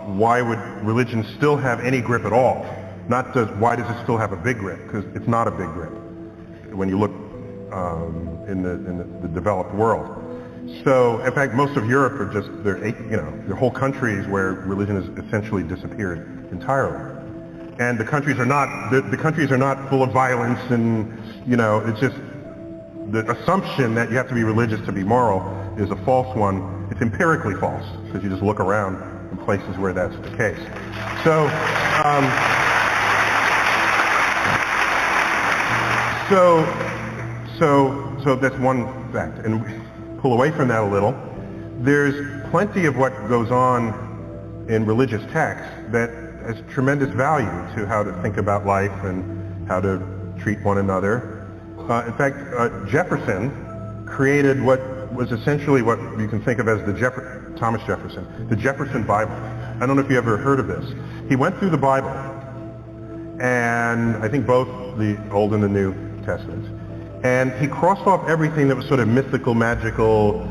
why would religion still have any grip at all? Not just why does it still have a big grip? Because it's not a big grip when you look in the developed world. So, in fact, most of Europe are just, they're whole countries where religion has essentially disappeared entirely. And the countries are not full of violence and, it's just the assumption that you have to be religious to be moral is a false one. It's empirically false because you just look around in places where that's the case. So, so that's one fact. And pull away from that a little. There's plenty of what goes on in religious texts that has tremendous value to how to think about life and how to treat one another. In fact, Jefferson created what was essentially what you can think of as Thomas Jefferson, the Jefferson Bible. I don't know if you ever heard of this. He went through the Bible, and I think both the Old and the New Testaments, and he crossed off everything that was sort of mythical, magical,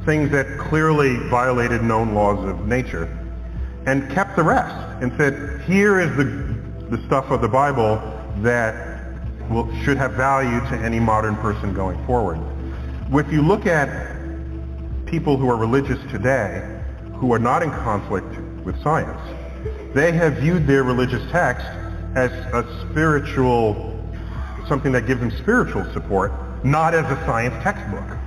things that clearly violated known laws of nature, and kept the rest, and said, here is the stuff of the Bible that should have value to any modern person going forward. If you look at people who are religious today, who are not in conflict with science, they have viewed their religious text as a spiritual, something that gives them spiritual support, not as a science textbook.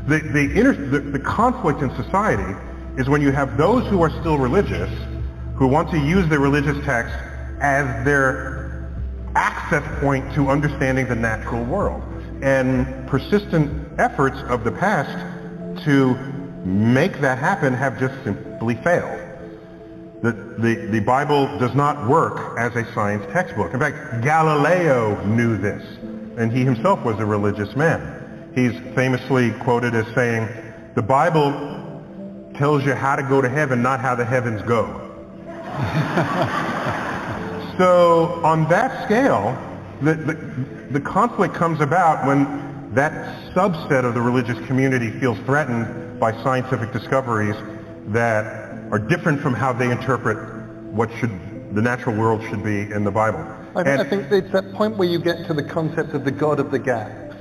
The conflict in society is when you have those who are still religious, who want to use their religious text as their access point to understanding the natural world. And persistent efforts of the past to make that happen have just simply failed. The Bible does not work as a science textbook. In fact, Galileo knew this, and he himself was a religious man. He's famously quoted as saying, "The Bible tells you how to go to heaven, not how the heavens go." So on that scale, the conflict comes about when that subset of the religious community feels threatened by scientific discoveries that are different from how they interpret what the natural world should be in the Bible. I think it's that point where you get to the concept of the God of the gaps.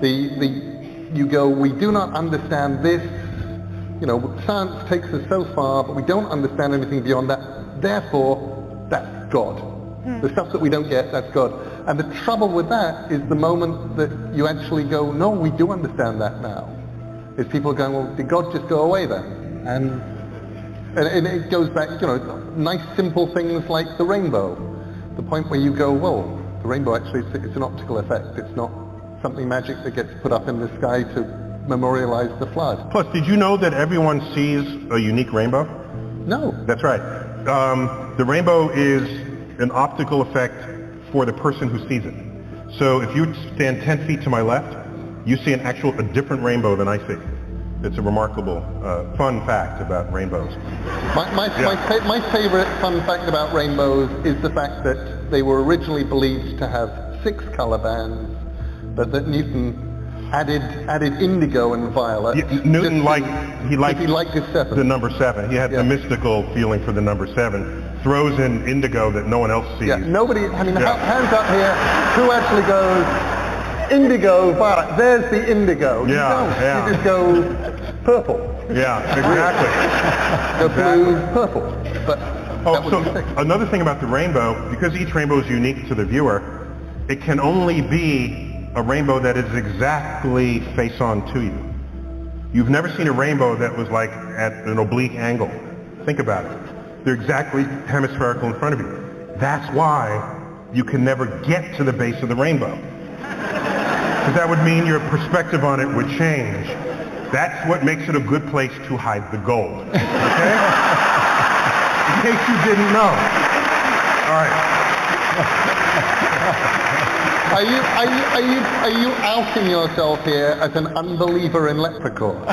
You go, we do not understand this, science takes us so far, but we don't understand anything beyond that, therefore, that's God. The stuff that we don't get, that's God. And the trouble with that is the moment that you actually go, no, we do understand that now, is people are going, well, did God just go away then? And it goes back, nice simple things like the rainbow. The point where you go, well, the rainbow actually, it's an optical effect. It's not something magic that gets put up in the sky to memorialize the flood. Plus, did you know that everyone sees a unique rainbow? No. That's right. The rainbow is an optical effect for the person who sees it. So if you stand 10 feet to my left, you see a different rainbow than I see. It's a remarkable, fun fact about rainbows. My favorite fun fact about rainbows is the fact that they were originally believed to have 6 color bands, but that Newton added indigo and violet. Newton liked the number 7. He had the mystical feeling for the number 7. Throws in indigo that no one else sees. Yeah, nobody, hands up here, who actually goes, indigo, violet, there's the indigo. You just go purple. Yeah, exactly. The blue, purple. But another thing about the rainbow, because each rainbow is unique to the viewer, it can only be a rainbow that is exactly face on to you. You've never seen a rainbow that was like at an oblique angle. Think about it. They're exactly hemispherical in front of you. That's why you can never get to the base of the rainbow. Because that would mean your perspective on it would change. That's what makes it a good place to hide the gold. Okay? In case you didn't know. All right. Are you outing yourself here as an unbeliever in leprechauns?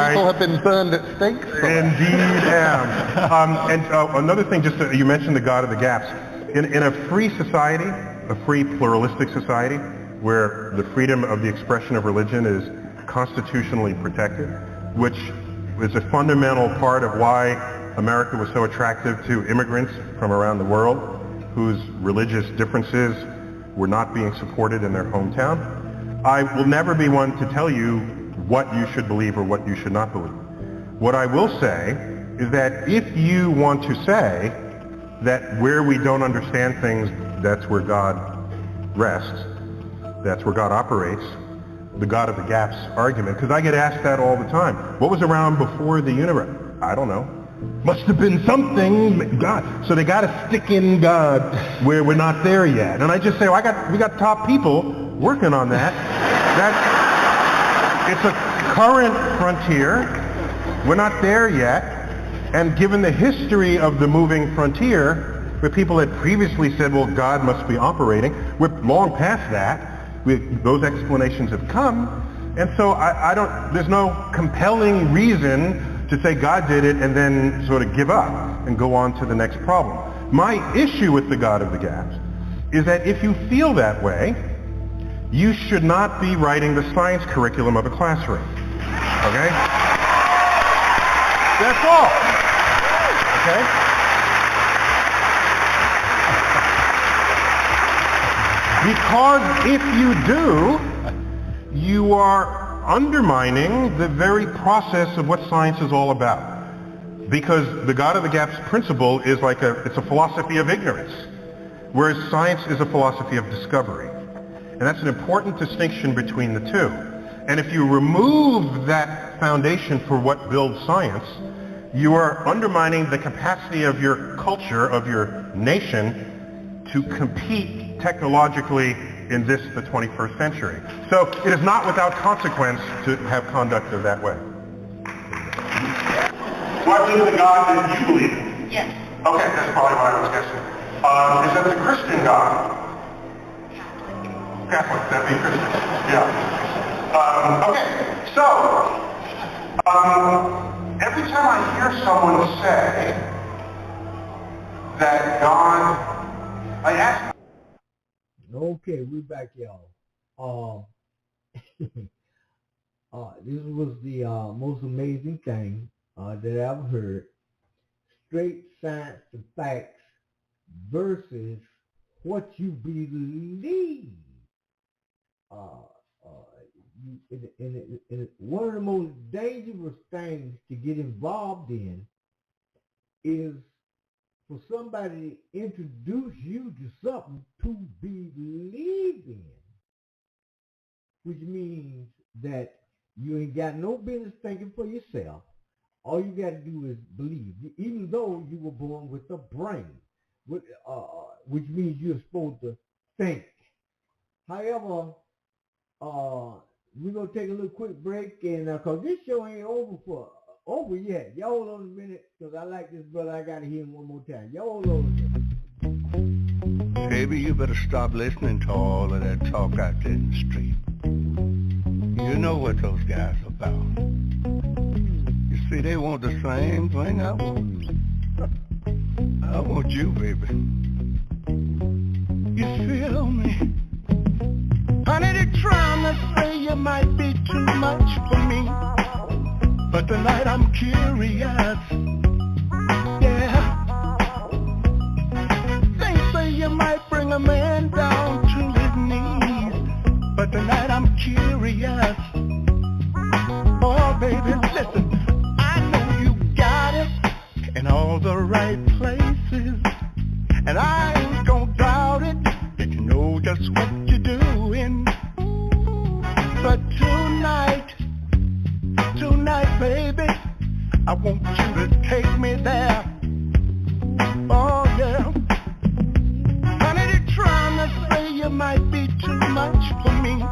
People have been burned at stakes for that. Indeed am. Another thing, you mentioned the God of the gaps. In a free society, a free pluralistic society, where the freedom of the expression of religion is constitutionally protected, which is a fundamental part of why America was so attractive to immigrants from around the world, whose religious differences were not being supported in their hometown. I will never be one to tell you what you should believe or what you should not believe. What I will say is that if you want to say that where we don't understand things, that's where God rests, that's where God operates, the God of the gaps argument, because I get asked that all the time. What was around before the universe? I don't know. Must have been something, God. So they got to stick in God where we're not there yet. And I just say, we got top people working on that. It's a current frontier. We're not there yet. And given the history of the moving frontier, where people had previously said, well, God must be operating, we're long past that. Those explanations have come. And so there's no compelling reason to say God did it and then sort of give up and go on to the next problem. My issue with the God of the gaps is that if you feel that way, you should not be writing the science curriculum of a classroom. Okay? That's all. Okay? Because if you do, you are undermining the very process of what science is all about. Because the God of the Gaps principle is like it's a philosophy of ignorance, whereas science is a philosophy of discovery. And that's an important distinction between the two. And if you remove that foundation for what builds science, you are undermining the capacity of your culture, of your nation, to compete technologically in this, the 21st century. So it is not without consequence to have conduct of that way. Do I believe in the God that you believe in? Yes. Okay, that's probably what I was guessing. Is that the Christian God? Catholic, that'd be Christian. Yeah. Okay, so, every time I hear someone say that God, I ask. Okay, we're back, y'all. This was the most amazing thing that I've heard. Straight science and facts versus what you believe. One of the most dangerous things to get involved in is for somebody to introduce you to something to believe in, which means that you ain't got no business thinking for yourself. All you got to do is believe, even though you were born with a brain, which means you're supposed to think. However, we're going to take a little quick break, and because this show ain't over yet. Y'all hold on a minute, because I like this brother. I got to hear him one more time. Y'all hold on a minute. Baby, you better stop listening to all of that talk out there in the street. You know what those guys are about. You see, they want the same thing I want. I want you, baby. You feel me? Honey, they're trying to say you might be too much for me. But tonight I'm curious. Yeah. They say you might bring a man down to his knees. But tonight I'm curious. Oh, baby, listen. I know you got it in all the right places. And I ain't gonna doubt it. You know just what you're doing. But tonight, baby, I want you to take me there. Oh, yeah. Honey, they're trying to say you might be too much for me.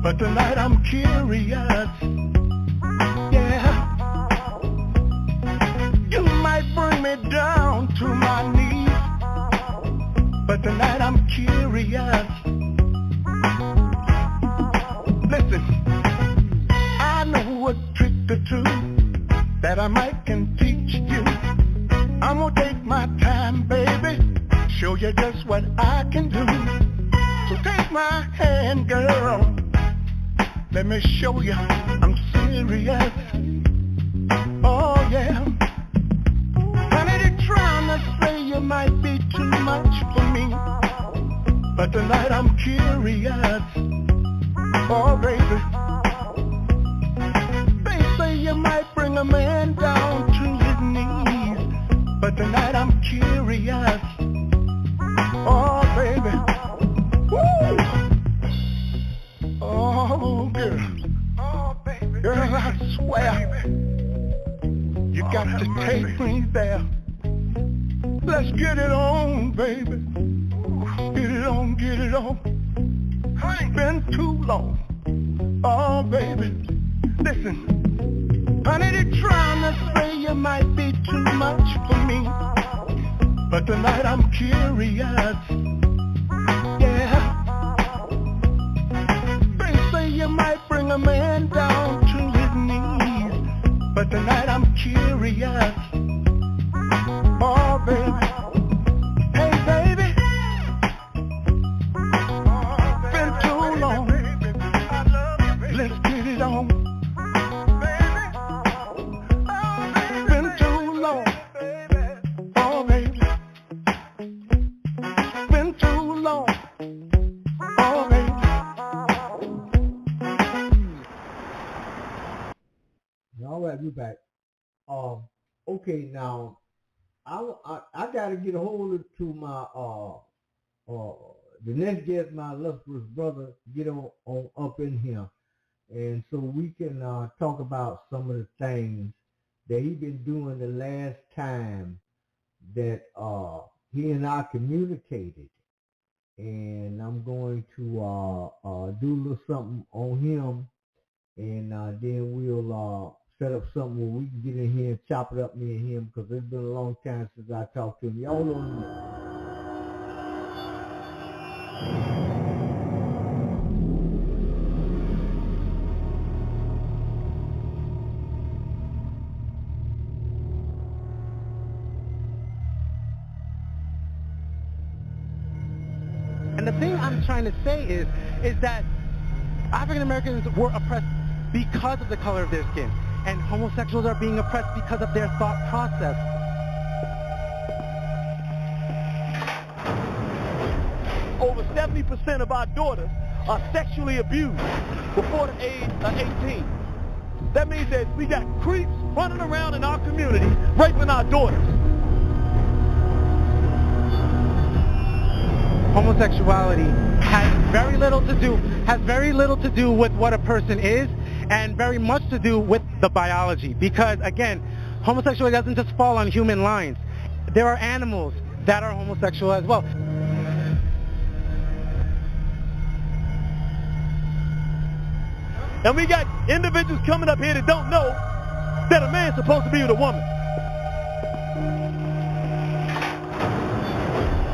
But tonight I'm curious. Yeah. You might bring me down to my knees. But tonight I'm curious. Listen, I know a trick or two that I might can teach you. I'm gonna take my time, baby, show you just what I can do. So take my hand, girl, let me show you I'm serious. Oh yeah. Honey, they're trying to say you might be too much for me. But tonight I'm curious. Oh, baby. They say you might bring a man down to his knees. But tonight I'm curious. Oh, baby. Woo! Oh, girl. Oh, baby. Girl, I swear. You got to take me there. Let's get it on, baby. Get it on, get it on. It's been too long. Oh, baby. Listen. Honey, they're trying to say you might be too much for me. But tonight I'm curious. Yeah. They say you might bring a man down to his knees. But tonight I'm curious. Oh, baby. Hey, baby. Been too long. Let's get it on. Been too long. Oh, baby. Been too long. All right, we're back. Okay, now I got to get a hold of to my the next guest, my illustrious brother, get on up in here, and so we can talk about some of the things that he been doing the last time that he and I communicated, and I'm going to do a little something on him, and then we'll set up something where we can get in here and chop it up, me and him, because it's been a long time since I talked to him. Y'all know him. And the thing I'm trying to say is that African Americans were oppressed because of the color of their skin, and homosexuals are being oppressed because of their thought process. Over 70% of our daughters are sexually abused before the age of 18. That means that we got creeps running around in our community raping our daughters. Homosexuality has very little to do with what a person is, and very much to do with the biology. Because again, homosexuality doesn't just fall on human lines. There are animals that are homosexual as well. And we got individuals coming up here that don't know that a man's supposed to be with a woman.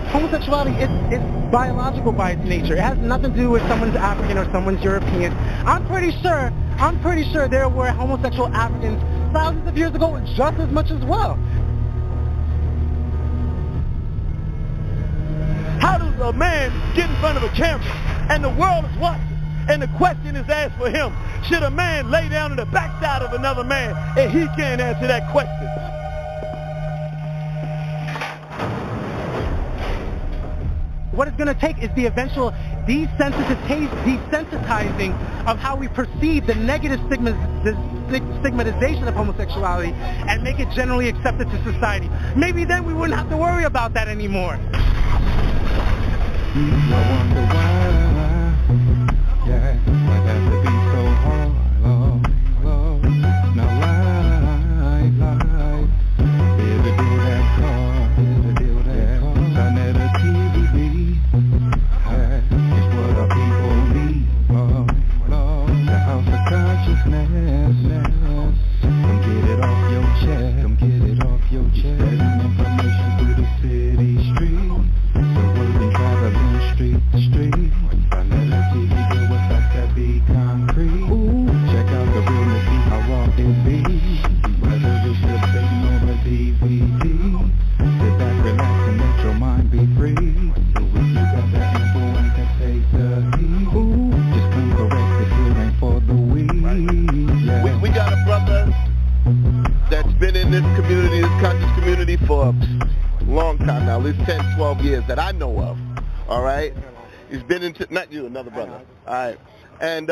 Homosexuality is biological by its nature. It has nothing to do with someone's African or someone's European. I'm pretty sure there were homosexual Africans thousands of years ago just as much as well. How does a man get in front of a camera and the world is watching, and the question is asked for him? Should a man lay down in the backside of another man, and he can't answer that question? What it's going to take is the eventual desensitizing of how we perceive the negative stigmatization of homosexuality and make it generally accepted to society. Maybe then we wouldn't have to worry about that anymore. For a long time now, at least 10, 12 years that I know of, all right? He's been into, not you, another brother, all right? And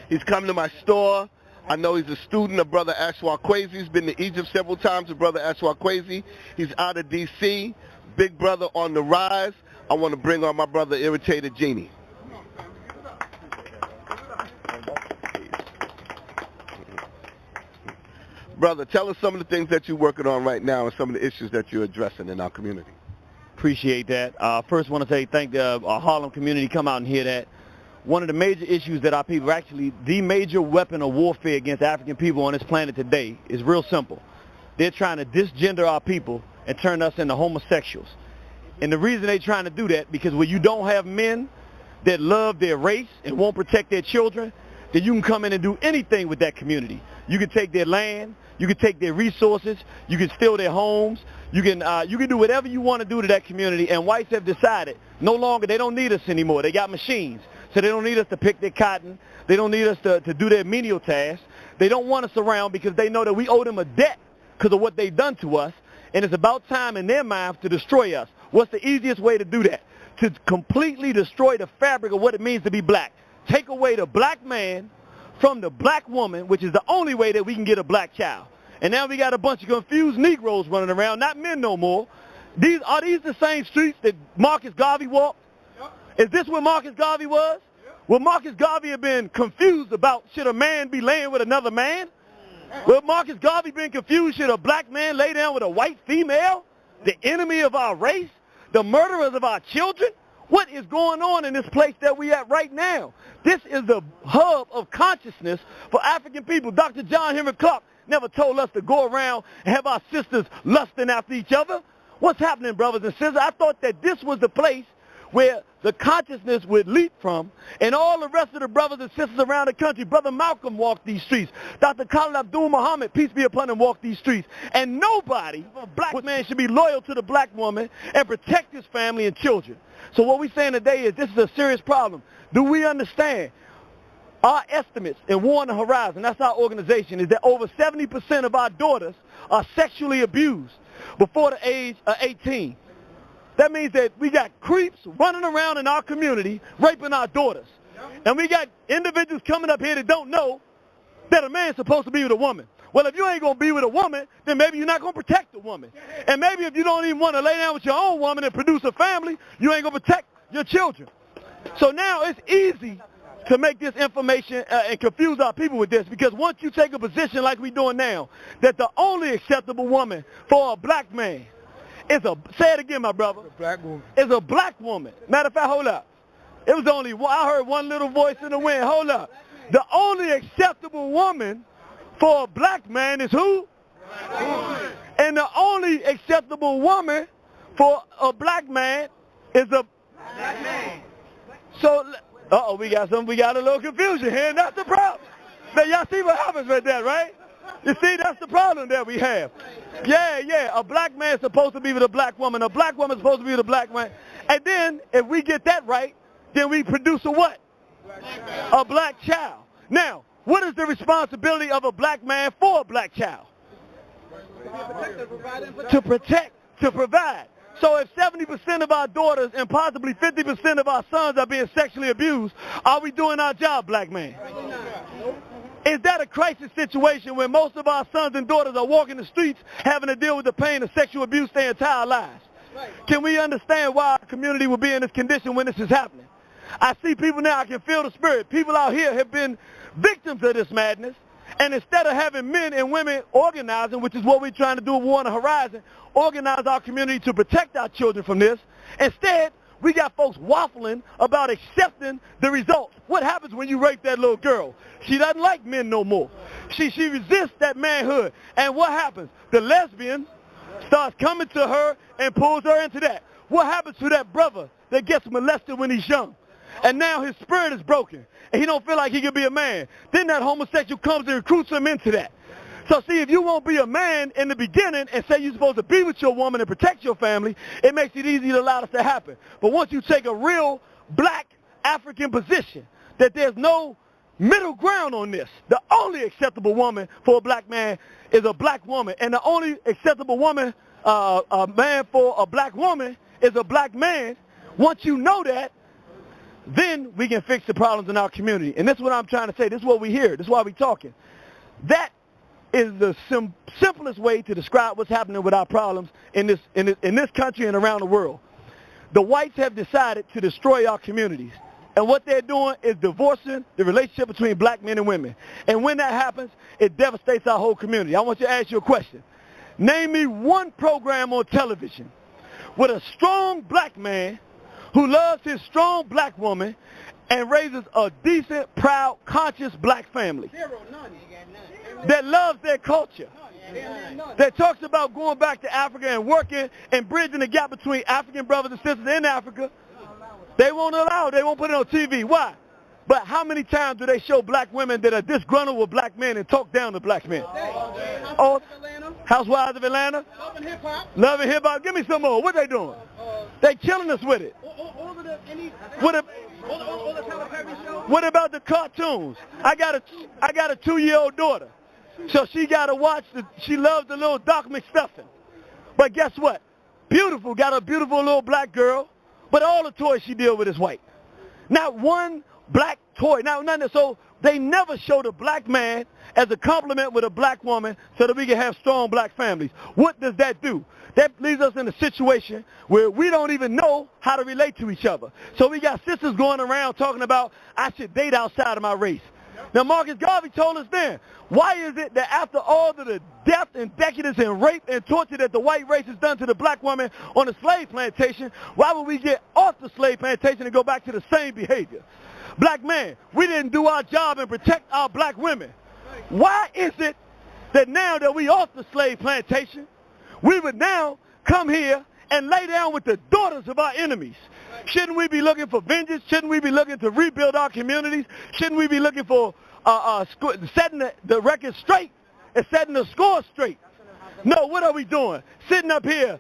he's come to my store. I know he's a student of Brother Ashwa Kwesi. He's been to Egypt several times with Brother Ashwa Kwesi. He's out of D.C., big brother on the rise. I want to bring on my brother, Irritated Genie. Brother, tell us some of the things that you're working on right now and some of the issues that you're addressing in our community. Appreciate that. First, want to say thank the Harlem community come out and hear that. One of the major issues that our people, actually the major weapon of warfare against African people on this planet today is real simple. They're trying to disgender our people and turn us into homosexuals. And the reason they're trying to do that, because when you don't have men that love their race and won't protect their children, then you can come in and do anything with that community. You can take their land, you can take their resources, you can steal their homes, you can do whatever you want to do to that community. And whites have decided no longer they don't need us anymore. They got machines, so they don't need us to pick their cotton. They don't need us to do their menial tasks. They don't want us around because they know that we owe them a debt because of what they've done to us. And it's about time in their minds to destroy us. What's the easiest way to do that? To completely destroy the fabric of what it means to be black. Take away the black man from the black woman, which is the only way that we can get a black child. And now we got a bunch of confused Negroes running around, not men no more. Are these the same streets that Marcus Garvey walked? Is this where Marcus Garvey was? Will Marcus Garvey have been confused about should a man be laying with another man? Will Marcus Garvey been confused should a black man lay down with a white female? The enemy of our race? The murderers of our children? What is going on in this place that we at right now? This is the hub of consciousness for African people. Dr. John Henry Clark never told us to go around and have our sisters lusting after each other. What's happening, brothers and sisters? I thought that this was the place where the consciousness would leap from, and all the rest of the brothers and sisters around the country. Brother Malcolm walked these streets. Dr. Khalid Abdul Muhammad, peace be upon him, walked these streets. And nobody, a black man, should be loyal to the black woman and protect his family and children. So what we're saying today is this is a serious problem. Do we understand? Our estimates in War on the Horizon, that's our organization, is that over 70% of our daughters are sexually abused before the age of 18. That means that we got creeps running around in our community raping our daughters. And we got individuals coming up here that don't know that a man's supposed to be with a woman. Well, if you ain't going to be with a woman, then maybe you're not going to protect the woman. And maybe if you don't even want to lay down with your own woman and produce a family, you ain't going to protect your children. So now it's easy to make this information and confuse our people with this, because once you take a position like we're doing now, that the only acceptable woman for a black man is a, say it again, my brother, black woman. Is a black woman. Matter of fact, hold up. It was only one, I heard one little voice in the wind. Hold up. The only acceptable woman for a black man is who? And the only acceptable woman for a black man is a black man. So, we got a little confusion here, and that's the problem. Now, y'all see what happens right there, right? You see, that's the problem that we have. Yeah, a black man is supposed to be with a black woman. A black woman is supposed to be with a black man. And then, if we get that right, then we produce a what? A black child. Now, what is the responsibility of a black man for a black child? To protect, to provide. So if 70% of our daughters and possibly 50% of our sons are being sexually abused, are we doing our job, black man? Is that a crisis situation where most of our sons and daughters are walking the streets having to deal with the pain of sexual abuse their entire lives? Can we understand why our community will be in this condition when this is happening? I see people now, I can feel the spirit. People out here have been victims of this madness. And instead of having men and women organizing, which is what we're trying to do with War on the Horizon, organize our community to protect our children from this, instead, we got folks waffling about accepting the results. What happens when you rape that little girl? She doesn't like men no more. She resists that manhood. And what happens? The lesbian starts coming to her and pulls her into that. What happens to that brother that gets molested when he's young? And now his spirit is broken, and he don't feel like he can be a man. Then that homosexual comes and recruits him into that. So see, if you won't be a man in the beginning and say you're supposed to be with your woman and protect your family, it makes it easy to allow this to happen. But once you take a real black African position, that there's no middle ground on this, the only acceptable woman for a black man is a black woman, and the only acceptable woman, a man for a black woman is a black man. Once you know that, then we can fix the problems in our community. And this is what I'm trying to say. This is what we hear. This is why we're talking. That is the simplest way to describe what's happening with our problems in this country and around the world. The whites have decided to destroy our communities. And what they're doing is divorcing the relationship between black men and women. And when that happens, it devastates our whole community. I want you to ask you a question. Name me one program on television with a strong black man who loves his strong black woman and raises a decent, proud, conscious black family. That loves their culture. That talks about going back to Africa and working and bridging the gap between African brothers and sisters in Africa. They won't allow it. They won't put it on TV. Why? But how many times do they show black women that are disgruntled with black men and talk down to black men? Oh, Housewives of Atlanta? Love and Hip Hop. Love and Hip Hop. Give me some more. What they doing? They killing us with it. What about the cartoons? I got a 2-year-old daughter. So she got to watch, she loves the little Doc McStuffin. But guess what? Beautiful, got a beautiful little black girl, but all the toys she deals with is white. Not one black toy. Now, none of, so They never showed a black man as a complement with a black woman so that we can have strong black families. What does that do? That leaves us in a situation where we don't even know how to relate to each other. So we got sisters going around talking about, I should date outside of my race. Now, Marcus Garvey told us then, why is it that after all of the death and decadence and rape and torture that the white race has done to the black woman on the slave plantation, why would we get off the slave plantation and go back to the same behavior? Black man, we didn't do our job and protect our black women. Why is it that now that we off the slave plantation, we would now come here and lay down with the daughters of our enemies? Shouldn't we be looking for vengeance? Shouldn't we be looking to rebuild our communities? Shouldn't we be looking for setting the record straight and setting the score straight? No, what are we doing? Sitting up here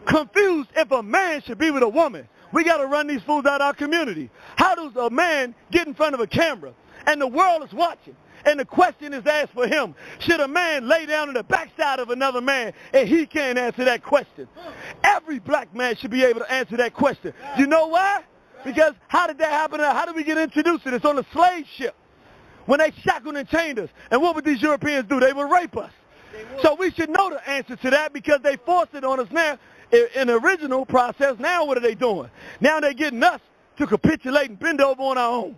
confused if a man should be with a woman. We got to run these fools out of our community. How does a man get in front of a camera and the world is watching? And the question is asked for him. Should a man lay down in the backside of another man and he can't answer that question? Every black man should be able to answer that question. You know why? Because how did that happen? How did we get introduced to this? On a slave ship. When they shackled and chained us. And what would these Europeans do? They would rape us. So we should know the answer to that because they forced it on us now. In the original process, now what are they doing? Now they're getting us to capitulate and bend over on our own.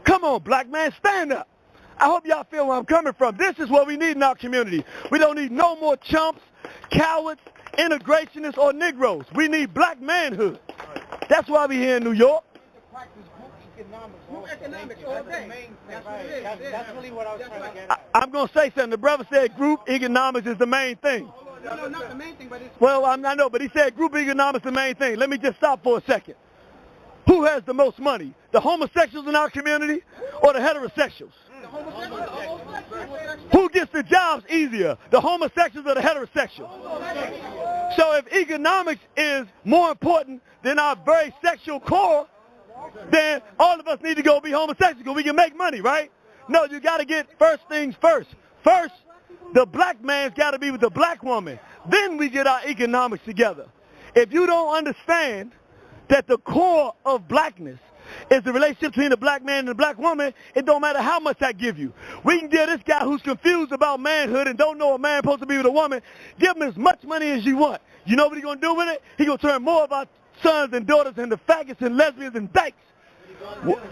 Come on, black man, stand up. I hope y'all feel where I'm coming from. This is what we need in our community. We don't need no more chumps, cowards, integrationists, or Negroes. We need black manhood. That's why we're here in New York. That's really what I was trying to get at. I'm going to say something. The brother said group economics is the main thing. No, not the main thing, but it's... Well, I know, but he said group economics is the main thing. Let me just stop for a second. Who has the most money? The homosexuals in our community or the heterosexuals? Who gets the jobs easier? The homosexuals or the heterosexuals? So if economics is more important than our very sexual core, then all of us need to go be homosexual because we can make money, right? No, you got to get first things first. First, the black man's got to be with the black woman. Then we get our economics together. If you don't understand that the core of blackness is the relationship between the black man and the black woman, it don't matter how much I give you. We can give this guy who's confused about manhood and don't know a man supposed to be with a woman, give him as much money as you want. You know what he's going to do with it? He's going to turn more of our sons and daughters into faggots and lesbians and dykes.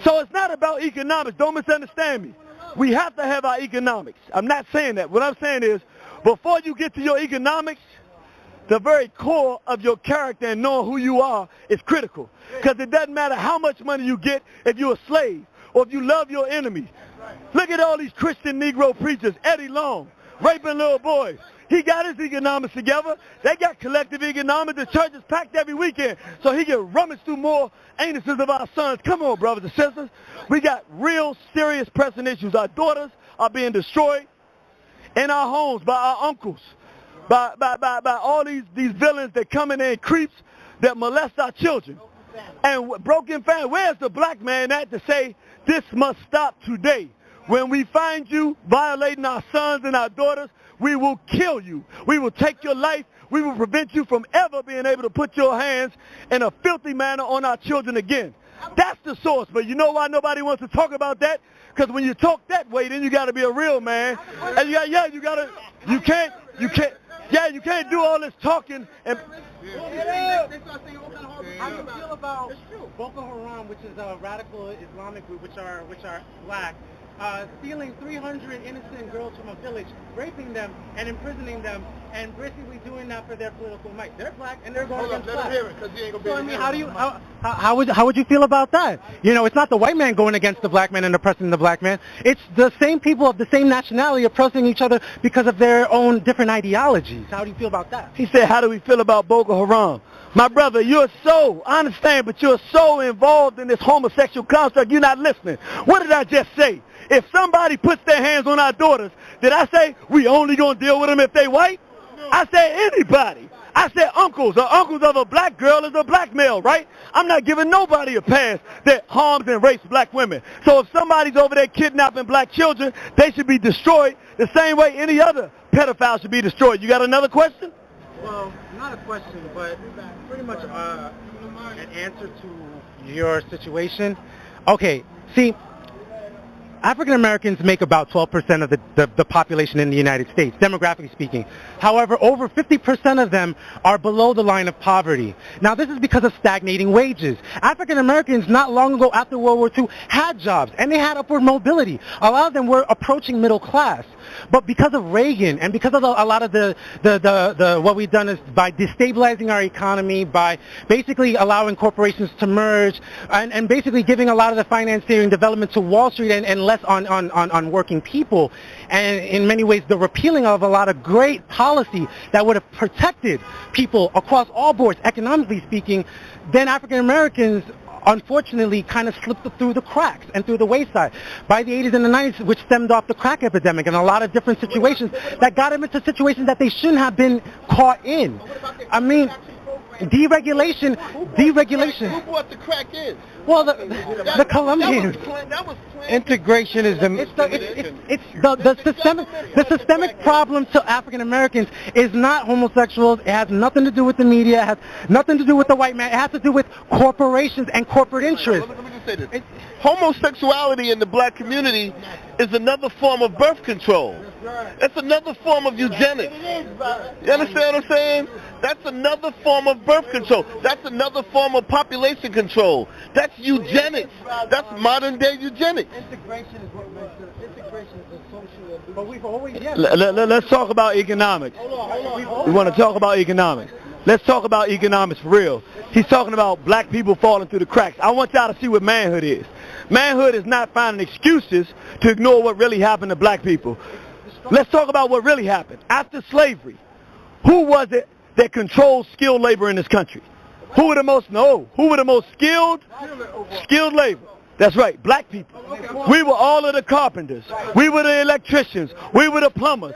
So it's not about economics. Don't misunderstand me. We have to have our economics. I'm not saying that. What I'm saying is, before you get to your economics, the very core of your character and knowing who you are is critical. Because it doesn't matter how much money you get if you're a slave or if you love your enemy. Look at all these Christian Negro preachers, Eddie Long, raping little boys. He got his economics together. They got collective economics. The church is packed every weekend so he can rummage through more anuses of our sons. Come on, brothers and sisters. We got real serious pressing issues. Our daughters are being destroyed in our homes by our uncles, by all these villains that come in there and creeps that molest our children. And broken family, where's the black man at to say this must stop today? When we find you violating our sons and our daughters, we will kill you. We will take your life. We will prevent you from ever being able to put your hands in a filthy manner on our children again. That's the source. But you know why nobody wants to talk about that? Because when you talk that way, then you got to be a real man. And you can't do all this talking. And how do you feel about Boko Haram, which is a radical Islamic group, which are black, stealing 300 innocent girls from a village, raping them and imprisoning them, and basically doing that for their political might? They're black and they're going against black. So I mean, how would you feel about that? You know, it's not the white man going against the black man and oppressing the black man. It's the same people of the same nationality oppressing each other because of their own different ideologies. How do you feel about that? He said, how do we feel about Boko Haram? My brother, I understand, but you're so involved in this homosexual construct, you're not listening. What did I just say? If somebody puts their hands on our daughters, did I say we only going to deal with them if they white? I said anybody. I said uncles. Uncles of a black girl is a black male, right? I'm not giving nobody a pass that harms and rapes black women. So if somebody's over there kidnapping black children, they should be destroyed the same way any other pedophile should be destroyed. You got another question? Well, not a question, but pretty much an answer to your situation. Okay, see, African Americans make about 12% of the population in the United States, demographically speaking. However, over 50% of them are below the line of poverty. Now, this is because of stagnating wages. African Americans, not long ago after World War II, had jobs, and they had upward mobility. A lot of them were approaching middle class. But because of Reagan and because of a lot of what we've done is by destabilizing our economy, by basically allowing corporations to merge, and basically giving a lot of the financing development to Wall Street and less on working people, and in many ways the repealing of a lot of great policy that would have protected people across all boards, economically speaking, then African Americans unfortunately kind of slipped through the cracks and through the wayside. By the 80s and the 90s, which stemmed off the crack epidemic and a lot of different situations that got them into situations that they shouldn't have been caught in. I mean, deregulation. Who brought the crack in? Well, the Colombians. Integration is the systemic problem to African Americans is not homosexuals. It has nothing to do with the media. It has nothing to do with the white man. It has to do with corporations and corporate interests. Let me just say this. Homosexuality in the black community is another form of birth control. That's another form of eugenics. You understand what I'm saying? That's another form of birth control. That's another form of population control. That's eugenics. That's modern day eugenics. Integration is what makes it. Integration is a social. But we've always Let's talk about economics. We want to talk about economics. Let's talk about economics for real. He's talking about black people falling through the cracks. I want y'all to see what manhood is. Manhood is not finding excuses to ignore what really happened to black people. Let's talk about what really happened. After slavery, who was it that controlled skilled labor in this country? Who were the most skilled labor? That's right, black people. We were all of the carpenters. We were the electricians. We were the plumbers.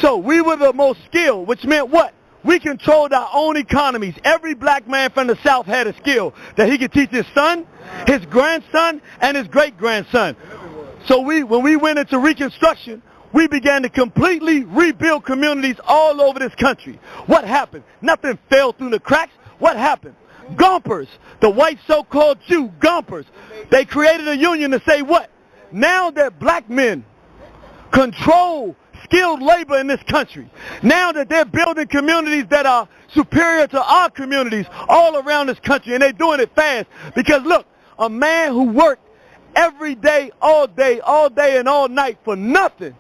So we were the most skilled, which meant what? We controlled our own economies. Every black man from the South had a skill that he could teach his son, his grandson, and his great-grandson. So when we went into Reconstruction, we began to completely rebuild communities all over this country. What happened? Nothing fell through the cracks. What happened? Gompers, the white so-called Jew, Gompers, they created a union to say what? Now that black men control skilled labor in this country, now that they're building communities that are superior to our communities all around this country, and they're doing it fast, because look, a man who worked every day, all day, and all night for nothing,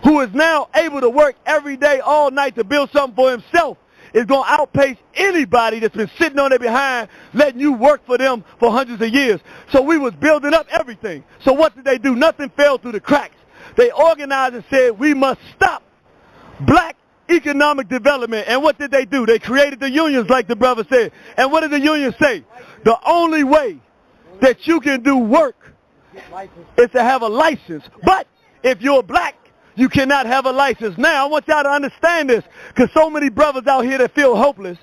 who is now able to work every day, all night to build something for himself, is going to outpace anybody that's been sitting on their behind letting you work for them for hundreds of years. So we was building up everything. So what did they do? Nothing fell through the cracks. They organized and said, we must stop black economic development. And what did they do? They created the unions, like the brother said. And what did the unions say? The only way that you can do work is to have a license. But if you're black, you cannot have a license. Now, I want y'all to understand this, because so many brothers out here that feel hopeless.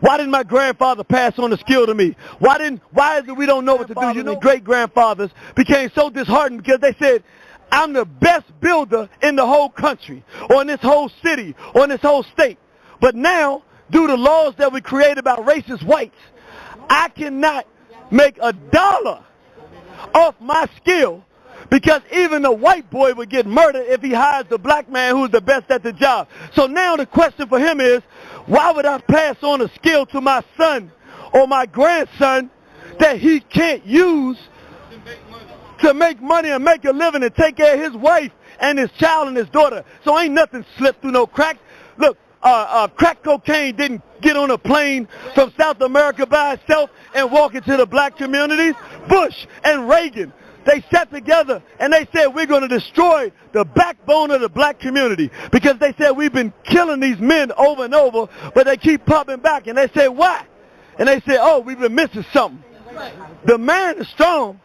Why didn't my grandfather pass on the skill to me? Why is it we don't know what to do? You know, great-grandfathers became so disheartened because they said, I'm the best builder in the whole country, or in this whole city, or in this whole state. But now, due to laws that we create about racist whites, I cannot make $1 off my skill, because even the white boy would get murdered if he hires the black man who's the best at the job. So now the question for him is, why would I pass on a skill to my son or my grandson that he can't use to make money and make a living and take care of his wife and his child and his daughter? So ain't nothing slipped through no cracks. Look, crack cocaine didn't get on a plane from South America by itself and walk into the black communities. Bush and Reagan, they sat together and they said, we're going to destroy the backbone of the black community, because they said we've been killing these men over and over, but they keep popping back. And they said, why? And they said, oh, we've been missing something. The man is strong,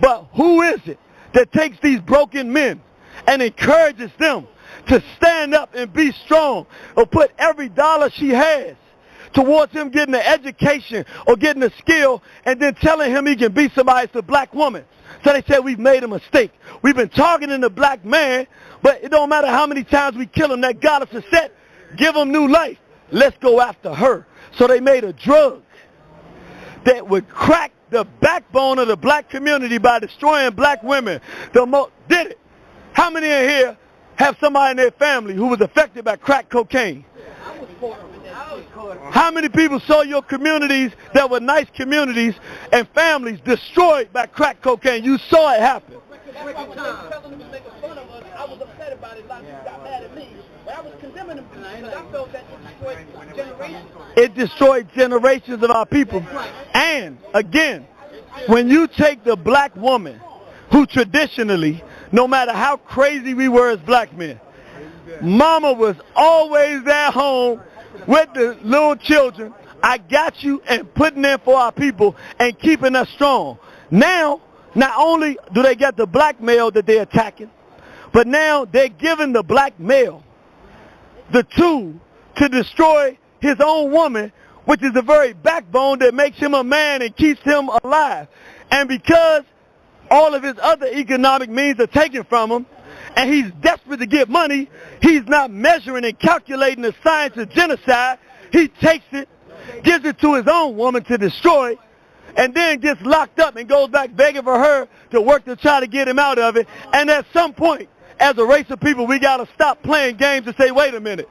but who is it that takes these broken men and encourages them to stand up and be strong, or put every dollar she has towards him getting an education or getting a skill, and then telling him he can be somebody? It's a black woman. So they said we've made a mistake. We've been targeting the black man, but it don't matter how many times we kill him, that got us a set. Give him new life. Let's go after her. So they made a drug that would crack the backbone of the black community by destroying black women. Did it. How many in here have somebody in their family who was affected by crack cocaine? How many people saw your communities that were nice communities and families destroyed by crack cocaine? You saw it happen. It destroyed generations of our people. And again, when you take the black woman who traditionally, no matter how crazy we were as black men, mama was always at home with the little children, I got you, and putting in for our people and keeping us strong. Now, not only do they get the black male that they're attacking, but now they're giving the black male the tool to destroy his own woman, which is the very backbone that makes him a man and keeps him alive. And because all of his other economic means are taken from him, and he's desperate to get money, he's not measuring and calculating the science of genocide. He takes it, gives it to his own woman to destroy, and then gets locked up and goes back begging for her to work to try to get him out of it. And at some point, as a race of people, we got to stop playing games and say, wait a minute.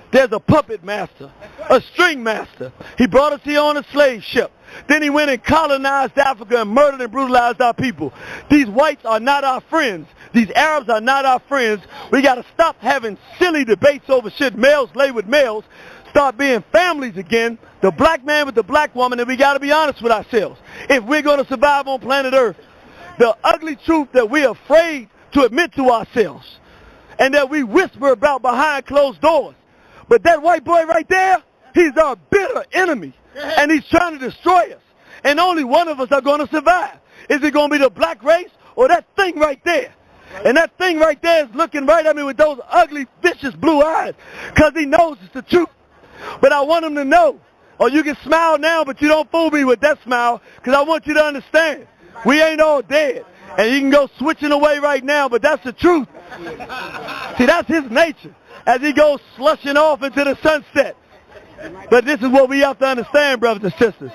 There's a puppet master, a string master. He brought us here on a slave ship. Then he went and colonized Africa and murdered and brutalized our people. These whites are not our friends. These Arabs are not our friends. We got to stop having silly debates over shit. Males lay with males. Start being families again. The black man with the black woman, and we got to be honest with ourselves. If we're going to survive on planet Earth, the ugly truth that we're afraid to admit to ourselves and that we whisper about behind closed doors. But that white boy right there, he's our bitter enemy, and he's trying to destroy us. And only one of us are going to survive. Is it going to be the black race or that thing right there? And that thing right there is looking right at me with those ugly, vicious blue eyes because he knows it's the truth. But I want him to know, or you can smile now, but you don't fool me with that smile because I want you to understand, we ain't all dead. And you can go switching away right now, but that's the truth. See, that's his nature as he goes slushing off into the sunset. But this is what we have to understand, brothers and sisters.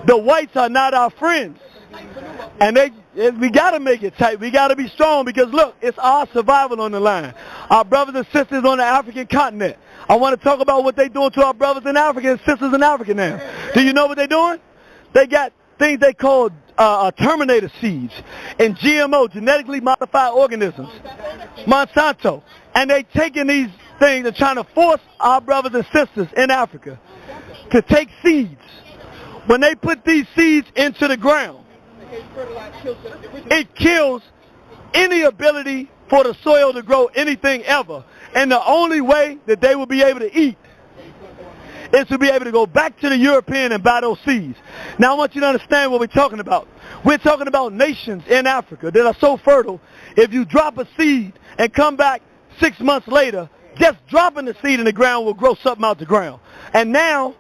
The whites are not our friends. And we got to make it tight. We got to be strong because, look, it's our survival on the line. Our brothers and sisters on the African continent. I want to talk about what they're doing to our brothers in Africa and sisters in Africa now. Do you know what they're doing? They got things they call terminator seeds and GMO, genetically modified organisms, Monsanto. And they taking these things and trying to force our brothers and sisters in Africa to take seeds. When they put these seeds into the ground, it kills any ability for the soil to grow anything ever. And the only way that they will be able to eat is to be able to go back to the European and buy those seeds. Now I want you to understand what we're talking about. We're talking about nations in Africa that are so fertile, if you drop a seed and come back 6 months later, just dropping the seed in the ground will grow something out the ground. And now,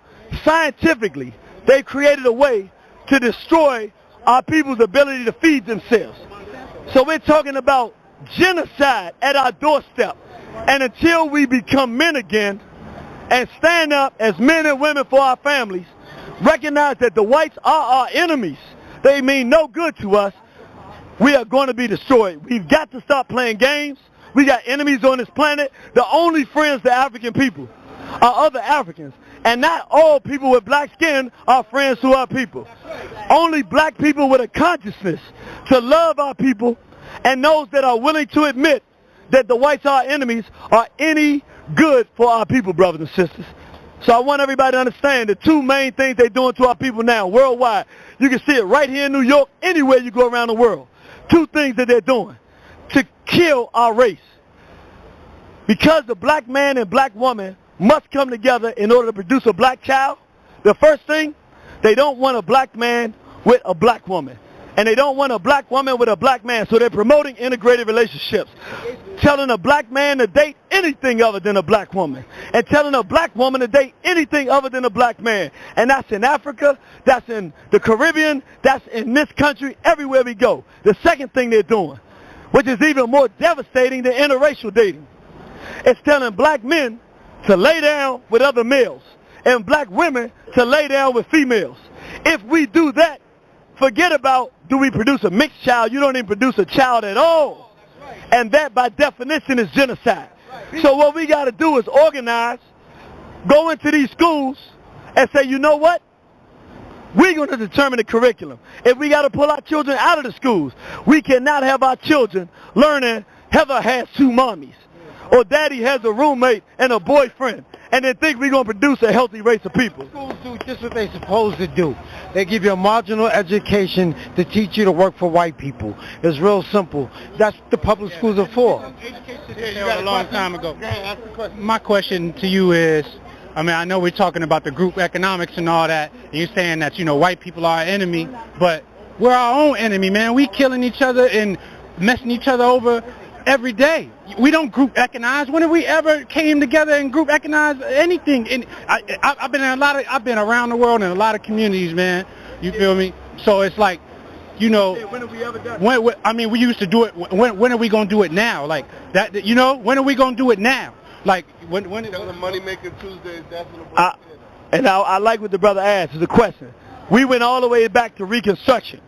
scientifically, they created a way to destroy our people's ability to feed themselves. So we're talking about genocide at our doorstep. And until we become men again and stand up as men and women for our families, recognize that the whites are our enemies, they mean no good to us, we are going to be destroyed. We've got to stop playing games. We got enemies on this planet. The only friends to African people are other Africans. And not all people with black skin are friends to our people. Only black people with a consciousness to love our people and those that are willing to admit that the whites are our enemies are any good for our people, brothers and sisters. So I want everybody to understand the two main things they're doing to our people now worldwide. You can see it right here in New York, anywhere you go around the world. Two things that they're doing to kill our race. Because the black man and black woman must come together in order to produce a black child. The first thing, they don't want a black man with a black woman. And they don't want a black woman with a black man. So they're promoting integrated relationships. Telling a black man to date anything other than a black woman. And telling a black woman to date anything other than a black man. And that's in Africa, that's in the Caribbean, that's in this country, everywhere we go. The second thing they're doing, which is even more devastating than interracial dating, it's telling black men to lay down with other males and black women to lay down with females. If we do that, forget about, do we produce a mixed child? You don't even produce a child at all. And that, by definition, is genocide. So what we got to do is organize, go into these schools, and say, you know what? We're going to determine the curriculum. If we got to pull our children out of the schools, we cannot have our children learning Heather has 2 mommies, or daddy has a roommate and a boyfriend, and then think we're going to produce a healthy race of people. Schools do just what they're supposed to do. They give you a marginal education to teach you to work for white people. It's real simple. That's what the public schools are for. A long time ago. My question to you is, I mean, I know we're talking about the group economics and all that, and you're saying that, you know, white people are our enemy, but we're our own enemy, man. We killing each other and messing each other over every day. We don't group economize. When have we ever came together and group economize anything? And I've been around the world in a lot of communities, man. You feel me? So it's like, you know, when have we ever done it? I mean, we used to do it. When are we gonna do it now? Like that, you know? When are we gonna do it now? Like when Tell the money making Tuesdays. That's what I like what the brother asked. It's a question. We went all the way back to Reconstruction,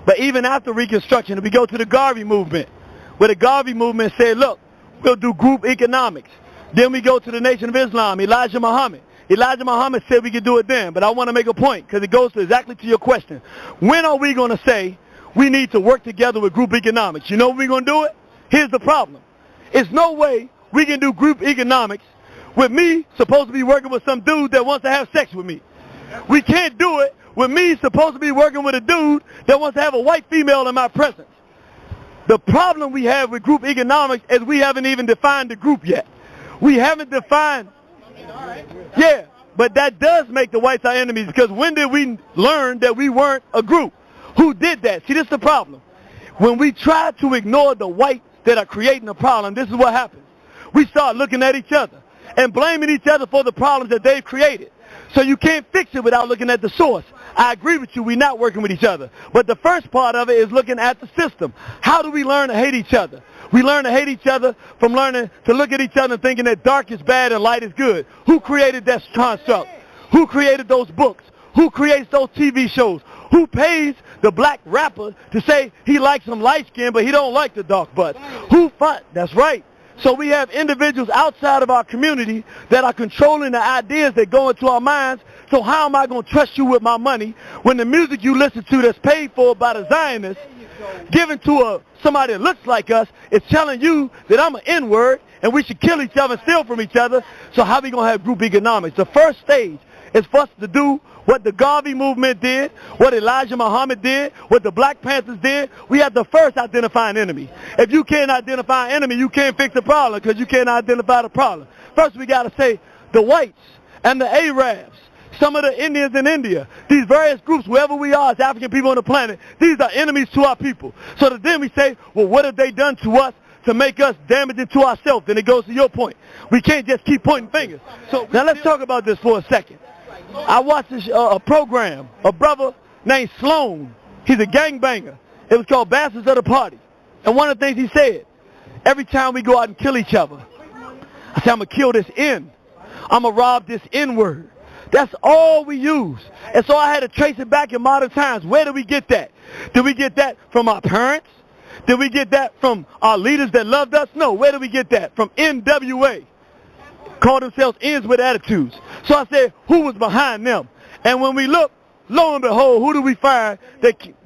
but even after Reconstruction, we go to the Garvey movement, where the Garvey movement said, look, we'll do group economics. Then we go to the Nation of Islam, Elijah Muhammad. Elijah Muhammad said we could do it then, but I want to make a point because it goes exactly to your question. When are we going to say we need to work together with group economics? You know when we're going to do it? Here's the problem. It's no way we can do group economics with me supposed to be working with some dude that wants to have sex with me. We can't do it with me supposed to be working with a dude that wants to have a white female in my presence. The problem we have with group economics is we haven't even defined the group yet. We haven't defined. Yeah, but that does make the whites our enemies, because when did we learn that we weren't a group? Who did that? See, this is the problem. When we try to ignore the whites that are creating the problem, this is what happens. We start looking at each other and blaming each other for the problems that they've created. So you can't fix it without looking at the source. I agree with you, we're not working with each other. But the first part of it is looking at the system. How do we learn to hate each other? We learn to hate each other from learning to look at each other and thinking that dark is bad and light is good. Who created that construct? Who created those books? Who creates those TV shows? Who pays the black rapper to say he likes some light skin but he don't like the dark butts? That's right. So we have individuals outside of our community that are controlling the ideas that go into our minds. So how am I going to trust you with my money when the music you listen to that's paid for by the Zionists, given to somebody that looks like us, is telling you that I'm an N-word and we should kill each other and steal from each other? So how are we going to have group economics? The first stage is for us to do what the Garvey movement did, what Elijah Muhammad did, what the Black Panthers did. We have to first identify an enemy. If you can't identify an enemy, you can't fix the problem because you can't identify the problem. First we got to say the whites and the Arabs, some of the Indians in India, these various groups, wherever we are as African people on the planet, these are enemies to our people. So that then we say, well, what have they done to us to make us damaging to ourselves? Then it goes to your point. We can't just keep pointing fingers. So now let's talk about this for a second. I watched a program, a brother named Sloan. He's a gangbanger. It was called Bastards of the Party. And one of the things he said, every time we go out and kill each other, I said, I'm going to kill this N. I'm going to rob this N-word. That's all we use. And so I had to trace it back in modern times. Where did we get that? Did we get that from our parents? Did we get that from our leaders that loved us? No. Where did we get that? From NWA. Called themselves Ends with Attitudes. So I said, who was behind them? And when we look, lo and behold, who do we find?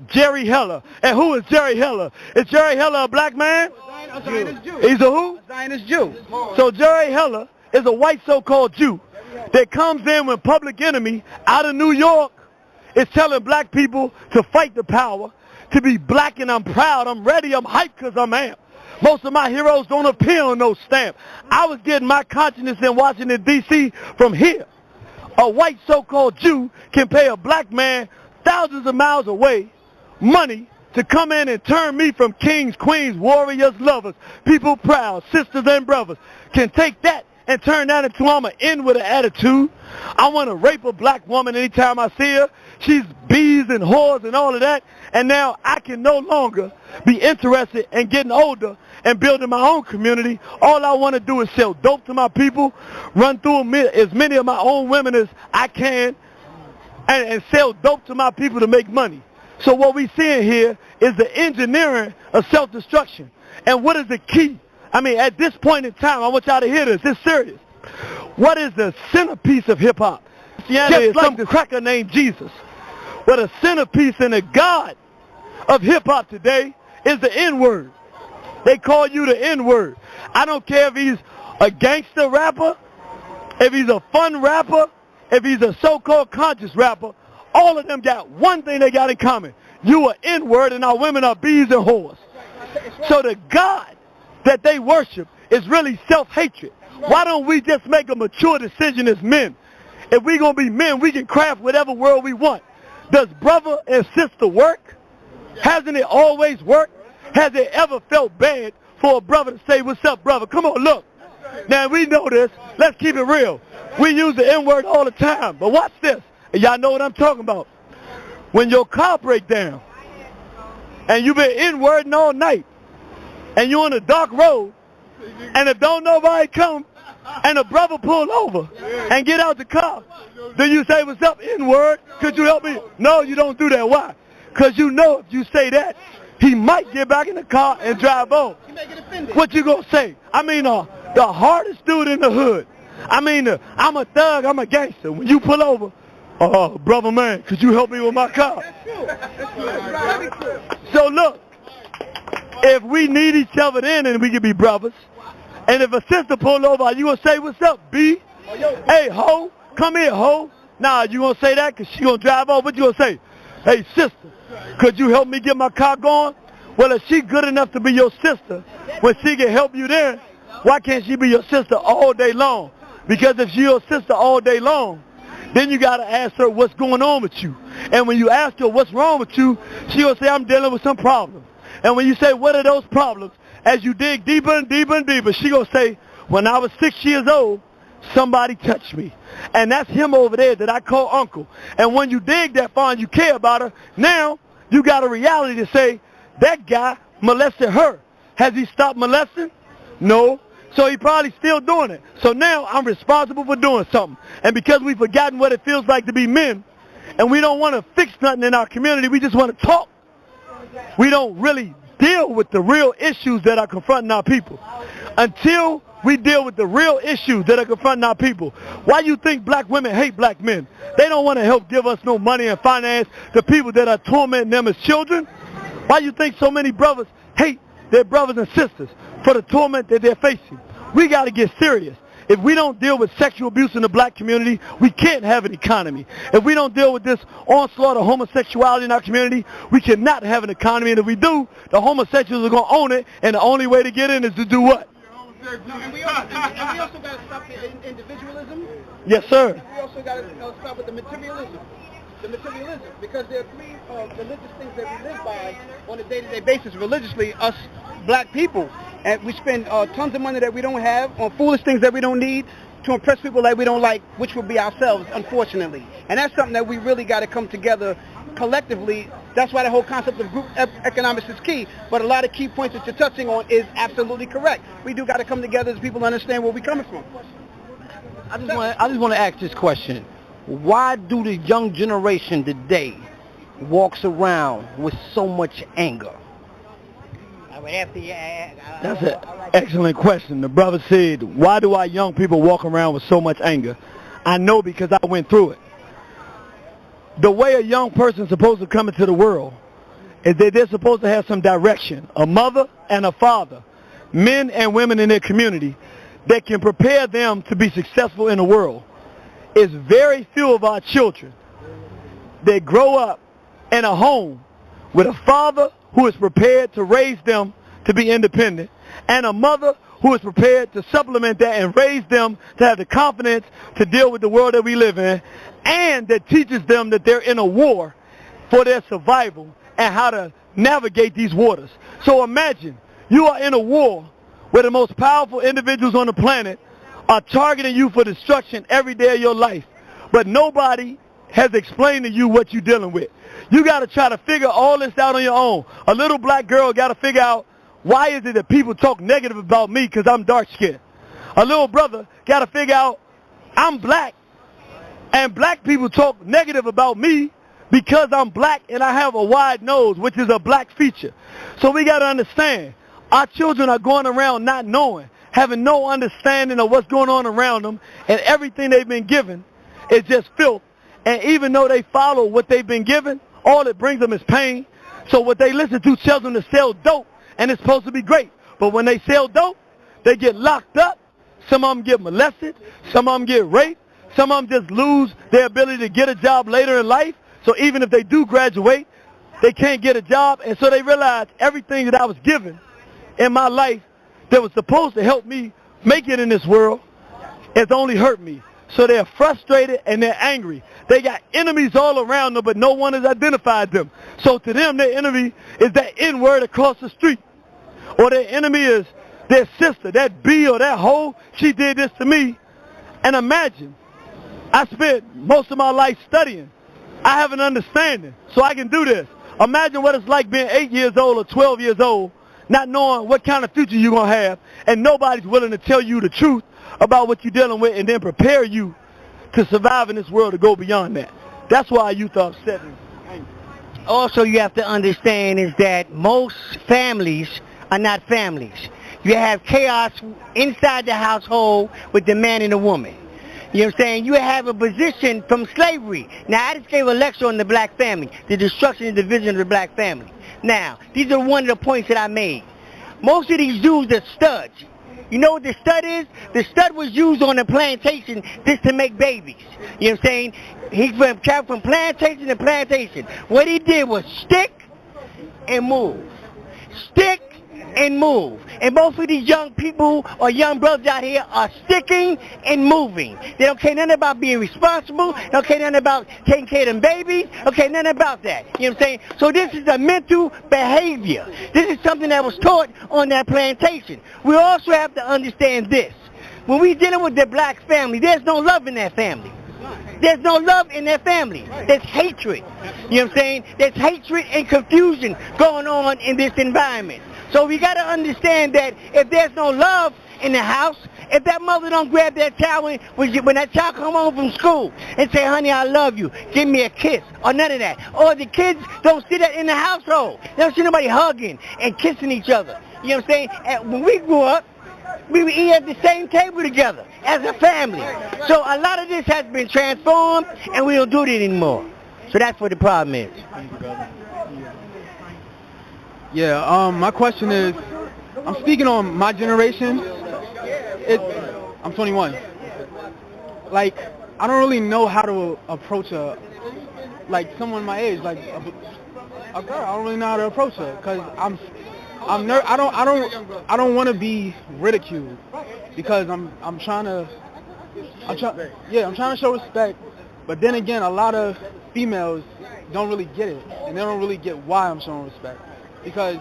Jerry Heller. And who is Jerry Heller? Is Jerry Heller a black man? A Zionist Jew. He's a who? A Zionist Jew. So Jerry Heller is a white so-called Jew that comes in when Public Enemy out of New York is telling black people to fight the power, to be black and I'm proud, I'm ready, I'm hyped because I'm amped. Most of my heroes don't appear on no stamp. I was getting my consciousness in Washington, D.C. from here. A white so-called Jew can pay a black man thousands of miles away money to come in and turn me from kings, queens, warriors, lovers, people proud, sisters and brothers, can take that and turn that into I'm an N with an attitude. I want to rape a black woman anytime I see her. She's bees and whores and all of that. And now I can no longer be interested in getting older and building my own community. All I want to do is sell dope to my people, run through as many of my own women as I can, and sell dope to my people to make money. So what we seeing here is the engineering of self-destruction. And what is the key? I mean, at this point in time, I want y'all to hear this. It's serious. What is the centerpiece of hip-hop? Christianity is some cracker named Jesus. But a centerpiece and a god of hip-hop today is the N-word. They call you the N-word. I don't care if he's a gangster rapper, if he's a fun rapper, if he's a so-called conscious rapper. All of them got one thing they got in common. You are N-word and our women are bees and whores. So the God that they worship is really self-hatred. Why don't we just make a mature decision as men? If we're going to be men, we can craft whatever world we want. Does brother and sister work? Hasn't it always worked? Has it ever felt bad for a brother to say, what's up, brother? Come on, look. Now, we know this. Let's keep it real. We use the N-word all the time. But watch this. Y'all know what I'm talking about. When your car breaks down and you've been N-wording all night and you're on a dark road and if don't nobody come and a brother pull over and get out the car, then you say, what's up, N-word? Could you help me? No, you don't do that. Why? Because you know if you say that, he might get back in the car and drive on. What you gonna say? I mean, the hardest dude in the hood. I mean, I'm a thug, I'm a gangster. When you pull over, oh, brother man, could you help me with my car? So look, if we need each other then we can be brothers. And if a sister pull over, are you going to say, what's up, B? Hey, ho, come here, ho. Nah, you going to say that because she going to drive off? What you going to say? Hey, sister, could you help me get my car going? Well, if she good enough to be your sister, when she can help you there, why can't she be your sister all day long? Because if she's your sister all day long, then you got to ask her what's going on with you. And when you ask her what's wrong with you, she'll say, I'm dealing with some problems. And when you say, what are those problems? As you dig deeper and deeper and deeper, she going to say, when I was 6 years old, somebody touched me. And that's him over there that I call uncle. And when you dig that far and you care about her, now you got a reality to say, that guy molested her. Has he stopped molesting? No. So he probably still doing it. So now I'm responsible for doing something. And because we've forgotten what it feels like to be men, and we don't want to fix nothing in our community, we just want to talk. We don't really deal with the real issues that are confronting our people. Until we deal with the real issues that are confronting our people. Why you think black women hate black men? They don't want to help give us no money and finance the people that are tormenting them as children. Why you think so many brothers hate their brothers and sisters for the torment that they're facing? We got to get serious. If we don't deal with sexual abuse in the black community, we can't have an economy. If we don't deal with this onslaught of homosexuality in our community, we cannot have an economy. And if we do, the homosexuals are going to own it, and the only way to get in is to do what? And we also got to stop the individualism. Yes, sir. We also got to stop with the materialism. Because there are three religious things that we live by on a day-to-day basis religiously, us black people. And we spend tons of money that we don't have on foolish things that we don't need to impress people that we don't like, which will be ourselves, unfortunately. And that's something that we really got to come together collectively. That's why the whole concept of group economics is key. But a lot of key points that you're touching on is absolutely correct. We do got to come together as people understand where we're coming from. I just want to ask this question. Why do the young generation today walks around with so much anger? That's an excellent question. The brother said, why do our young people walk around with so much anger? I know because I went through it. The way a young person is supposed to come into the world is that they're supposed to have some direction, a mother and a father, men and women in their community that can prepare them to be successful in the world. It's very few of our children that grow up in a home with a father who is prepared to raise them to be independent and a mother who is prepared to supplement that and raise them to have the confidence to deal with the world that we live in, and that teaches them that they're in a war for their survival and how to navigate these waters. So imagine you are in a war where the most powerful individuals on the planet are targeting you for destruction every day of your life, but nobody has explained to you what you're dealing with. You got to try to figure all this out on your own. A little black girl got to figure out, why is it that people talk negative about me because I'm dark-skinned? A little brother got to figure out, I'm black, and black people talk negative about me because I'm black and I have a wide nose, which is a black feature. So we got to understand, our children are going around not knowing, having no understanding of what's going on around them, and everything they've been given is just filth. And even though they follow what they've been given, all it brings them is pain. So what they listen to tells them to sell dope, and it's supposed to be great. But when they sell dope, they get locked up. Some of them get molested. Some of them get raped. Some of them just lose their ability to get a job later in life. So even if they do graduate, they can't get a job. And so they realize everything that I was given in my life that was supposed to help me make it in this world has only hurt me. So they're frustrated and they're angry. They got enemies all around them, but no one has identified them. So to them, their enemy is that N-word across the street. Or their enemy is their sister, that B or that hoe, she did this to me. And imagine, I spent most of my life studying. I have an understanding, so I can do this. Imagine what it's like being 8 years old or 12 years old, not knowing what kind of future you're going to have, and nobody's willing to tell you the truth about what you're dealing with and then prepare you to survive in this world to go beyond that. That's why youth are upset. Also, you have to understand is that most families are not families. You have chaos inside the household with the man and the woman. You know what I'm saying? You have a position from slavery. Now, I just gave a lecture on the black family, the destruction and division of the black family. Now, these are one of the points that I made. Most of these dudes are studs. You know what the stud is? The stud was used on the plantation just to make babies. You know what I'm saying? He traveled from plantation to plantation. What he did was stick and move. Stick and move. And most of these young people or young brothers out here are sticking and moving. They don't care nothing about being responsible. They don't care nothing about taking care of them babies. They don't care nothing about that. You know what I'm saying? So this is a mental behavior. This is something that was taught on that plantation. We also have to understand this. When we're dealing with the black family, there's no love in that family. There's no love in their family. There's hatred. You know what I'm saying? There's hatred and confusion going on in this environment. So we got to understand that if there's no love in the house, if that mother don't grab that child when that child come home from school and say, honey, I love you, give me a kiss, or none of that. Or the kids don't see that in the household. They don't see nobody hugging and kissing each other. You know what I'm saying? And when we grew up, we would eat at the same table together as a family. So a lot of this has been transformed, and we don't do it anymore. So that's what the problem is. Yeah, my question is, I'm speaking on my generation. I'm 21. Like, I don't really know how to approach someone my age, like a girl. I don't really know how to approach her because I don't want to be ridiculed because I'm trying to show respect. But then again, a lot of females don't really get it, and they don't really get why I'm showing respect. Because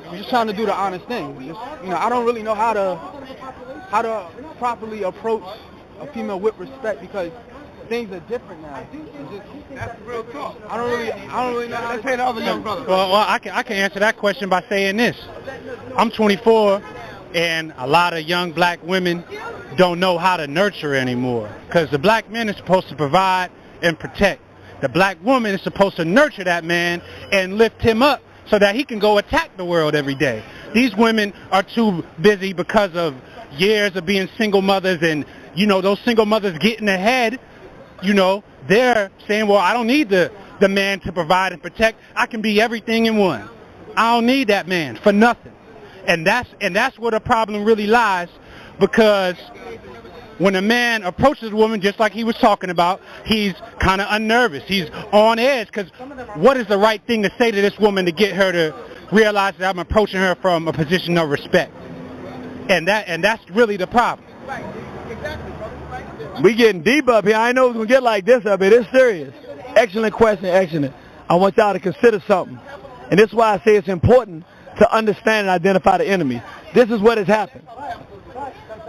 I'm just trying to do the honest thing. I don't really know how to properly approach a female with respect because things are different now. That's real talk. I don't really know how to say the other young brother. Well, I can answer that question by saying this. I'm 24, and a lot of young black women don't know how to nurture anymore because the black man is supposed to provide and protect. The black woman is supposed to nurture that man and lift him up so that he can go attack the world every day. These women are too busy because of years of being single mothers and, those single mothers getting ahead, they're saying, well, I don't need the man to provide and protect. I can be everything in one. I don't need that man for nothing. And that's where the problem really lies, because when a man approaches a woman, just like he was talking about, he's kind of unnervous. He's on edge because what is the right thing to say to this woman to get her to realize that I'm approaching her from a position of respect? And that's really the problem. We getting deep up here. I know it's going to get like this up here. It's serious. Excellent question, excellent. I want y'all to consider something. And this is why I say it's important to understand and identify the enemy. This is what has happened.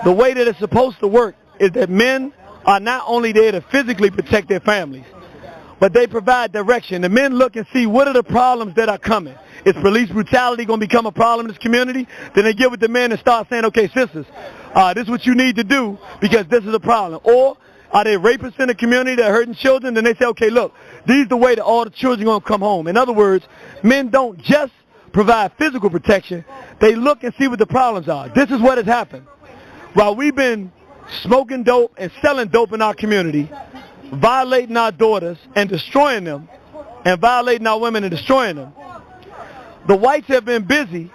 The way that it's supposed to work is that men are not only there to physically protect their families, but they provide direction. The men look and see what are the problems that are coming. Is police brutality going to become a problem in this community? Then they get with the men and start saying, okay, sisters, this is what you need to do because this is a problem. Or Are there rapists in the community that are hurting children? Then they say, okay, look, these are the way that all the children are going to come home. In other words, men don't just provide physical protection. They look and see what the problems are. This is what has happened. While we've been smoking dope and selling dope in our community, violating our daughters and destroying them, and violating our women and destroying them, the whites have been busy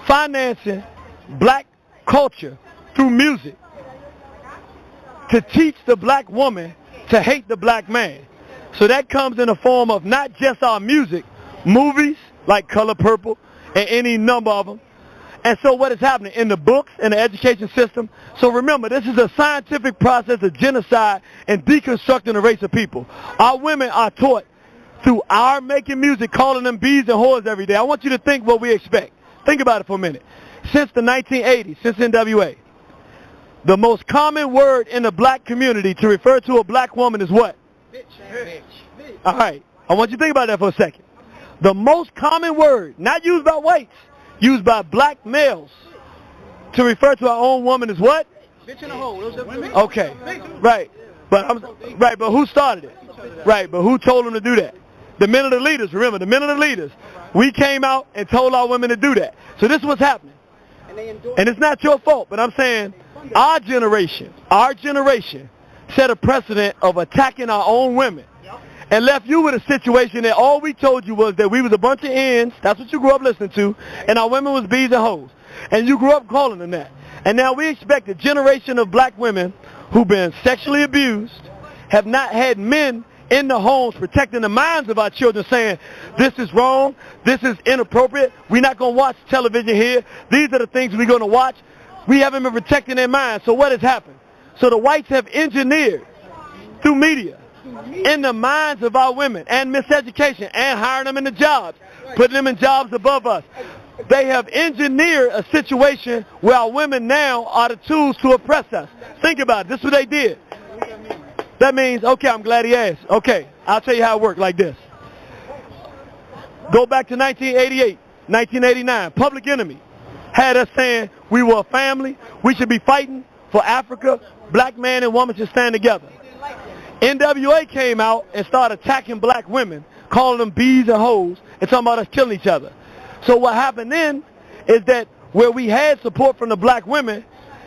financing black culture through music to teach the black woman to hate the black man. So that comes in the form of not just our music, movies like Color Purple and any number of them. And so what is happening in the books, in the education system? So remember, this is a scientific process of genocide and deconstructing the race of people. Our women are taught through our making music, calling them bees and whores every day. I want you to think what we expect. Think about it for a minute. Since the 1980s, since NWA, the most common word in the black community to refer to a black woman is what? Bitch. All right. I want you to think about that for a second. The most common word, not used by whites, used by black males to refer to our own woman is what? Bitch in a hole. Okay. Right. But who started it? Right. But who told them to do that? The men of the leaders. Remember, the men of the leaders. We came out and told our women to do that. So this is what's happening. And it's not your fault, but I'm saying our generation set a precedent of attacking our own women and left you with a situation that all we told you was that we was a bunch of ends, that's what you grew up listening to, and our women was bees and hoes. And you grew up calling them that. And now we expect a generation of black women who've been sexually abused, have not had men in the homes protecting the minds of our children saying, this is wrong, this is inappropriate, we're not going to watch television here, these are the things we're going to watch. We haven't been protecting their minds. So what has happened? So the whites have engineered through media in the minds of our women and miseducation and hiring them into jobs, putting them in jobs above us. They have engineered a situation where our women now are the tools to oppress us. Think about it. This is what they did. That means, okay, I'm glad he asked. Okay, I'll tell you how it worked like this. Go back to 1988, 1989. Public Enemy had us saying we were a family, we should be fighting for Africa, black man and woman should stand together. NWA came out and started attacking black women, calling them bees and hoes, and talking about us killing each other. So what happened then is that where we had support from the black women,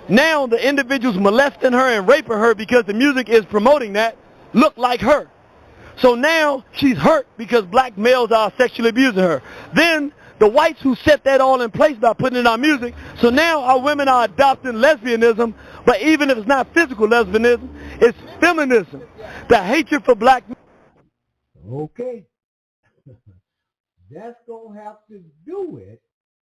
now the individuals molesting her and raping her because the music is promoting that look like her. So now she's hurt because black males are sexually abusing her. Then the whites who set that all in place by putting in our music, so now our women are adopting lesbianism, but even if it's not physical lesbianism, it's feminism, the hatred for black men. Okay. That's going to have to do it,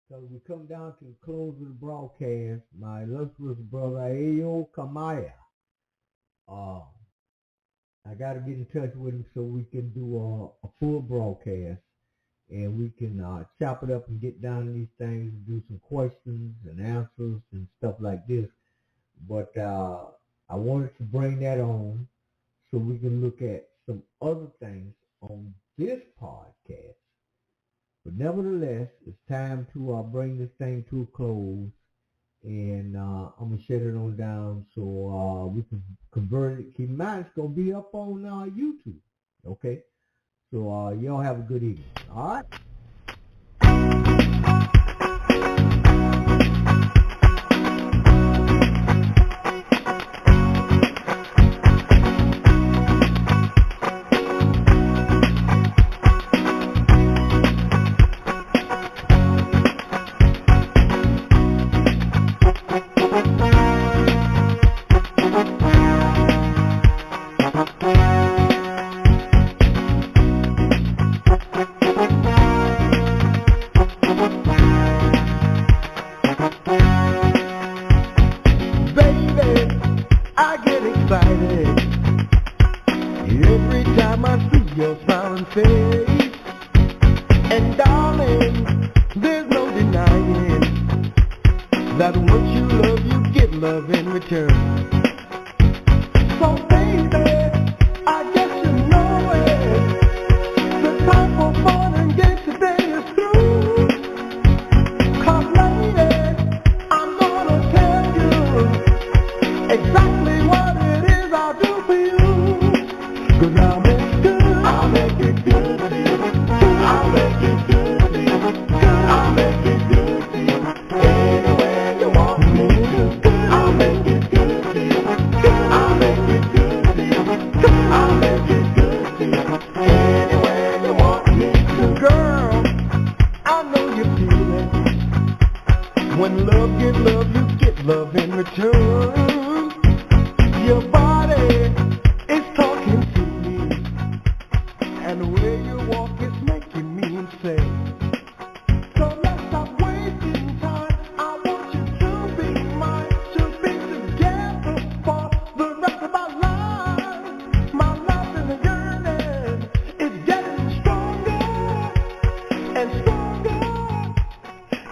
because we come down to the close of the broadcast. My illustrious brother, Ayo Kamaya. I got to get in touch with him so we can do a full broadcast. And we can chop it up and get down to these things and do some questions and answers and stuff like this. But I wanted to bring that on so we can look at some other things on this podcast. But nevertheless, it's time to bring this thing to a close. And I'm going to shut it on down so we can convert it. Keep in mind, it's going to be up on YouTube. Okay? So y'all have a good evening. All right? Exactly what it is things I'll do for you. 'Cause I'll make it good. I'll make it good for you. I'll make it good for you. I'll make it good for you. Anywhere you want me to. I'll make it good for you. I'll make it good for you. I'll make it good for you. Anywhere you want me to. Girl, I know you feel it. When love gets love, you get love in return. Your body is talking to me, and the way you walk is making me insane. So let's stop wasting time. I want you to be mine, to be together for the rest of our lives. My love and the yearning is getting stronger and stronger,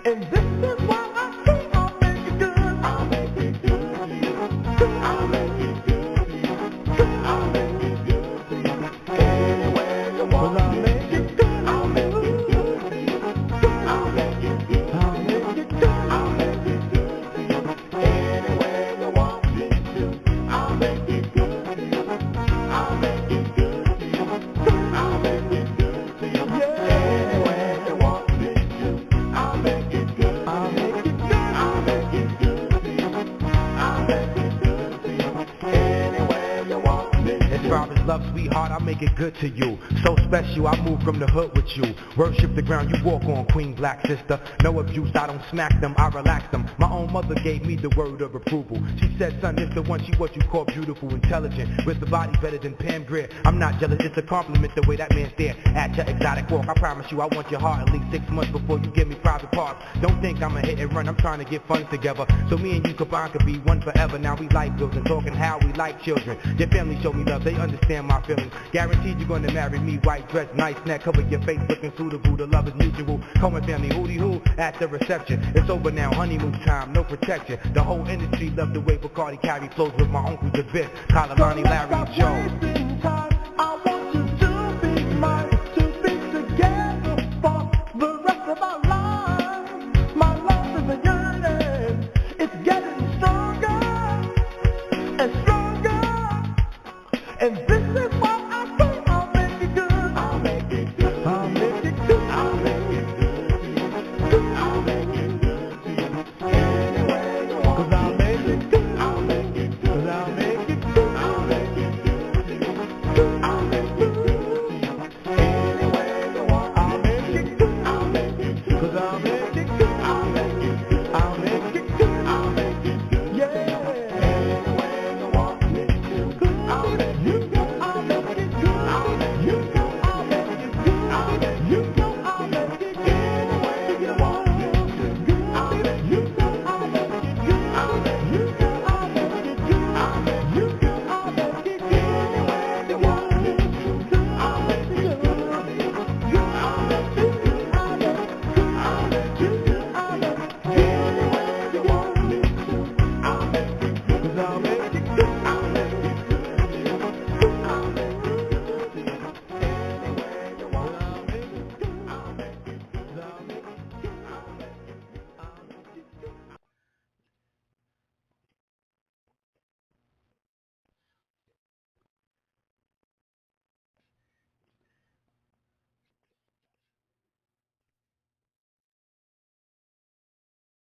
and this is why I say I'll make it good. I'll make it good for you. I'll make it good for you. I'll make it good for you. Anywhere you want me. I'll make it good. I'll make it good for you. I'll make it good. I'll make it good. I'll make it good for you. Anywhere you want me to. I'll make it good for you. I'll make it good for you. I'll make it good for you. Anywhere you want me to. I'll make it good. I'll make it good. I'll make it good for you. I'll make it good for you. Anywhere you want me to. As far as love, sweetheart, I'll make it good to you. So special, I move from the hood with you. Worship the ground you walk on, queen, black sister. No abuse, I don't smack them, I relax them. My own mother gave me the word of approval. She said, son, this the one, she what you call beautiful, intelligent, with the body better than Pam Grier. I'm not jealous, it's a compliment the way that man stare at your exotic walk. I promise you, I want your heart at least 6 months before you give me private parts. Don't think I'm a hit and run, I'm trying to get funds together. So me and you combined could be one forever. Now we like bills and talking how we like children. Your family show me love, they understand my feelings. Guaranteed you're gonna marry me, white dress, nice neck, cover your face looking suitable. The love is mutual. Cohen family, hootie hoo at the reception. It's over now, honeymoon time, no protection. The whole industry love the way Bacardi carry flows with my uncles the best. Kalabani, Larry, and Joe. I want you to be mine, to be together for the rest of our lives. My love is a yearning, it's getting stronger and stronger, and this is